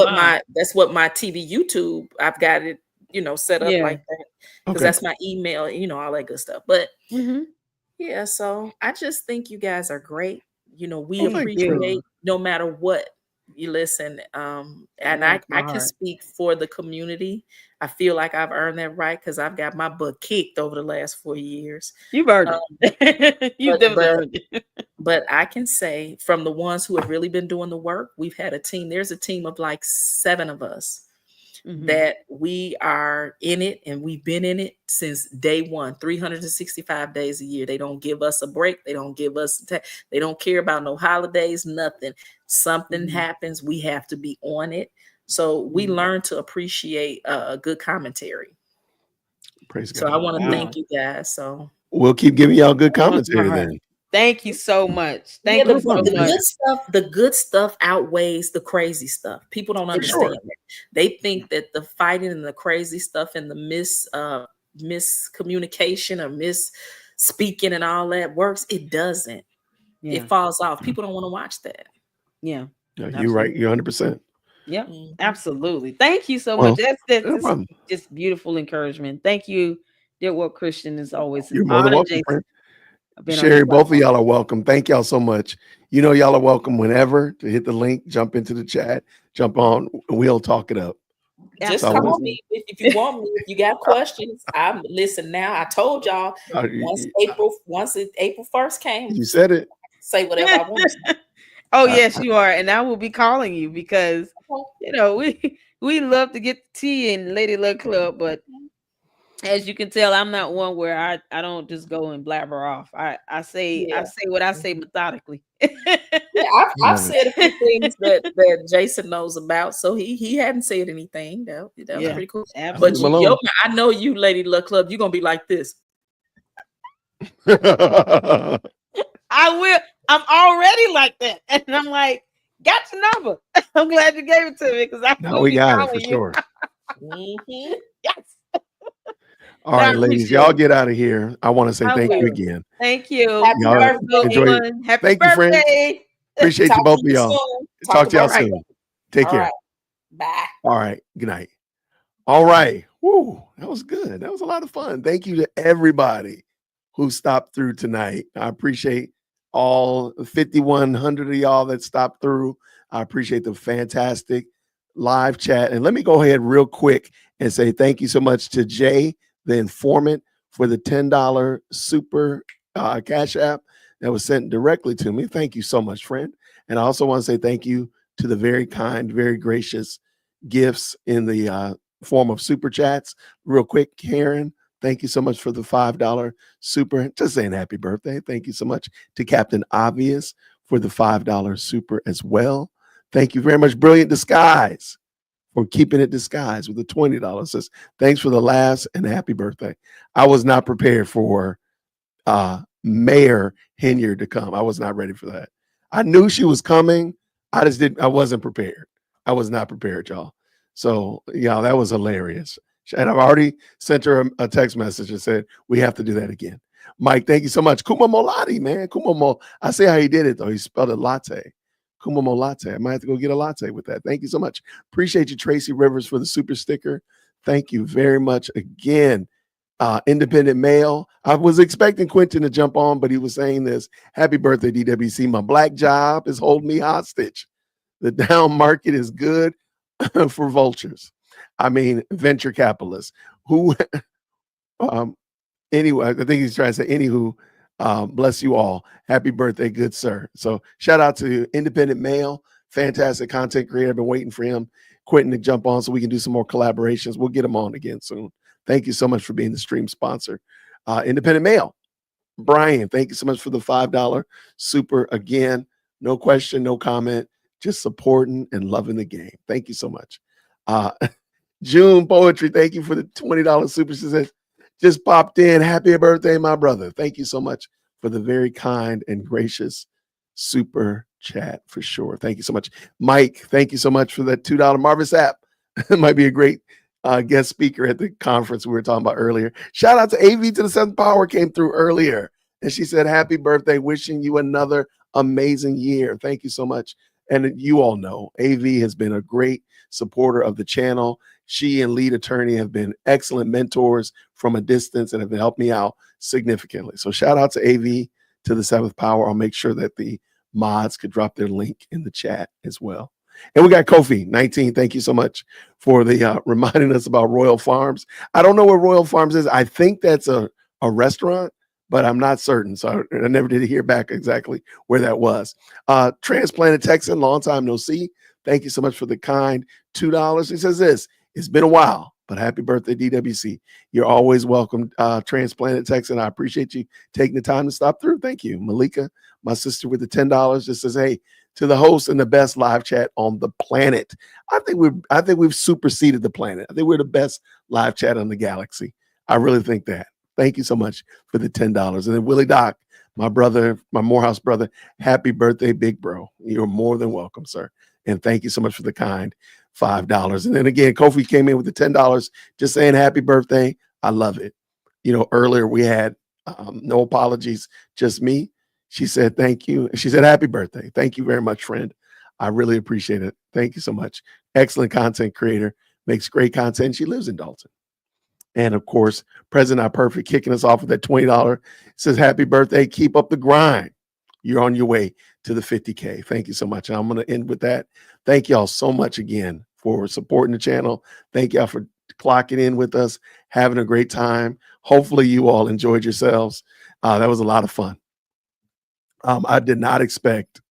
that's what my TV YouTube. I've got it, set up like that because that's my email. All that good stuff. But yeah, so I just think you guys are great. We appreciate no matter what you listen. And I can speak for the community. I feel like I've earned that right because I've got my butt kicked over the last 4 years. You've earned it. You've definitely earned it. But I can say from the ones who have really been doing the work, we've had a team. There's a team of like 7 of us that we are in it, and we've been in it since day one, 365 days a year. They don't give us a break. They don't give us, they don't care about no holidays, nothing. Something happens, we have to be on it. So we learn to appreciate a good commentary. Praise God. So I want to thank you guys. So we'll keep giving y'all good commentary then. Thank you so much. Thank you so much. The good stuff outweighs the crazy stuff. People don't understand that. They think that the fighting and the crazy stuff and the miscommunication or misspeaking and all that works. It doesn't. It falls off. People don't want to watch that. Yeah. Yeah, you're right. You're 100%. Yep, Mhm. absolutely. Thank you so Well, much. That's no problem. just beautiful encouragement. Thank you, dear World Christian. Is always an You're more than honor, welcome, Jason. friend. I've been on your Sherry, both of platform. y'all are welcome. Thank y'all so much. You know, y'all are welcome whenever to hit the link, jump into the chat, jump on, and we'll talk it up. Just So I call want- me if you want me. If you got questions, I'm listen now. I told y'all once April 1st came, You said it. say whatever I want. Oh yes, you are, and I will be calling you because you know we love to get tea in Lady Luck Club, but as you can tell, I'm not one where I don't just go and blabber off. I say what I say methodically. Yeah, I've said a few things that Jason knows about, so he hadn't said anything. That was pretty cool. Absolutely. But I know you, Lady Luck Club, you're gonna be like this. I will. I'm already like that, and I'm like, got your number. I'm glad you gave it to me because I Now will we be got it calling for you. sure. Yes. All right, ladies, y'all get out of here. I want to say I thank you will. again. Thank you. Happy Y'all birthday, enjoy it. everyone. Happy Thank you, friends. birthday. Appreciate you, Talk both to of you y'all. soon. Talk to y'all about it. soon. Take All care. right. Bye. All right. Good night. All right. Woo. That was good. That was a lot of fun. Thank you to everybody who stopped through tonight. I appreciate all 5,100 of y'all that stopped through. I appreciate the fantastic live chat. And let me go ahead real quick and say thank you so much to Jay, the informant, for the $10 super cash app that was sent directly to me. Thank you so much, friend. And I also want to say thank you to the very kind, very gracious gifts in the form of super chats. Real quick, Karen, thank you so much for the $5 super. Just saying happy birthday. Thank you so much to Captain Obvious for the $5 super as well. Thank you very much, Brilliant Disguise, for keeping it disguised with the $20. Says, thanks for the laughs and happy birthday. I was not prepared for Mayor Henyard to come. I was not ready for that. I knew she was coming. I wasn't prepared. I was not prepared, y'all. So, yeah, that was hilarious. And I've already sent her a text message and said, we have to do that again. Mike, thank you so much. Kuma Molati, man. I say how he did it, though. He spelled it latte. Kuma Latte. I might have to go get a latte with that. Thank you so much. Appreciate you, Tracy Rivers, for the super sticker. Thank you very much again. Independent Mail. I was expecting Quentin to jump on, but he was saying this. Happy birthday, DWC. My black job is holding me hostage. The down market is good for vultures. I mean, venture capitalists who, anyway, I think he's trying to say, anywho, bless you all. Happy birthday, good sir. So shout out to Independent Mail, fantastic content creator. I've been waiting for him, Quentin, to jump on so we can do some more collaborations. We'll get him on again soon. Thank you so much for being the stream sponsor. Independent Mail, Brian, thank you so much for the $5 super again. No question, no comment, just supporting and loving the game. Thank you so much. June Poetry, thank you for the $20 super. She says, just popped in. Happy birthday, my brother. Thank you so much for the very kind and gracious super chat for sure. Thank you so much. Mike, thank you so much for that $2 Marvis app. It might be a great guest speaker at the conference we were talking about earlier. Shout out to AV to the Seventh Power came through earlier. And she said, happy birthday, wishing you another amazing year. Thank you so much. And you all know AV has been a great supporter of the channel. She and lead attorney have been excellent mentors from a distance and have helped me out significantly. So shout out to AV to the Seventh Power. I'll make sure that the mods could drop their link in the chat as well. And we got Kofi 19. Thank you so much for the reminding us about Royal Farms. I don't know what Royal Farms is. I think that's a restaurant, but I'm not certain. So I never did hear back exactly where that was. Transplanted Texan, long time no see. Thank you so much for the kind $2. He says this, it's been a while, but happy birthday, DWC. You're always welcome, Transplanted Texan. I appreciate you taking the time to stop through. Thank you. Malika, my sister with the $10, just says, hey, to the host and the best live chat on the planet. I think we've superseded the planet. I think we're the best live chat on the galaxy. I really think that. Thank you so much for the $10. And then Willie Doc, my brother, my Morehouse brother, happy birthday, big bro. You're more than welcome, sir. And thank you so much for the kind $5. And then again, Kofi came in with the $10, just saying happy birthday. I love it. You know, earlier we had no apologies, just me. She said, thank you. She said, happy birthday. Thank you very much, friend. I really appreciate it. Thank you so much. Excellent content creator, makes great content. She lives in Dalton. And of course, President Not Perfect kicking us off with that $20. Says, happy birthday. Keep up the grind. You're on your way to the 50K. Thank you so much. And I'm going to end with that. Thank y'all so much again for supporting the channel. Thank y'all for clocking in with us, having a great time. Hopefully you all enjoyed yourselves. That was a lot of fun. I did not expect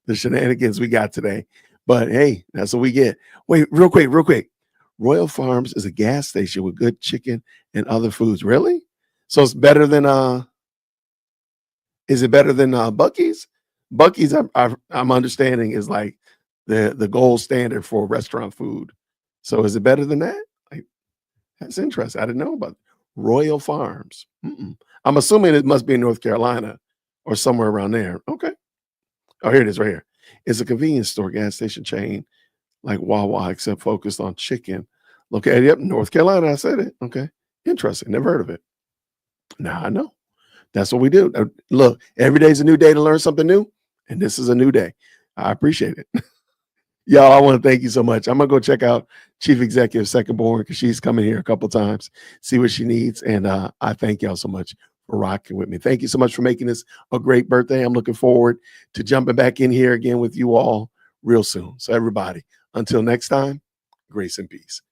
the shenanigans we got today, but hey, that's what we get. Wait, real quick. Royal Farms is a gas station with good chicken and other foods. Really? So it's better than is it better than Buc-ee's? Buc-ee's, I'm understanding, is like the gold standard for restaurant food. So is it better than that? Like, that's interesting. I didn't know about Royal Farms. I'm assuming it must be in North Carolina or somewhere around there. Okay. Oh, here it is right here. It's a convenience store gas station chain like Wawa, except focused on chicken. Okay, yep, North Carolina. I said it. Okay, interesting. Never heard of it. Now I know. That's what we do. Look, every day's a new day to learn something new, and this is a new day. I appreciate it. Y'all, I want to thank you so much. I'm gonna go check out Chief Executive Second Born because she's coming here a couple times, see what she needs, and I thank y'all so much for rocking with me. Thank you so much for making this a great birthday. I'm looking forward to jumping back in here again with you all real soon. So everybody, until next time, grace and peace.